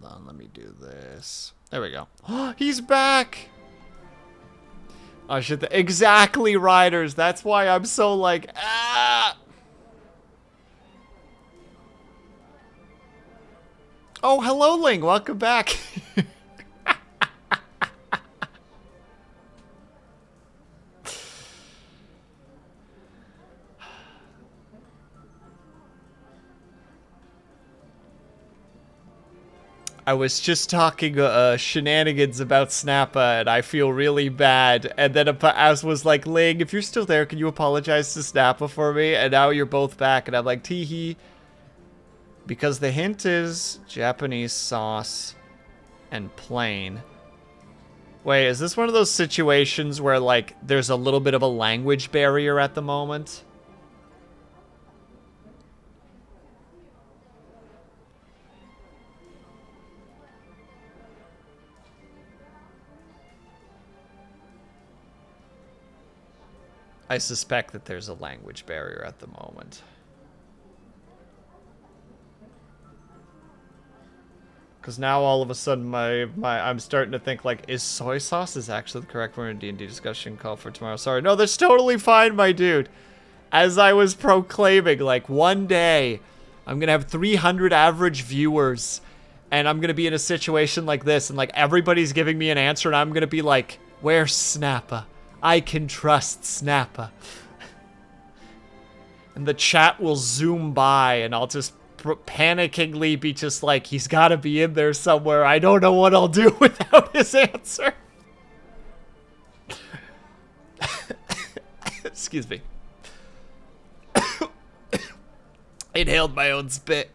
Hold on, let me do this. There we go. He's back! Oh shit, exactly, Riders. That's why I'm so like, ah! Oh, hello, Ling. Welcome back. I was just talking shenanigans about Snappa, and I feel really bad. And then As was like, Ling, if you're still there, can you apologize to Snappa for me? And now you're both back, and I'm like, teehee. Because the hint is Japanese sauce and plain. Wait, is this one of those situations where, like, there's a little bit of a language barrier at the moment? I suspect that there's a language barrier at the moment. Because now all of a sudden I'm starting to think, like, is soy sauce is actually the correct word in D&D discussion call for tomorrow? Sorry. No, that's totally fine, my dude. As I was proclaiming, like, one day I'm going to have 300 average viewers and I'm going to be in a situation like this and, like, everybody's giving me an answer and I'm going to be like, where's Snappa? I can trust Snappa. And the chat will zoom by and I'll just panickingly be just like, he's got to be in there somewhere. I don't know what I'll do without his answer. Excuse me. Inhaled my own spit.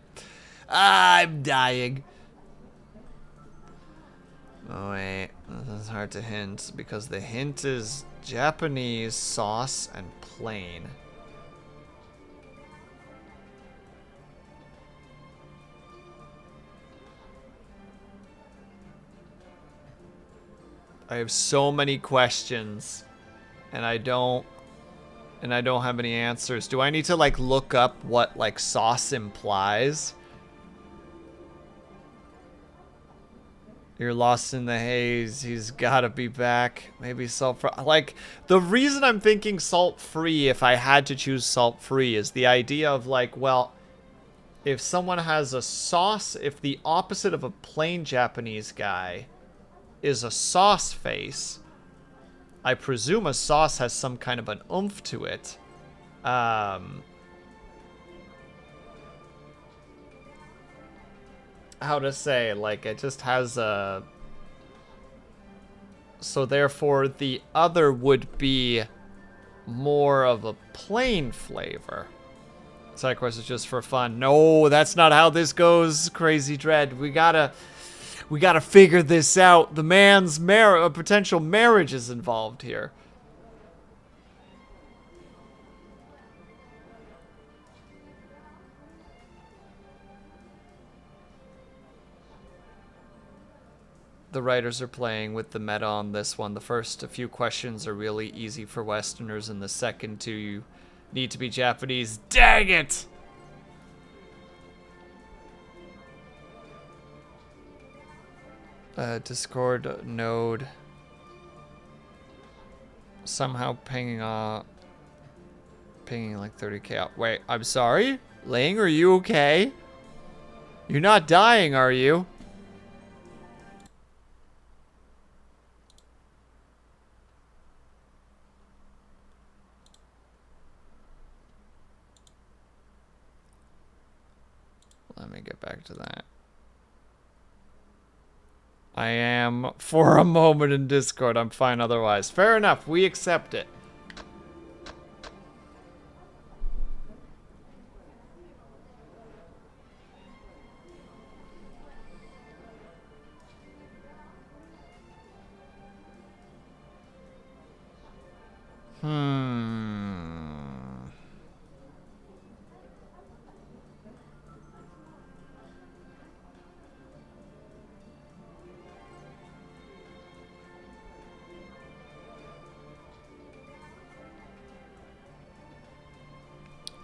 I'm dying. Oh wait, this is hard to hint because the hint is Japanese, sauce, and plain. I have so many questions, and I don't have any answers. Do I need to, like, look up what, like, sauce implies? You're lost in the haze. He's gotta be back. Maybe salt-free. Like, the reason I'm thinking salt-free, if I had to choose salt-free, is the idea of, like, well, if someone has a sauce, if the opposite of a plain Japanese guy is a sauce face, I presume a sauce has some kind of an oomph to it. How to say, like, it just has a... So therefore the other would be more of a plain flavor. Side quest is just for fun. No, that's not how this goes, Crazy Dread. We gotta figure this out. The man's potential marriage is involved here. The writers are playing with the meta on this one. The first few questions are really easy for Westerners, and the second two need to be Japanese. Dang it! Discord node somehow pinging like 30k out. Wait, I'm sorry? Ling, are you okay? You're not dying, are you? Let me get back to that. I am for a moment in Discord. I'm fine otherwise. Fair enough. We accept it.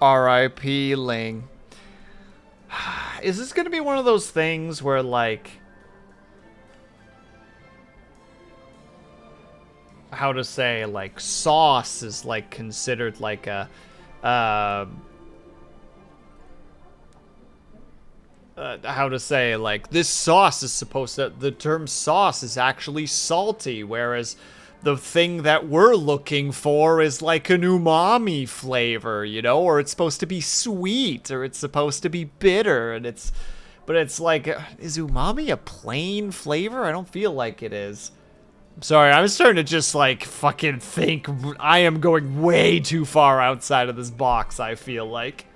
R.I.P. Ling. Is this gonna be one of those things where, like, how to say, like, sauce is, like, considered like a how to say, like, this sauce is supposed to, the term sauce is actually salty, whereas the thing that we're looking for is like an umami flavor, you know, or it's supposed to be sweet, or it's supposed to be bitter, and but it's like, is umami a plain flavor? I don't feel like it is. I'm sorry, I'm starting to just, like, fucking think I am going way too far outside of this box, I feel like.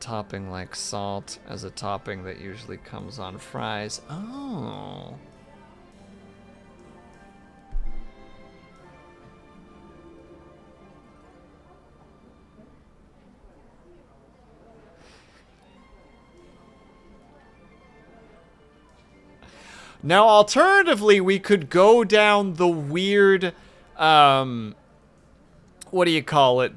topping like salt as a topping that usually comes on fries. Oh. Now, alternatively, we could go down the weird, what do you call it?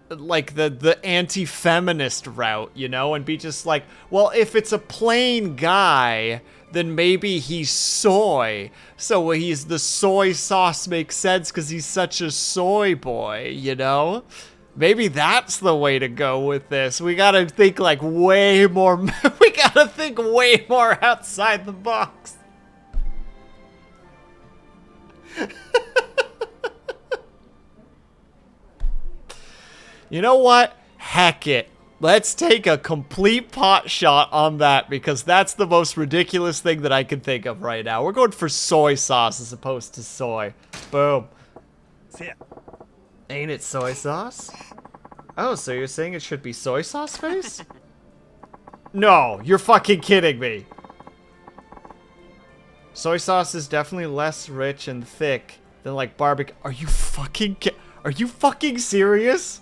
Like the anti-feminist route, you know, and be just like, well, if it's a plain guy, then maybe he's soy. So he's the soy sauce makes sense because he's such a soy boy, you know? Maybe that's the way to go with this. We gotta think like way more, we gotta think way more outside the box. You know what? Heck it. Let's take a complete pot shot on that because that's the most ridiculous thing that I can think of right now. We're going for soy sauce as opposed to soy. Boom. Ain't it soy sauce? Oh, so you're saying it should be soy sauce face? No, you're fucking kidding me. Soy sauce is definitely less rich and thick than like barbecue. Are you fucking serious?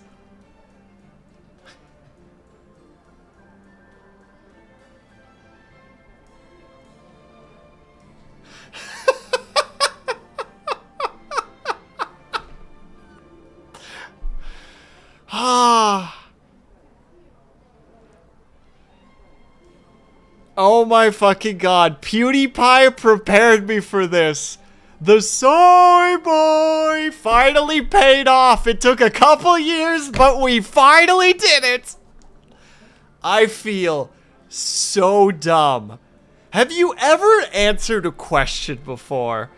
Oh my fucking god. PewDiePie prepared me for this. The soy boy finally paid off. It took a couple years, but we finally did it. I feel so dumb. Have you ever answered a question before?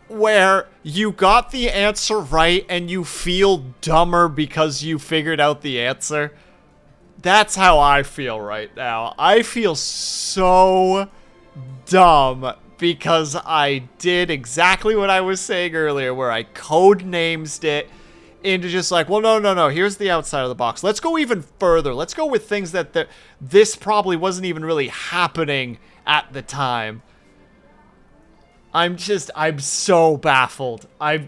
Where you got the answer right and you feel dumber because you figured out the answer? That's how I feel right now. I feel so dumb because I did exactly what I was saying earlier, where I code names it into just like, well, no, here's the outside of the box. Let's go even further. Let's go with things that this probably wasn't even really happening at the time. I'm so baffled. I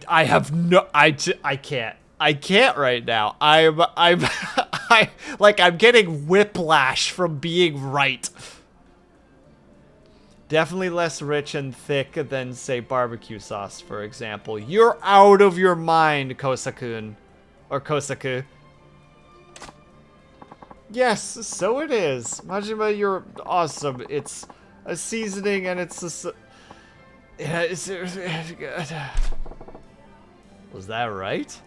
can't right now. I'm getting whiplash from being right. Definitely less rich and thick than, say, barbecue sauce, for example. You're out of your mind, Kosakun. Or Kosaku. Yes, so it is. Majima, you're awesome. It's a seasoning and it's a... Was that right?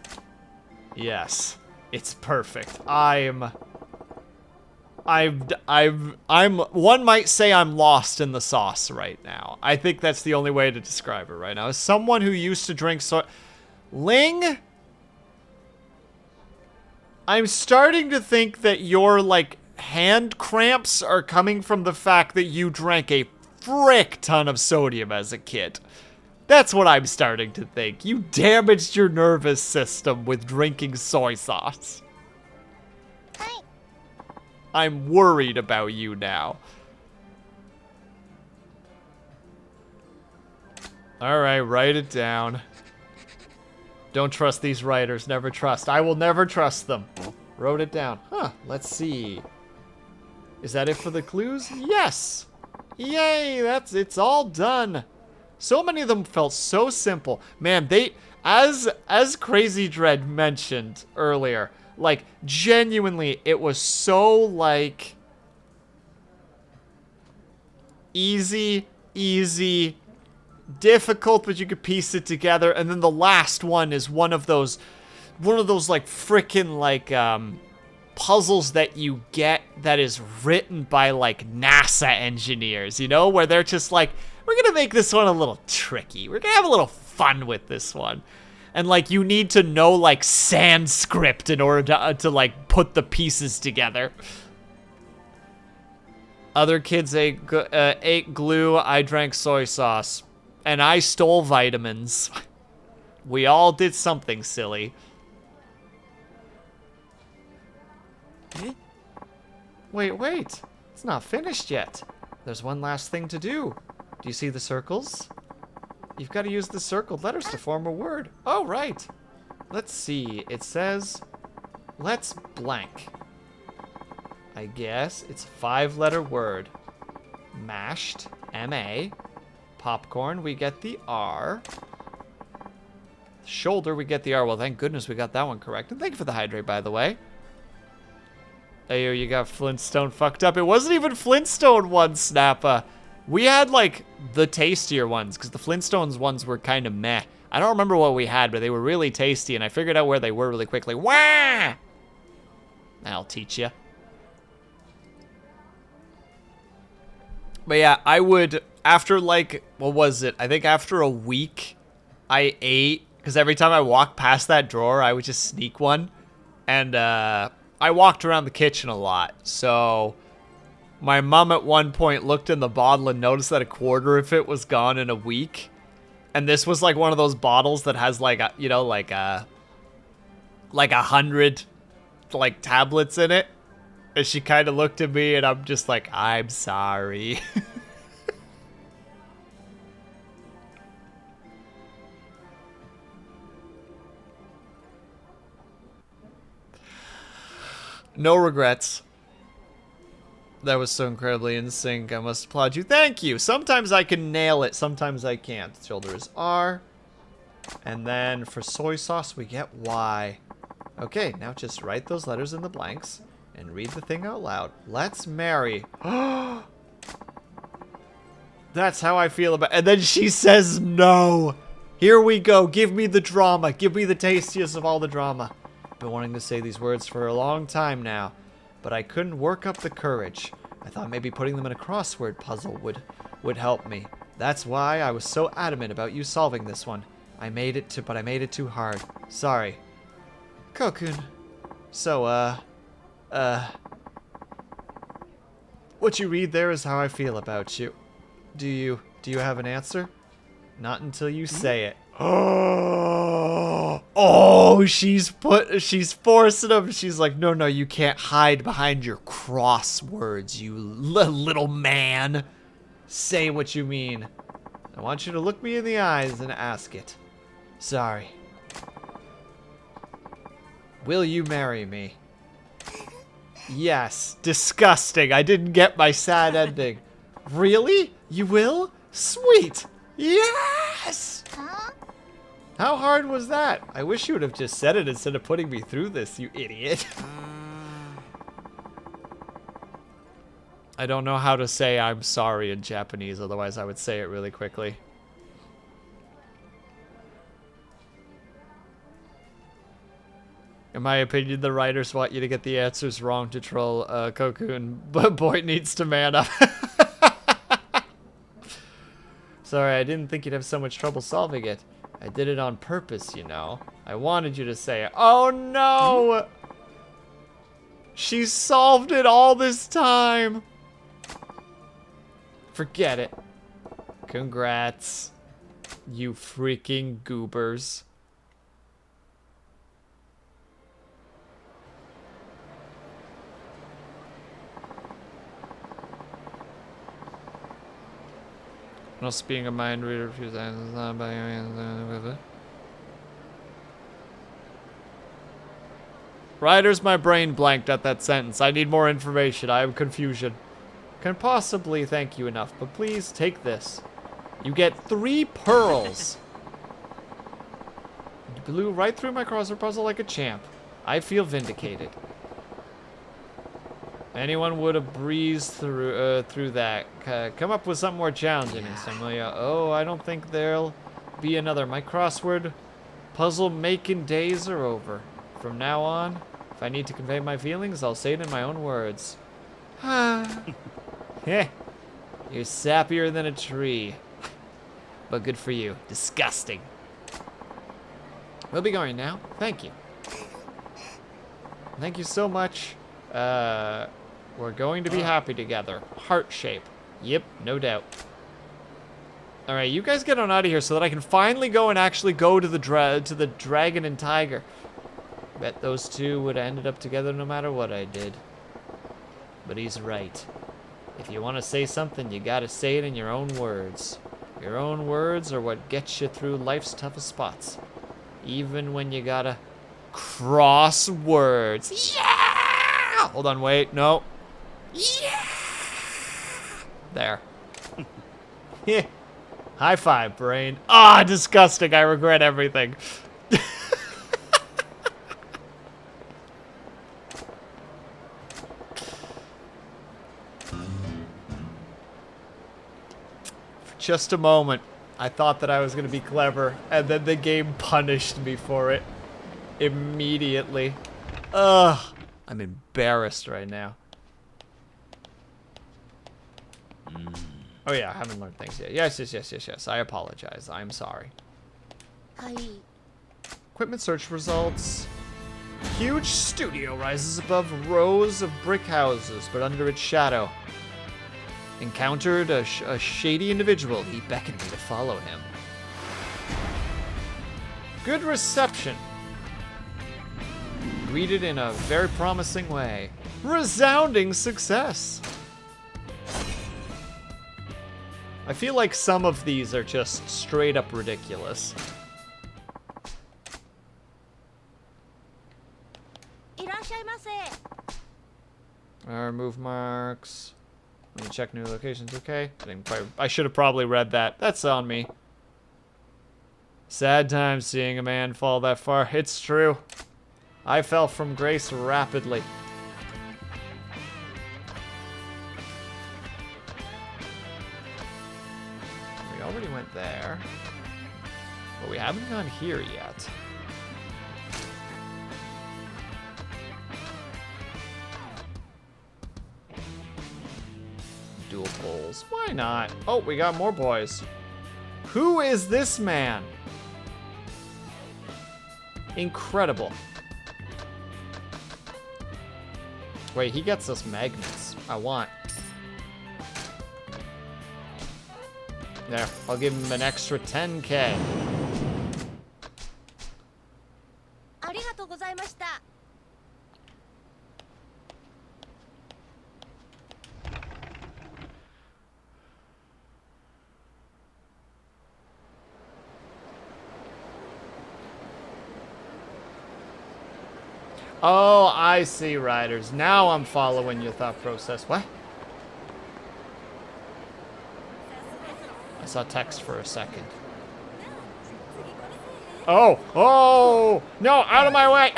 Yes. It's perfect. one might say I'm lost in the sauce right now. I think that's the only way to describe it right now. As someone who used to drink soy... Ling? I'm starting to think that your, like, hand cramps are coming from the fact that you drank a frick ton of sodium as a kid. That's what I'm starting to think. You damaged your nervous system with drinking soy sauce. I'm worried about you now. Alright, write it down. Don't trust these writers. Never trust. I will never trust them. Wrote it down. Huh, let's see. Is that it for the clues? Yes! Yay, it's all done. So many of them felt so simple. Man, as Crazy Dread mentioned earlier, like, genuinely, it was so, like, easy, difficult, but you could piece it together. And then the last one is one of those like frickin' like puzzles that you get that is written by like NASA engineers, you know, where they're just like, we're gonna make this one a little tricky. We're gonna have a little fun with this one. And like you need to know like Sanskrit in order to like put the pieces together. Other kids ate glue. I drank soy sauce. And I stole vitamins. We all did something silly. Wait. It's not finished yet. There's one last thing to do. Do you see the circles? You've got to use the circled letters to form a word. Oh, right. Let's see. It says, let's blank. I guess it's a 5-letter word. Mashed, M-A. Popcorn, we get the R. Shoulder, we get the R. Well, thank goodness we got that one correct. And thank you for the hydrate, by the way. Ayo, you got Flintstone fucked up. It wasn't even Flintstone ones, Snappa. We had, like, the tastier ones, because the Flintstones ones were kind of meh. I don't remember what we had, but they were really tasty, and I figured out where they were really quickly. Wah! I'll teach you. But yeah, I would, after, like, what was it? I think after a week, I ate, because every time I walked past that drawer, I would just sneak one. And, I walked around the kitchen a lot, so my mom at one point looked in the bottle and noticed that a quarter of it was gone in a week. And this was like one of those bottles that has like a, you know, like 100 like tablets in it. And she kind of looked at me and I'm just like, I'm sorry. No regrets. That was so incredibly in sync. I must applaud you. Thank you. Sometimes I can nail it. Sometimes I can't. Shoulder is R. And then for soy sauce, we get Y. Okay, now just write those letters in the blanks and read the thing out loud. Let's marry. That's how I feel about it. And then she says no. Here we go. Give me the drama. Give me the tastiest of all the drama. Been wanting to say these words for a long time now, but I couldn't work up the courage. I thought maybe putting them in a crossword puzzle would help me. That's why I was so adamant about you solving this one. But I made it too hard. Sorry. Kokun. So, what you read there is how I feel about you. Do you have an answer? Not until you say it. Oh, she's forcing him. She's like, no, you can't hide behind your crosswords, you little man. Say what you mean. I want you to look me in the eyes and ask it. Sorry. Will you marry me? Yes. Disgusting. I didn't get my sad ending. Really? You will? Sweet. Yes! How hard was that? I wish you would have just said it instead of putting me through this, you idiot. I don't know how to say I'm sorry in Japanese, otherwise I would say it really quickly. In my opinion, the writers want you to get the answers wrong to troll Kokun, but boy needs to man up. Sorry, I didn't think you'd have so much trouble solving it. I did it on purpose, you know. I wanted you to say it. Oh no! She solved it all this time! Forget it. Congrats. You freaking goobers. Not being a mind reader a few times. Writers, my brain blanked at that sentence. I need more information. I have confusion. Can possibly thank you enough, but please take this. You get 3 pearls. You blew right through my crossword puzzle like a champ. I feel vindicated. Anyone would have breezed through that. Come up with something more challenging next time, will ya? Oh, I don't think there'll be another. My crossword puzzle making days are over. From now on, if I need to convey my feelings, I'll say it in my own words. Heh. You're sappier than a tree. But good for you. Disgusting. We'll be going now. Thank you. Thank you so much. We're going to be happy together. Heart shape. Yep, no doubt. All right, you guys get on out of here so that I can finally go and actually go to the dragon and tiger. Bet those two would have ended up together no matter what I did. But he's right. If you want to say something, you gotta say it in your own words. Your own words are what gets you through life's toughest spots. Even when you gotta cross words. Yeah! Hold on, wait, no. Yeah! There. High five, brain. Ah, disgusting. I regret everything. For just a moment, I thought that I was going to be clever, and then the game punished me for it. Immediately. Ugh. I'm embarrassed right now. Oh yeah, I haven't learned things yet. Yes. I apologize. I'm sorry. Equipment search results. Huge studio rises above rows of brick houses, but under its shadow. Encountered a shady individual. He beckoned me to follow him. Good reception. Greeted in a very promising way. Resounding success. I feel like some of these are just straight up ridiculous. Remove marks. Let me check new locations. Okay. I should have probably read that. That's on me. Sad time seeing a man fall that far. It's true. I fell from grace rapidly. We already went there. But we haven't gone here yet. Dual poles. Why not? Oh, we got more boys. Who is this man? Incredible. Wait, he gets us magnets. I want. There, I'll give him an extra 10K. Oh, I see, Riders. Now I'm following your thought process. What? I saw text for a second. Oh! Oh! No, out of my way!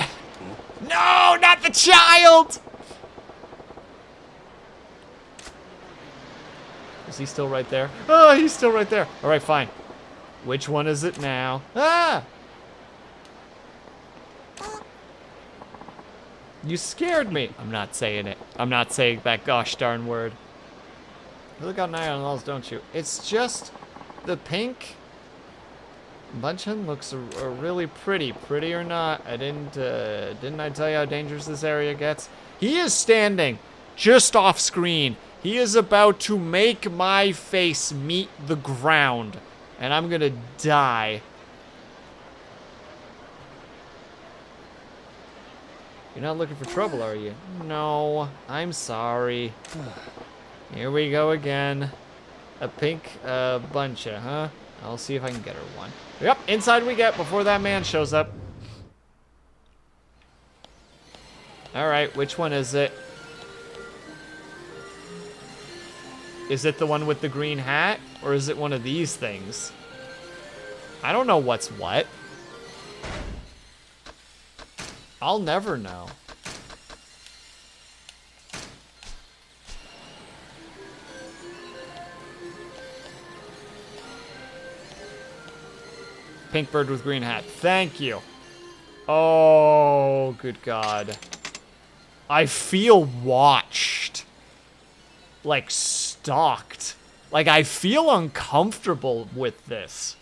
No, not the child! Is he still right there? Oh, he's still right there. All right, fine. Which one is it now? Ah! You scared me. I'm not saying it. I'm not saying that gosh darn word. You really got an eye on those, don't you? It's just the pink Bunchen looks really pretty. Pretty or not, I didn't I tell you how dangerous this area gets? He is standing just off screen. He is about to make my face meet the ground, and I'm gonna die. You're not looking for trouble, are you? No, I'm sorry. Here we go again. A pink buncha, huh? I'll see if I can get her one. Yep, inside we get before that man shows up. All right, which one is it? Is it the one with the green hat? Or is it one of these things? I don't know what's what. I'll never know. Pink bird with green hat. Thank you. Oh, good God. I feel watched. Like, stalked. Like, I feel uncomfortable with this.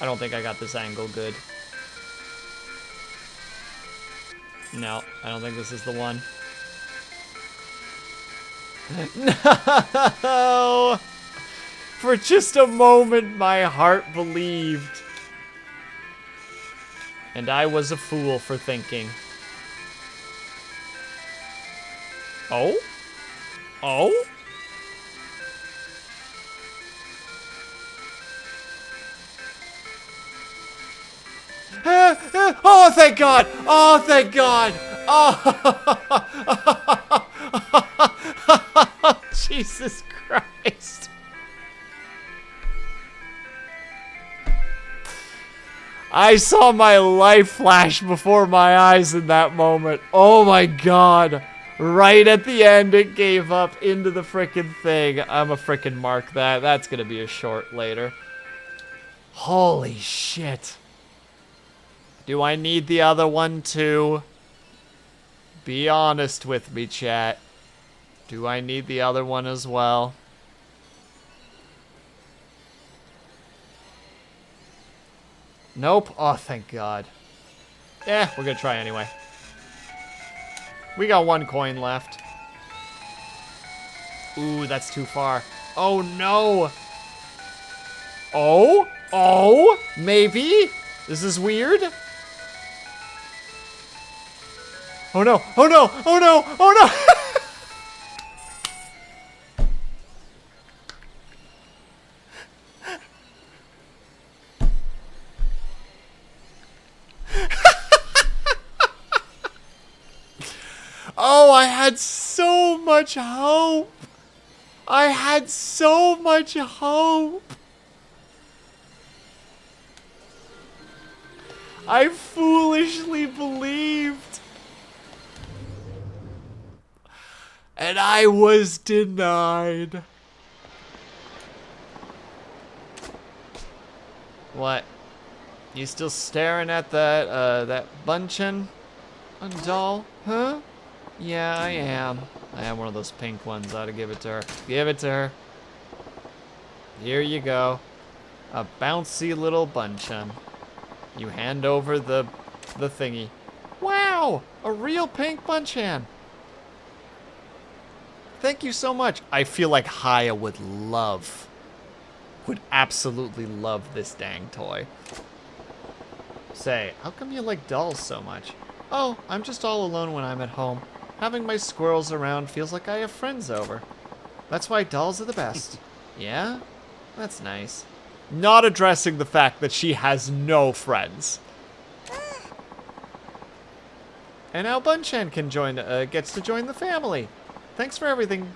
I don't think I got this angle good. No, I don't think this is the one. No! For just a moment, my heart believed. And I was a fool for thinking. Oh? Oh? Oh, thank God! Oh, thank God! Oh! Jesus Christ. I saw my life flash before my eyes in that moment. Oh my God. Right at the end, it gave up into the frickin' thing. I'm a frickin' mark that. That's gonna be a short later. Holy shit. Do I need the other one too? Be honest with me, chat. Do I need the other one as well? Nope. Oh, thank God. Eh, we're gonna try anyway. We got 1 coin left. Ooh, that's too far. Oh, no. Oh? Oh? Maybe? This is weird? Oh, no. Oh, no. Oh, no. Oh, no. Oh, I had so much hope. I had so much hope. I foolishly believed. And I was denied. What? You still staring at that Bunchen doll? Huh? Yeah, I am. I have one of those pink ones. I ought to give it to her. Give it to her. Here you go. A bouncy little Bunchen. You hand over the thingy. Wow! A real pink Bunchen. Thank you so much. I feel like Haya would absolutely love this dang toy. Say, how come you like dolls so much? Oh, I'm just all alone when I'm at home. Having my squirrels around feels like I have friends over. That's why dolls are the best. Yeah? That's nice. Not addressing the fact that she has no friends. And now Bunchan can gets to join the family. Thanks for everything.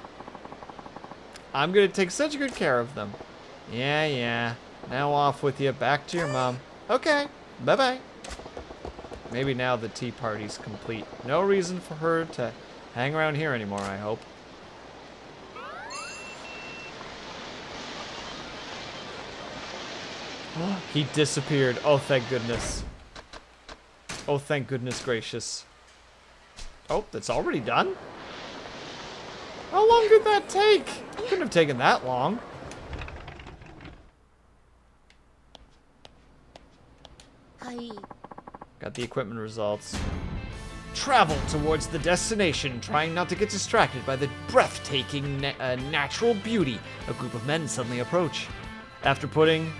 I'm gonna take such good care of them. Yeah. Now off with you, back to your mom. Okay, bye-bye. Maybe now the tea party's complete. No reason for her to hang around here anymore, I hope. He disappeared. Oh, thank goodness. Oh, thank goodness gracious. Oh, that's already done? How long did that take? It couldn't have taken that long. Got the equipment results. Travel towards the destination, trying not to get distracted by the breathtaking natural beauty. A group of men suddenly approach. After putting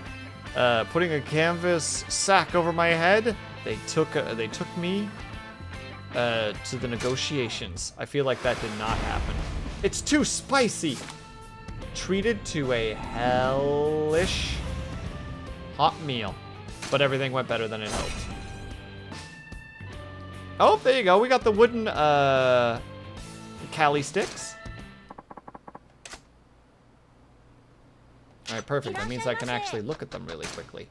a canvas sack over my head, they took me to the negotiations. I feel like that did not happen. It's too spicy. Treated to a hellish hot meal, but everything went better than it hoped. Oh, there you go. We got the wooden Cali sticks. All right, perfect. That means I can actually look at them really quickly.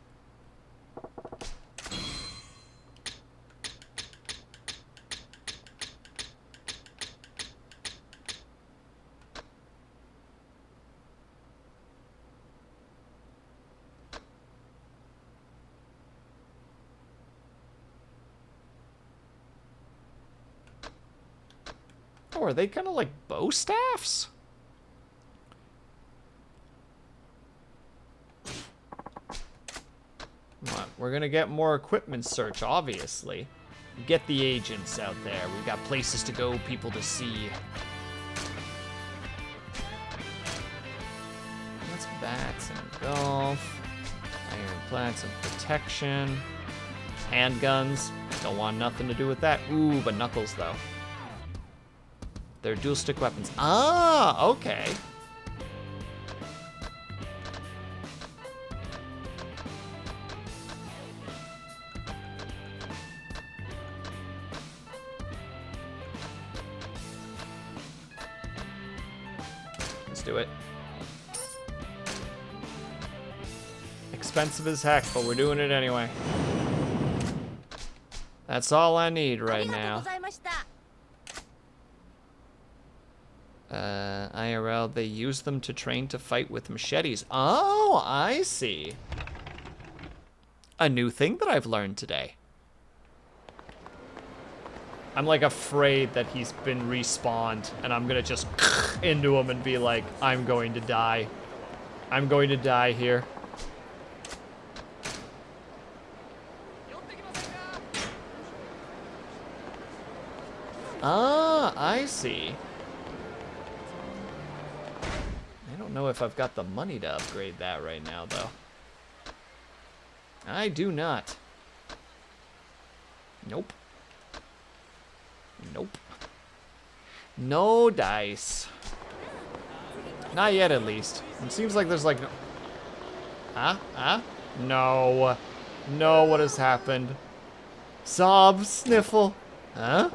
Oh, are they kind of like bow staffs? What? We're gonna get more equipment search, obviously. Get the agents out there. We've got places to go, people to see. That's bats and golf. Iron plants and protection. Handguns. Don't want nothing to do with that. Ooh, but knuckles though. They're dual stick weapons. Ah, okay. Let's do it. Expensive as heck, but we're doing it anyway. That's all I need right now. IRL, they use them to train to fight with machetes. Oh, I see. A new thing that I've learned today. I'm like afraid that he's been respawned and I'm gonna just into him and be like, I'm going to die. I'm going to die here. Ah, I see. I don't know if I've got the money to upgrade that right now, though. I do not. Nope. Nope. No dice. Not yet, at least. It seems like there's like no... Huh? Huh? No. No, what has happened? Sob, sniffle. Huh?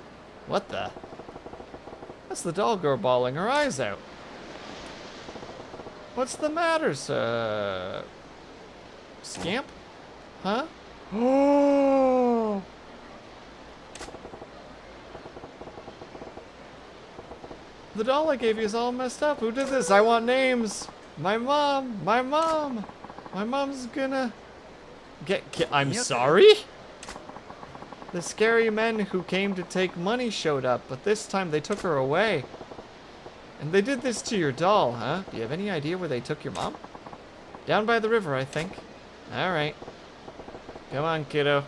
What the? That's the doll girl bawling her eyes out. What's the matter, sir? Scamp? Huh? Oh! The doll I gave you is all messed up. Who did this? I want names. My mom. My mom. My mom's gonna get I'm sorry? The scary men who came to take money showed up, but this time they took her away. And they did this to your doll, huh? Do you have any idea where they took your mom? Down by the river, I think. Alright. Come on, kiddo.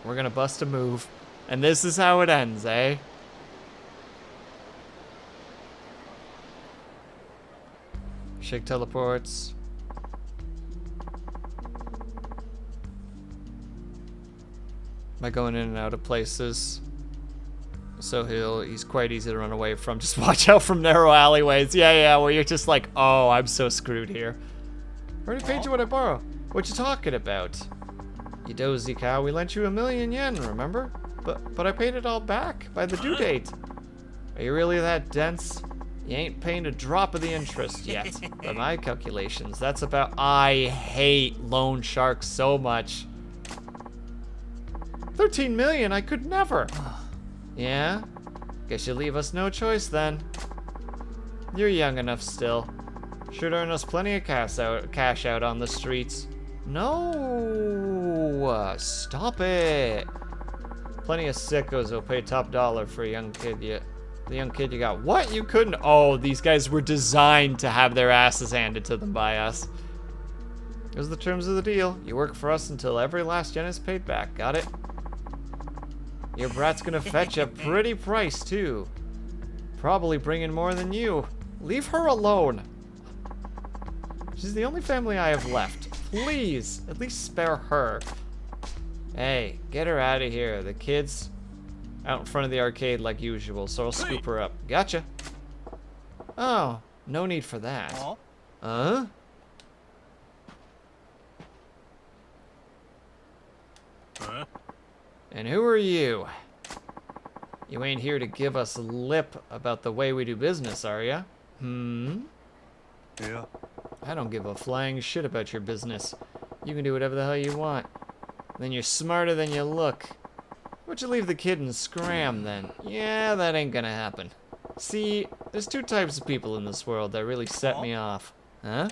We're gonna bust a move. And this is how it ends, eh? Shake teleports. By going in and out of places. So he's quite easy to run away from. Just watch out from narrow alleyways. Yeah, where you're just like, oh, I'm so screwed here. I already paid you what I borrow. What you talking about? You dozy cow, we lent you 1,000,000 yen, remember? But I paid it all back by the due date. Are you really that dense? You ain't paying a drop of the interest yet. By my calculations, that's about... I hate loan sharks so much. 13 million, I could never. Yeah? Guess you leave us no choice then. You're young enough still. Should earn us plenty of cash out on the streets. No! Stop it! Plenty of sickos will pay top dollar for a young kid the young kid you got. What? You couldn't? Oh, these guys were designed to have their asses handed to them by us. Those are the terms of the deal. You work for us until every last yen is paid back. Got it? Your brat's gonna fetch a pretty price, too. Probably bringing more than you. Leave her alone. She's the only family I have left. Please, at least spare her. Hey, get her out of here. The kid's out in front of the arcade like usual, so I'll scoop her up. Gotcha. Oh, no need for that. Huh? And who are you? You ain't here to give us lip about the way we do business, are ya? Yeah. I don't give a flying shit about your business. You can do whatever the hell you want. Then you're smarter than you look. Why'd you leave the kid and scram then? Yeah, that ain't gonna happen. See, there's two types of people in this world that really set me off. Huh?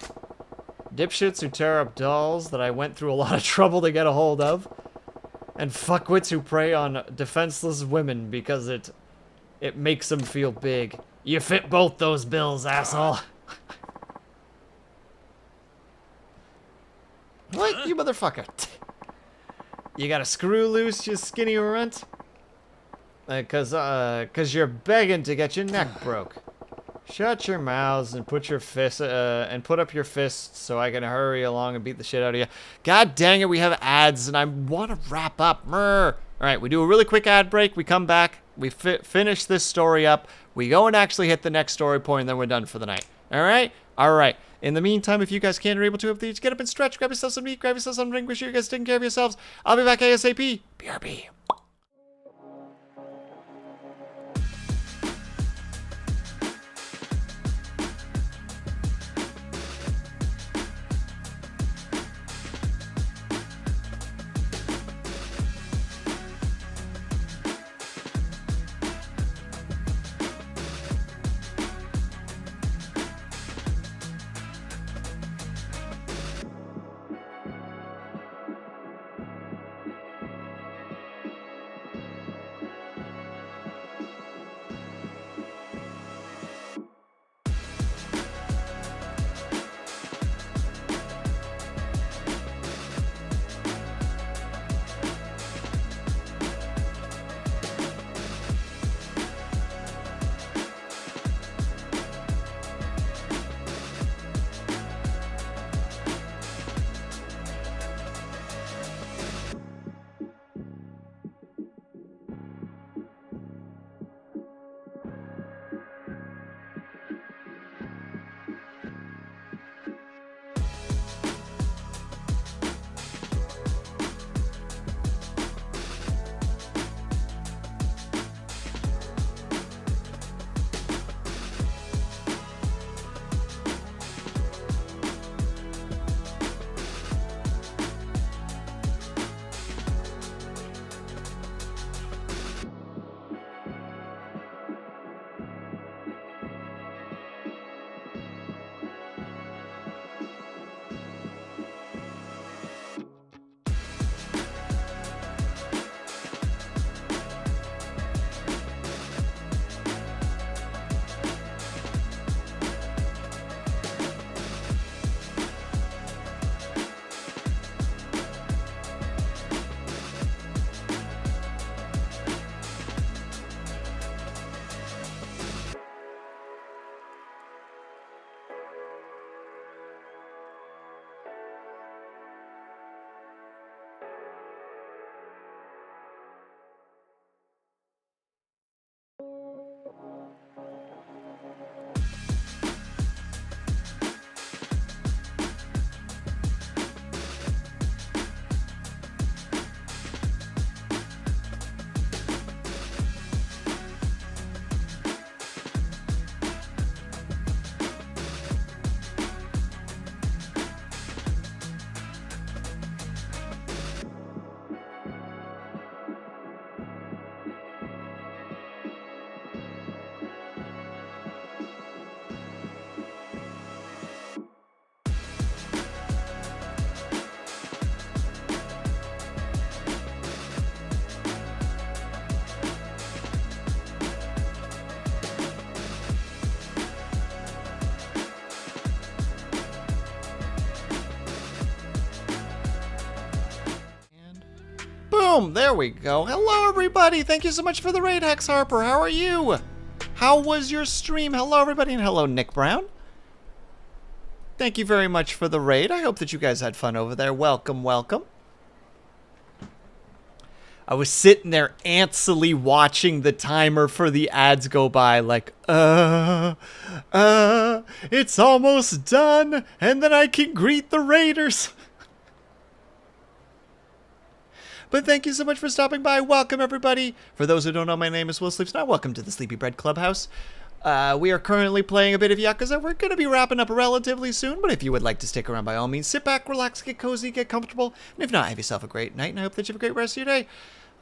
Dipshits who tear up dolls that I went through a lot of trouble to get a hold of. And fuckwits who prey on defenseless women because it makes them feel big. You fit both those bills, asshole. What? You motherfucker. You got a screw loose, you skinny runt? Cause you're begging to get your neck broke. Shut your mouths and put your fists and put up your fists so I can hurry along and beat the shit out of you. God dang it, we have ads and I want to wrap up. All right, we do a really quick ad break. We come back. We finish this story up. We go and actually hit the next story point, and then we're done for the night. All right? All right. In the meantime, if you guys can or able to, please get up and stretch, grab yourself some meat, grab yourself some drink, make sure you guys taking care of yourselves. I'll be back ASAP. BRB. Boom! There we go. Hello, everybody. Thank you so much for the raid, Hex Harper. How are you? How was your stream? Hello, everybody, and hello, Nick Brown. Thank you very much for the raid. I hope that you guys had fun over there. Welcome, welcome. I was sitting there antsily watching the timer for the ads go by like, it's almost done, and then I can greet the raiders. But thank you so much for stopping by. Welcome, everybody. For those who don't know, my name is WillSleepsNot. Welcome to the Sleepy Bread Clubhouse. We are currently playing a bit of Yakuza. We're going to be wrapping up relatively soon, but if you would like to stick around, by all means, sit back, relax, get cozy, get comfortable, and if not, have yourself a great night, and I hope that you have a great rest of your day.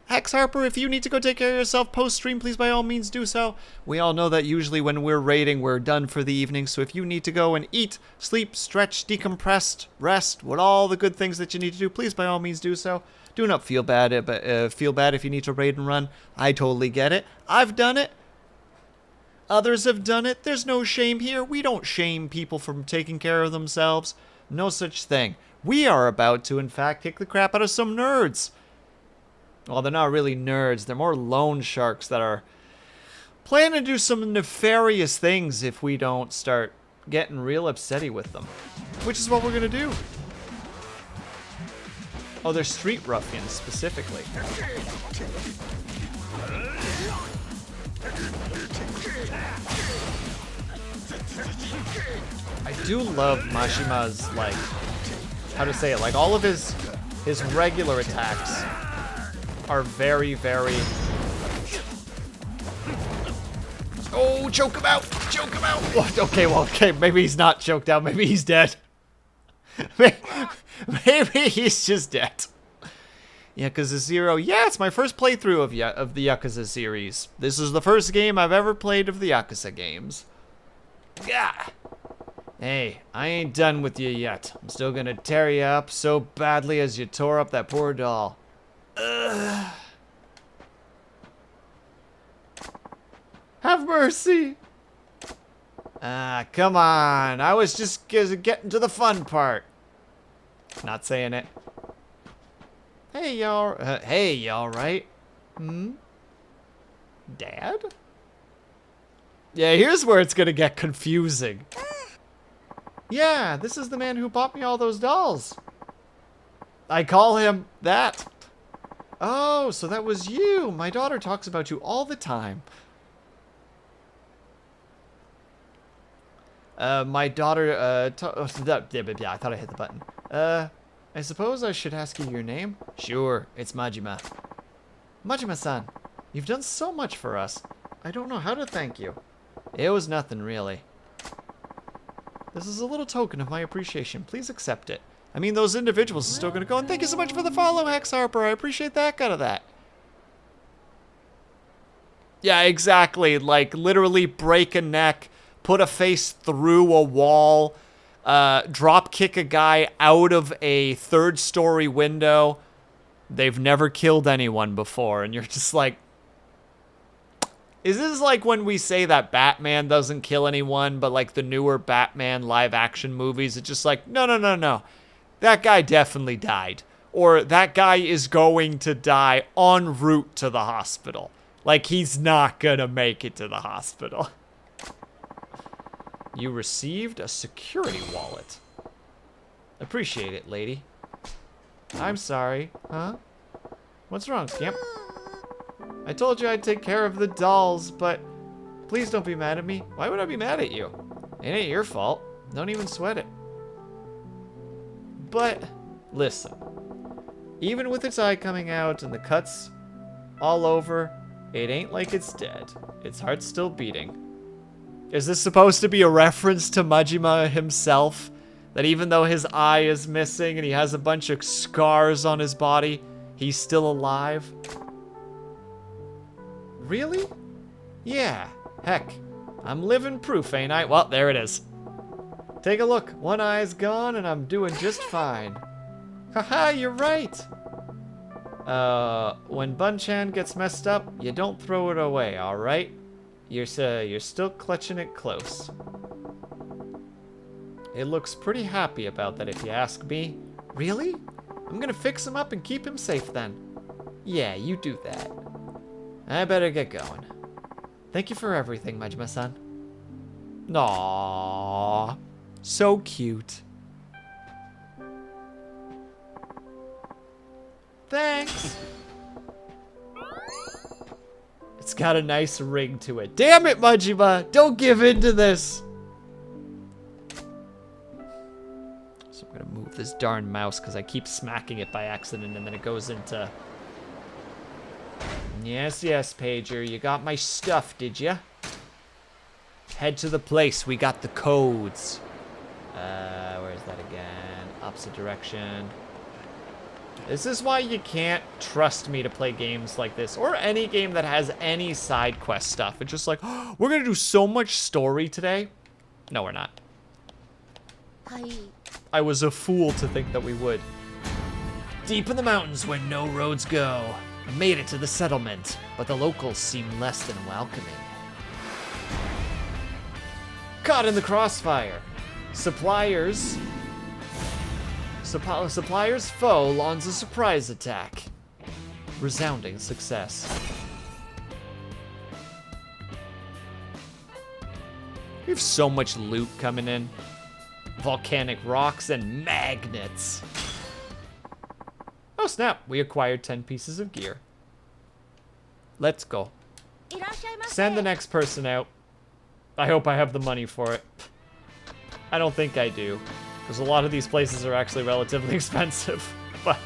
Hex Harper, if you need to go take care of yourself post-stream, please by all means do so. We all know that usually when we're raiding, we're done for the evening, so if you need to go and eat, sleep, stretch, decompress, rest, what all the good things that you need to do, please by all means do so. Do not feel bad, feel bad if you need to raid and run. I totally get it. I've done it. Others have done it. There's no shame here. We don't shame people from taking care of themselves. No such thing. We are about to, in fact, kick the crap out of some nerds. Well, they're not really nerds. They're more loan sharks that are plan to do some nefarious things if we don't start getting real upsetty with them. Which is what we're gonna do. Oh, they're street ruffians, specifically. I do love Mashima's, like, how to say it, like, all of his regular attacks are very, very... Oh, choke him out! Choke him out! What? Okay, well, okay, maybe he's not choked out, maybe he's dead. Maybe he's just dead. Yakuza 0. Yeah, it's my first playthrough of the Yakuza series. This is the first game I've ever played of the Yakuza games. Yeah. Hey, I ain't done with you yet. I'm still gonna tear you up so badly as you tore up that poor doll. Ugh. Have mercy. Ah, come on. I was just getting to the fun part. Not saying it. Hey, y'all. Hey, y'all, right? Hmm? Dad? Yeah, here's where it's gonna get confusing. Yeah, this is the man who bought me all those dolls. I call him that. Oh, so that was you. My daughter talks about you all the time. My daughter, yeah, I thought I hit the button. I suppose I should ask you your name? Sure, it's Majima. Majima-san, you've done so much for us. I don't know how to thank you. It was nothing, really. This is a little token of my appreciation. Please accept it. I mean, those individuals are still gonna go, and thank you so much for the follow, Hex Harper. I appreciate the heck out of that. Yeah, exactly. Like, literally break a neck, put a face through a wall, drop kick a guy out of a third-story window. They've never killed anyone before, and you're just like... Is this like when we say that Batman doesn't kill anyone, but like the newer Batman live-action movies, it's just like, no, no, no, no. That guy definitely died. Or that guy is going to die en route to the hospital. Like, he's not gonna make it to the hospital. You received a security wallet. Appreciate it, lady. I'm sorry. Huh? What's wrong, Scamp? I told you I'd take care of the dolls, but please don't be mad at me. Why would I be mad at you? It ain't your fault. Don't even sweat it. But, listen. Even with its eye coming out and the cuts all over, it ain't like it's dead. Its heart's still beating. Is this supposed to be a reference to Majima himself? That even though his eye is missing and he has a bunch of scars on his body, he's still alive? Really? Yeah. Heck, I'm living proof, ain't I? Well, there it is. Take a look. One eye's gone and I'm doing just fine. Haha, you're right. When Bun-chan gets messed up, you don't throw it away, alright? You're still clutching it close. It looks pretty happy about that if you ask me. Really? I'm gonna fix him up and keep him safe then. Yeah, you do that. I better get going. Thank you for everything, Majima-san. Aww. So cute. Thanks. It's got a nice ring to it. Damn it, Majima! Don't give in to this! So I'm gonna move this darn mouse because I keep smacking it by accident and then it goes into... Yes, yes, Pager. You got my stuff, did ya? Head to the place. We got the codes. Where's that again? Opposite direction. This is why you can't trust me to play games like this, or any game that has any side quest stuff. It's just like, oh, we're gonna do so much story today. No, we're not. I was a fool to think that we would. Deep in the mountains where no roads go. I made it to the settlement, but the locals seem less than welcoming. Caught in the crossfire. Supplier's foe launches a surprise attack. Resounding success. We have so much loot coming in. Volcanic rocks and magnets. Oh snap, we acquired 10 pieces of gear. Let's go. Send the next person out. I hope I have the money for it. I don't think I do, because a lot of these places are actually relatively expensive, but...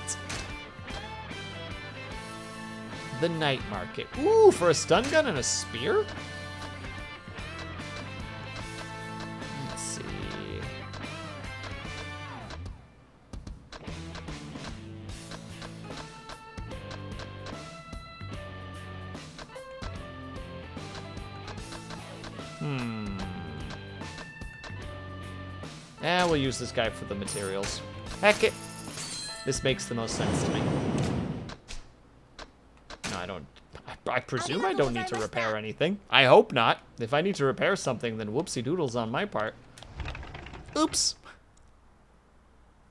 The night market. Ooh, for a stun gun and a spear? Let's see. Yeah, we'll use this guy for the materials. Heck it. This makes the most sense to me. No, I don't... I presume I don't need to repair anything. I hope not. If I need to repair something, then whoopsie doodles on my part. Oops.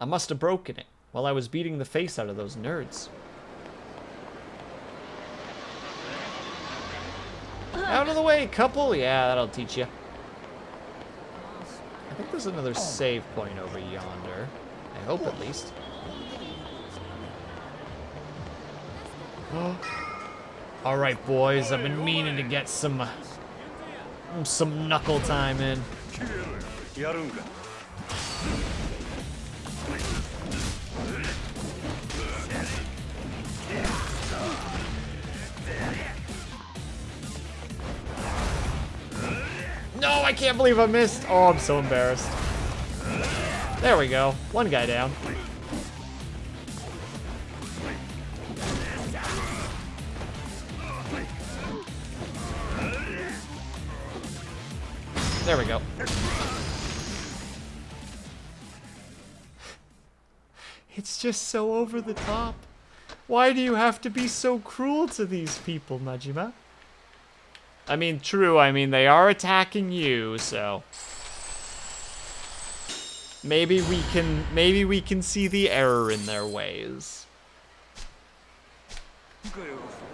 I must have broken it while I was beating the face out of those nerds. Out of the way, couple. Yeah, that'll teach you. I think there's another save point over yonder. I hope at least. All right, boys. I've been meaning to get some knuckle time in. No, I can't believe I missed. Oh, I'm so embarrassed. There we go. One guy down. There we go. It's just so over the top. Why do you have to be so cruel to these people, Majima? I mean, true, I mean, they are attacking you, so... Maybe we can see the error in their ways.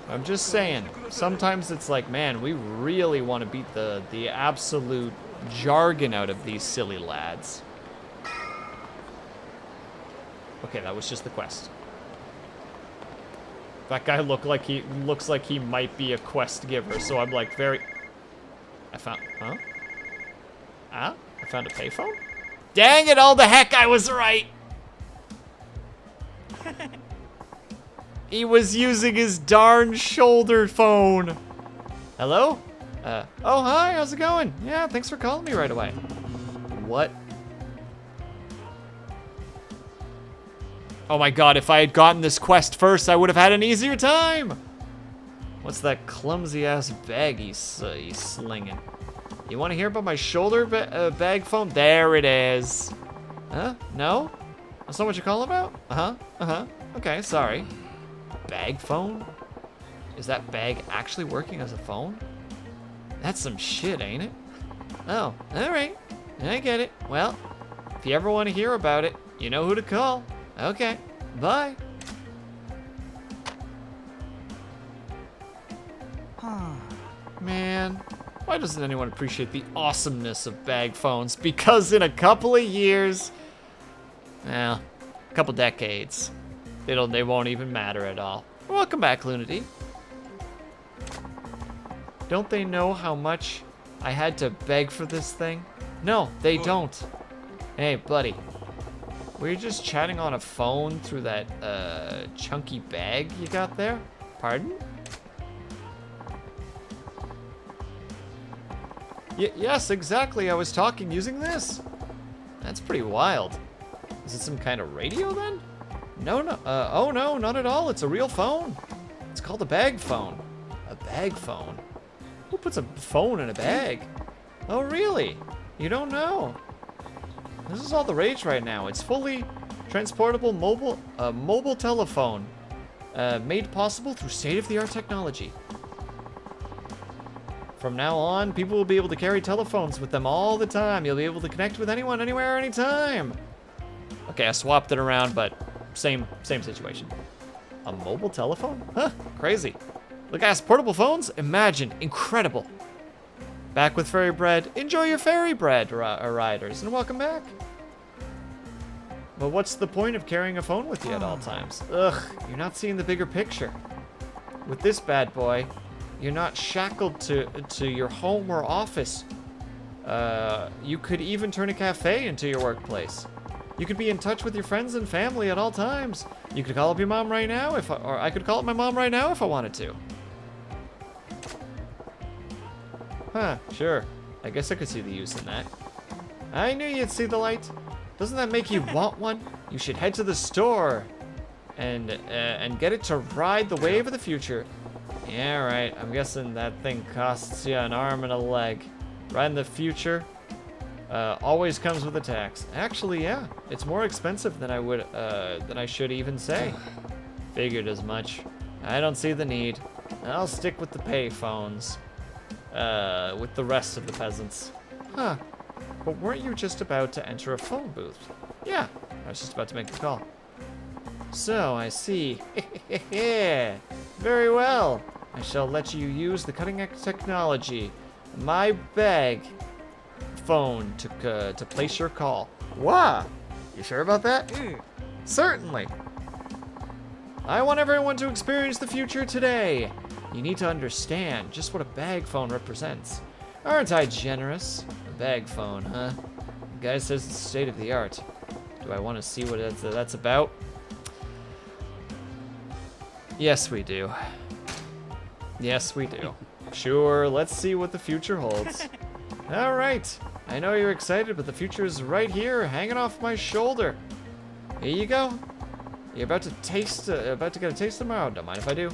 I'm just saying, sometimes it's like, man, we really want to beat the absolute jargon out of these silly lads. Okay, that was just the quest. That guy looks like he might be a quest giver, so I'm like very... I found... Huh? Ah? I found a payphone? Dang it, all the heck, I was right! He was using his darn shoulder phone. Hello? Oh, hi, how's it going? Yeah, thanks for calling me right away. What? Oh my god, if I had gotten this quest first, I would have had an easier time! What's that clumsy-ass bag he's slinging? You want to hear about my shoulder bag phone? There it is. Huh? No? That's not what you're calling about? Uh-huh. Uh-huh. Okay, sorry. Bag phone? Is that bag actually working as a phone? That's some shit, ain't it? Oh, alright. I get it. Well, if you ever want to hear about it, you know who to call. Okay, bye. Man, why doesn't anyone appreciate the awesomeness of bag phones? Because in a couple of years, well, a couple decades, they won't even matter at all. Welcome back, Lunity. Don't they know how much I had to beg for this thing? No, they don't. Hey, buddy. Were you just chatting on a phone through that chunky bag you got there? Pardon? Yes, exactly. I was talking using this. That's pretty wild. Is it some kind of radio then? No, no. Oh no, not at all. It's a real phone. It's called a bag phone. A bag phone? Who puts a phone in a bag? Oh really? You don't know? This is all the rage right now. It's fully transportable mobile telephone, made possible through state-of-the-art technology. From now on, people will be able to carry telephones with them all the time. You'll be able to connect with anyone, anywhere, anytime. Okay, I swapped it around, but same situation. A mobile telephone? Huh, crazy. Look, guys, portable phones? Imagine, incredible. Back with Fairy Bread. Enjoy your Fairy Bread, riders, and welcome back. But what's the point of carrying a phone with you at all times? Ugh, you're not seeing the bigger picture. With this bad boy, you're not shackled to your home or office. You could even turn a cafe into your workplace. You could be in touch with your friends and family at all times. You could call up your mom right now or I could call up my mom right now if I wanted to. Huh, sure. I guess I could see the use in that. I knew you'd see the light. Doesn't that make you want one? You should head to the store and get it to ride the wave of the future. Yeah, right. I'm guessing that thing costs you an arm and a leg. Riding the future always comes with a tax. Actually, yeah, it's more expensive than I should even say. Figured as much. I don't see the need. I'll stick with the payphones. With the rest of the peasants. Huh. But weren't you just about to enter a phone booth? Yeah, I was just about to make the call. So, I see. Very well. I shall let you use the cutting-edge technology. My bag phone to place your call. Wow. You sure about that? Certainly. I want everyone to experience the future today. You need to understand just what a bag phone represents. Aren't I generous? A bag phone, huh? The guy says it's state of the art. Do I want to see what that's about? Yes, we do. Yes, we do. Sure, let's see what the future holds. All right. I know you're excited, but the future is right here, hanging off my shoulder. Here you go. You're about to get a taste tomorrow. Don't mind if I do.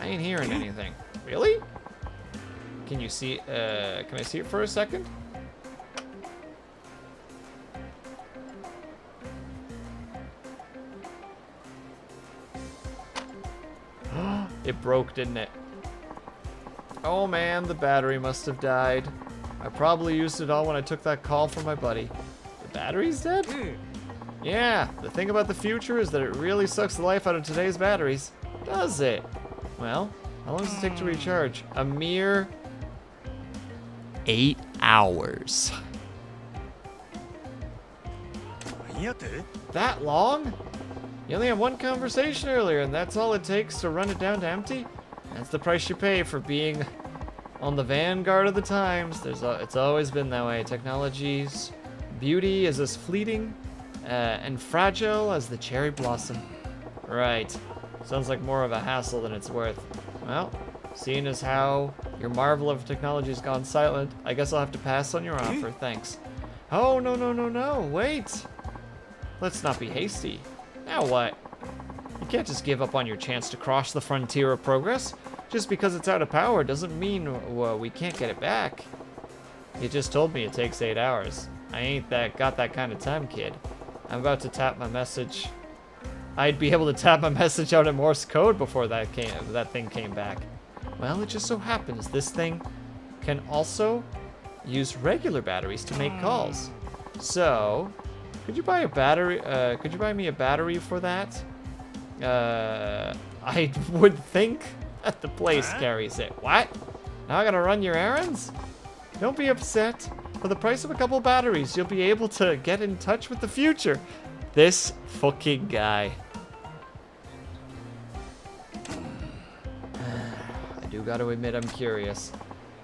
I ain't hearing anything. Really? Can you see, can I see it for a second? It broke, didn't it? Oh man, the battery must have died. I probably used it all when I took that call from my buddy. The battery's dead? Yeah, the thing about the future is that it really sucks the life out of today's batteries. Does it? Well, how long does it take to recharge? A mere 8 hours. That long? You only had one conversation earlier, and that's all it takes to run it down to empty? That's the price you pay for being on the vanguard of the times. It's always been that way. Technology's beauty is as fleeting and fragile as the cherry blossom. Right. Sounds like more of a hassle than it's worth. Well, seeing as how your marvel of technology's gone silent, I guess I'll have to pass on your offer. Thanks. Oh, no. Wait. Let's not be hasty. Now what? You can't just give up on your chance to cross the frontier of progress. Just because it's out of power doesn't mean we can't get it back. You just told me it takes 8 hours. I ain't got that kind of time, kid. I'm about to tap my message. I'd be able to tap my message out in Morse code before that thing came back. Well, it just so happens this thing can also use regular batteries to make calls. So, could you buy a battery? Could you buy me a battery for that? I would think that the place carries it. What? Now I gotta run your errands? Don't be upset. For the price of a couple batteries, you'll be able to get in touch with the future. This fucking guy. I do gotta admit I'm curious.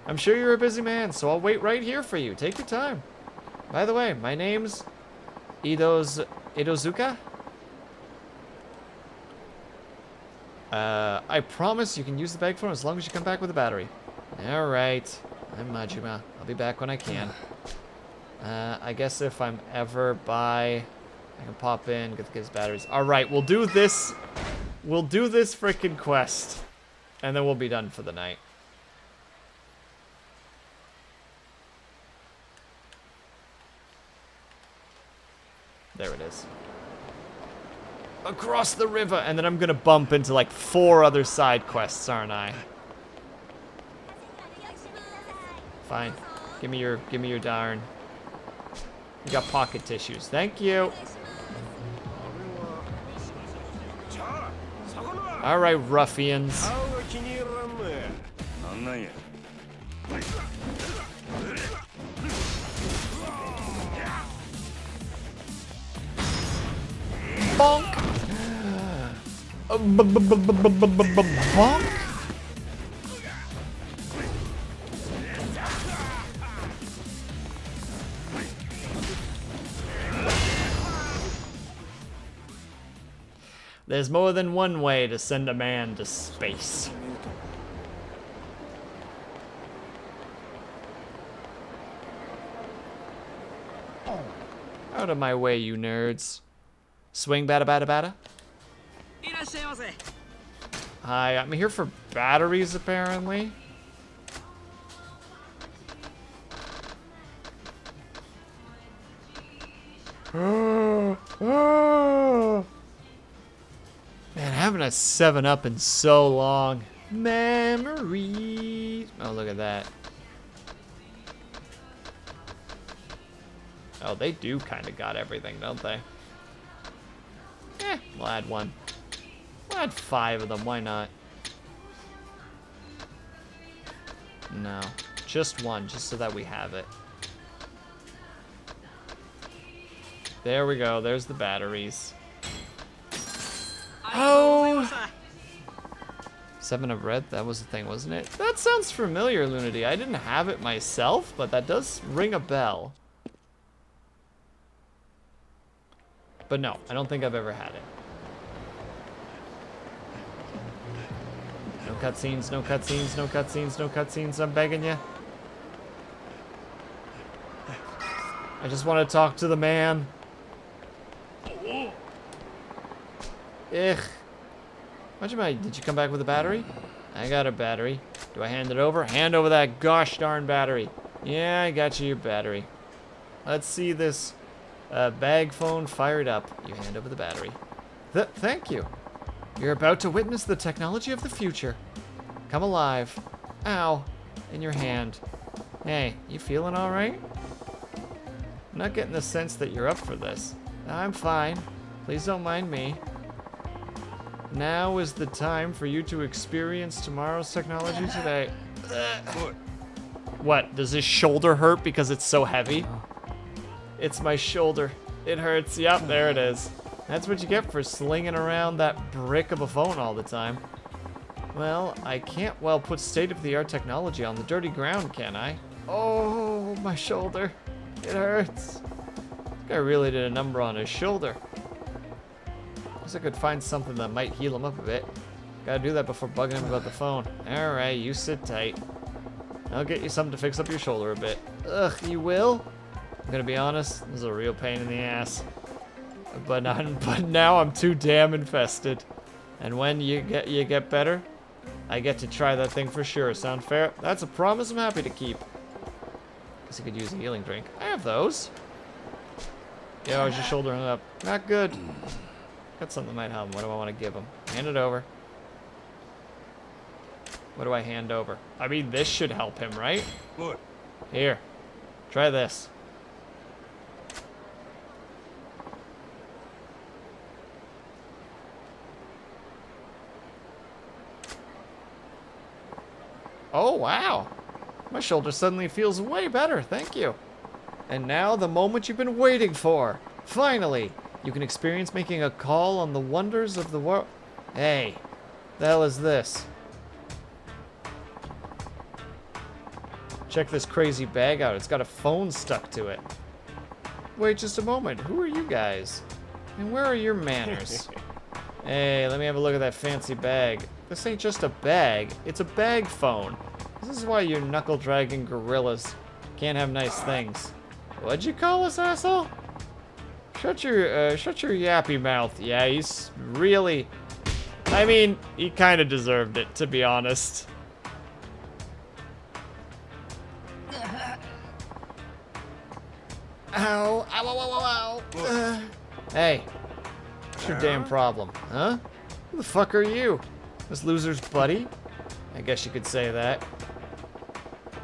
I'm sure you're a busy man, so I'll wait right here for you. Take your time. By the way, my name's Idozuka? I promise you can use the bag phone as long as you come back with a battery. Alright. I'm Majima. I'll be back when I can. I guess if I'm ever by, I can pop in, get his batteries. Alright, we'll do this. We'll do this freaking quest. And then we'll be done for the night. There it is. Across the river, and then I'm gonna bump into like 4 other side quests, aren't I? Fine. Give me your darn. You got pocket tissues. Thank you. Alright, ruffians. 顔が気に入らんね。なんなんや。Bonk! Bonk! There's more than one way to send a man to space. Out of my way, you nerds. Swing bada bada bada. Hi, I'm here for batteries apparently. Man, I haven't had 7-Up in so long. Memories. Oh, look at that. Oh, they do kind of got everything, don't they? We'll add one. We'll add 5 of them, why not? No, just one, just so that we have it. There we go, there's the batteries. Oh! 7-Up Red, that was the thing, wasn't it? That sounds familiar, Lunity. I didn't have it myself, but that does ring a bell. But no, I don't think I've ever had it. No cutscenes, no cutscenes, no cutscenes, no cutscenes, I'm begging you. I just want to talk to the man. Ugh. Did you come back with a battery? I got a battery. Do I hand it over? Hand over that gosh darn battery. Yeah, I got you your battery. Let's see this bag phone fired up. You hand over the battery. Thank you. You're about to witness the technology of the future. Come alive. Ow. In your hand. Hey, you feeling all right? I'm not getting the sense that you're up for this. I'm fine. Please don't mind me. Now is the time for you to experience tomorrow's technology today. What? Does his shoulder hurt because it's so heavy? It's my shoulder. It hurts. Yep, there it is. That's what you get for slinging around that brick of a phone all the time. Well, I can't put state-of-the-art technology on the dirty ground, can I? Oh, my shoulder. It hurts. This guy really did a number on his shoulder. Guess I could find something that might heal him up a bit. Gotta do that before bugging him about the phone. Alright, you sit tight. I'll get you something to fix up your shoulder a bit. Ugh, you will? I'm gonna be honest, this is a real pain in the ass. But now I'm too damn infested. And when you get better, I get to try that thing for sure. Sound fair? That's a promise I'm happy to keep. Guess you could use a healing drink. I have those. Yeah, how's your shoulder hung up? Not good. Got something that might help him. What do I want to give him? Hand it over. What do I hand over? I mean, this should help him, right? Look. Here. Try this. Oh, wow. My shoulder suddenly feels way better. Thank you. And now the moment you've been waiting for. Finally, you can experience making a call on the wonders of the world. Hey, the hell is this? Check this crazy bag out. It's got a phone stuck to it. Wait just a moment. Who are you guys? And where are your manners? Hey, let me have a look at that fancy bag. This ain't just a bag. It's a bag phone. This is why you knuckle-dragging gorillas can't have nice things. What'd you call us, asshole? Shut your yappy mouth. Yeah, he's really... I mean, he kind of deserved it, to be honest. Ow. Ow, ow, ow, ow, ow. Hey. What's your damn problem, huh? Who the fuck are you? This loser's buddy? I guess you could say that.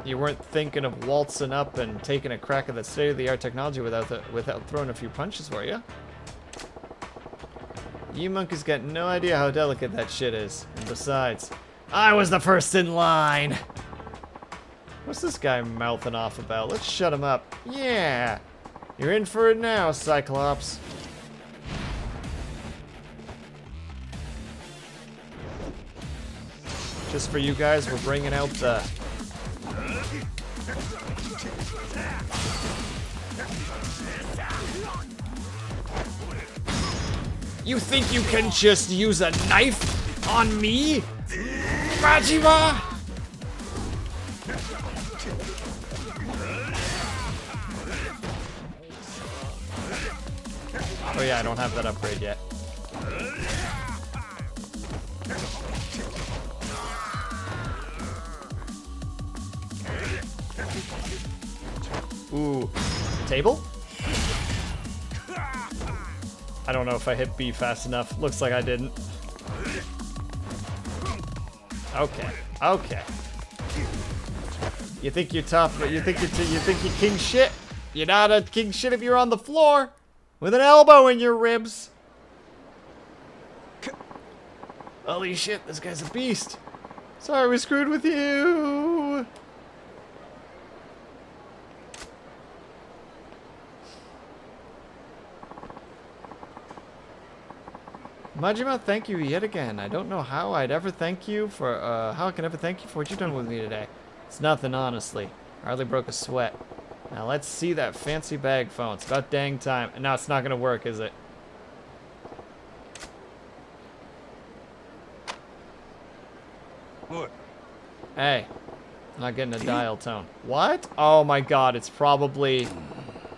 You weren't thinking of waltzing up and taking a crack at that state-of-the-art technology without throwing a few punches, were you? You monkeys got no idea how delicate that shit is. And besides, I was the first in line. What's this guy mouthing off about? Let's shut him up. Yeah. You're in for it now, Cyclops. Just for you guys, we're bringing out the... You think you can just use a knife on me? Majima? Oh yeah, I don't have that upgrade yet. Ooh, table? I don't know if I hit B fast enough. Looks like I didn't. Okay, okay. You think you're tough, but you think you're king shit? You're not a king shit if you're on the floor with an elbow in your ribs. Holy shit, this guy's a beast. Sorry we screwed with you. Majima, thank you yet again. I don't know how I'd ever thank you for, how I can ever thank you for what you've done with me today. It's nothing, honestly. I hardly broke a sweat. Now let's see that fancy bag phone. It's about dang time. And now it's not gonna work, is it? What? Hey, I'm not getting a dial tone. What? Oh my god, it's probably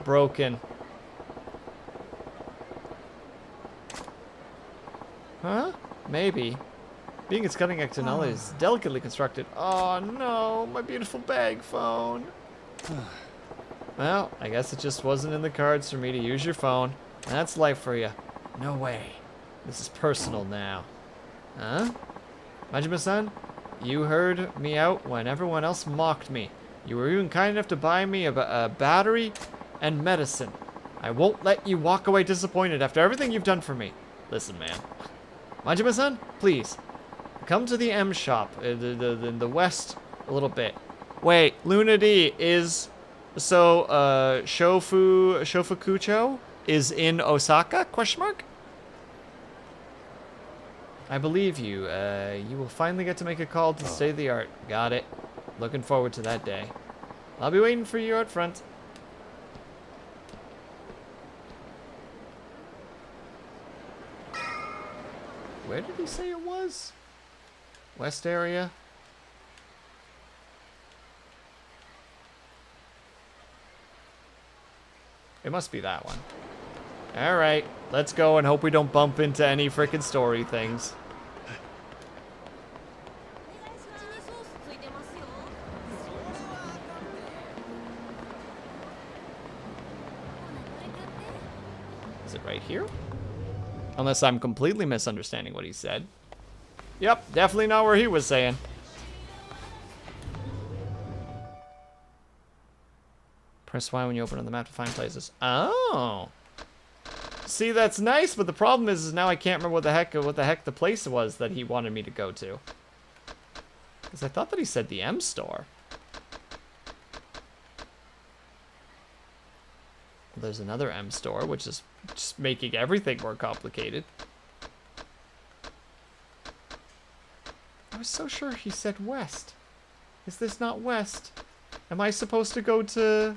broken. Huh? Maybe. Being its cutting-edge technology is delicately constructed. Oh no, my beautiful bag phone. Well, I guess it just wasn't in the cards for me to use your phone. That's life for you. No way. This is personal now. Huh? Majima-san, you heard me out when everyone else mocked me. You were even kind enough to buy me a battery and medicine. I won't let you walk away disappointed after everything you've done for me. Listen, man. Majima-san, please, come to the M shop in the west a little bit. Wait, Luna D is... So, Shofukucho is in Osaka? Question mark? I believe you. You will finally get to make a call to state of the art. Got it. Looking forward to that day. I'll be waiting for you out front. Where did he say it was? West area? It must be that one. Alright, let's go and hope we don't bump into any frickin' story things. Is it right here? Unless I'm completely misunderstanding what he said. Yep, definitely not where he was saying. Press Y when you open on the map to find places. Oh. See, that's nice, but the problem is now I can't remember what the heck the place was that he wanted me to go to. Because I thought that he said the M store. There's another M store, which is just making everything more complicated. I was so sure he said west. Is this not west? Am I supposed to go to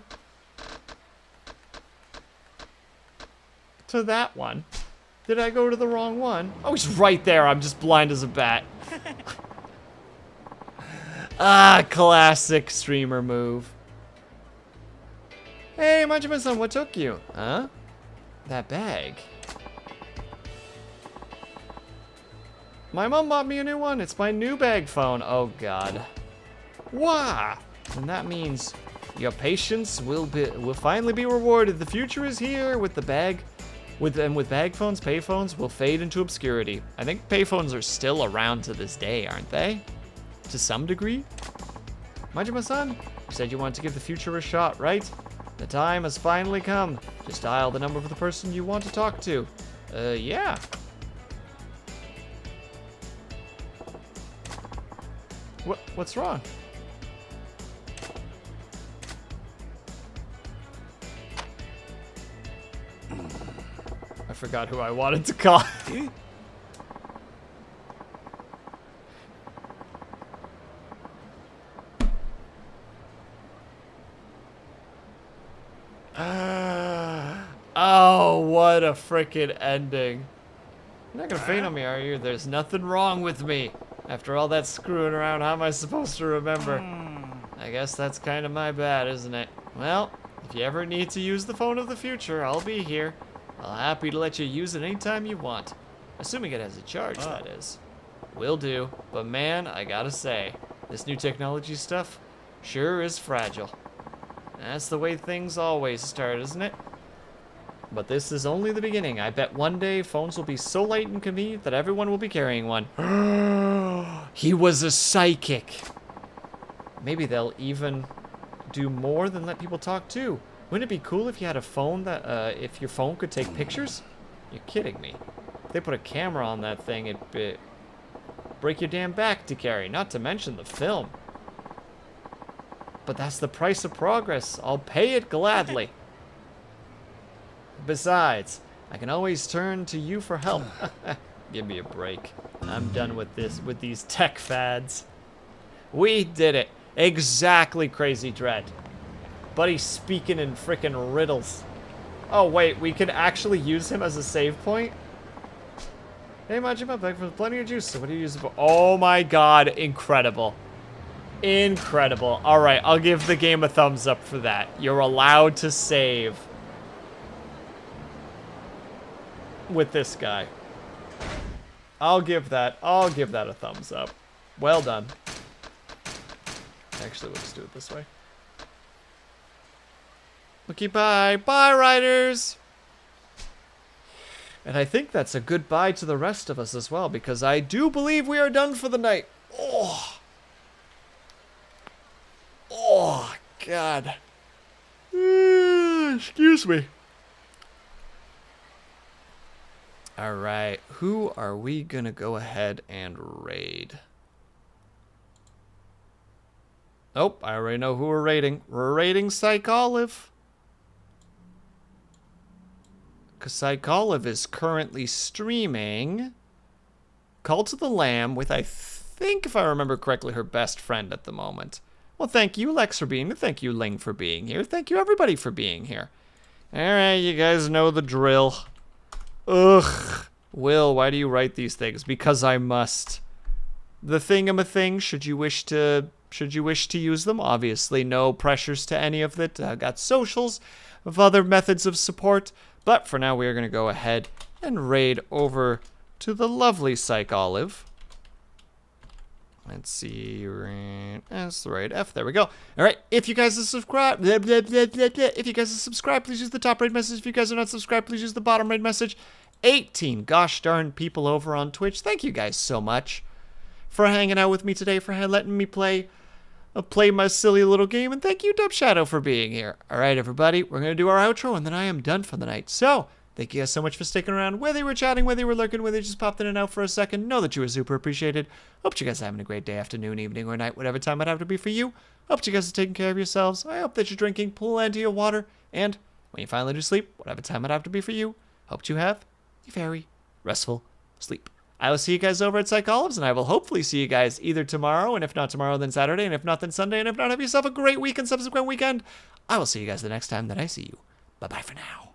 that one? Did I go to the wrong one? Oh, he's right there. I'm just blind as a bat. Ah, classic streamer move. Hey, Majima-san, what took you? Huh? That bag. My mom bought me a new one. It's my new bag phone. Oh, God. Wow. And that means your patience will finally be rewarded. The future is here with the bag. With bag phones, payphones will fade into obscurity. I think payphones are still around to this day, aren't they? To some degree? Majima-san, you said you wanted to give the future a shot, right? The time has finally come. Just dial the number of the person you want to talk to. Yeah. What's wrong? I forgot who I wanted to call. Oh, what a frickin' ending. You're not gonna faint on me, are you? There's nothing wrong with me. After all that screwing around, how am I supposed to remember? I guess that's kind of my bad, isn't it? Well, if you ever need to use the phone of the future, I'll be here. I'll happy to let you use it anytime you want. Assuming it has a charge, that is. Will do. But man, I gotta say, this new technology stuff sure is fragile. That's the way things always start, isn't it? But this is only the beginning. I bet one day phones will be so light and convenient that everyone will be carrying one. He was a psychic. Maybe they'll even do more than let people talk too. Wouldn't it be cool if you had a phone that, if your phone could take pictures? You're kidding me. If they put a camera on that thing, it'd break your damn back to carry, not to mention the film. But that's the price of progress. I'll pay it gladly. Besides, I can always turn to you for help. Give me a break. I'm done with these tech fads. We did it. Exactly, Crazy Dread. Buddy's speaking in frickin' riddles. Oh, wait, we can actually use him as a save point? Hey, Majima, back for plenty of juice. So what do you use it for? Oh my god, incredible. Incredible. Alright, I'll give the game a thumbs up for that. You're allowed to save with this guy. I'll give that a thumbs up. Well done. Actually, let's do it this way. Okay, bye. Bye, riders! And I think that's a goodbye to the rest of us as well, because I do believe we are done for the night. Oh. Oh, God. Excuse me. All right, who are we gonna go ahead and raid? Oh, I already know who we're raiding. We're raiding Psych Olive. Because Psych Olive is currently streaming Call to the Lamb with, I think, if I remember correctly, her best friend at the moment. Well, thank you, Lex, for being here. Thank you, Ling, for being here. Thank you, everybody, for being here. All right, you guys know the drill. Ugh. Will, why do you write these things? Because I must. The thing, should you wish to use them, obviously no pressures to any of it. Got socials of other methods of support, but for now we are going to go ahead and raid over to the lovely Psych Olive. Let's see, that's the right F, there we go. All right, if you guys are subscribed, if you guys are subscribed, please use the top right message. If you guys are not subscribed, please use the bottom right message. 18 gosh darn people over on Twitch. Thank you guys so much for hanging out with me today, for letting me play my silly little game, and thank you, Dub Shadow, for being here. All right, everybody, we're going to do our outro, and then I am done for the night. So, thank you guys so much for sticking around. Whether you were chatting, whether you were lurking, whether you just popped in and out for a second, know that you were super appreciated. Hope you guys are having a great day, afternoon, evening, or night, whatever time it have to be for you. Hope you guys are taking care of yourselves. I hope that you're drinking plenty of water, and when you finally do sleep, whatever time it have to be for you, hope you have a very restful sleep. I will see you guys over at Psych Olives, and I will hopefully see you guys either tomorrow, and if not tomorrow, then Saturday, and if not, then Sunday, and if not, have yourself a great week and subsequent weekend. I will see you guys the next time that I see you. Bye-bye for now.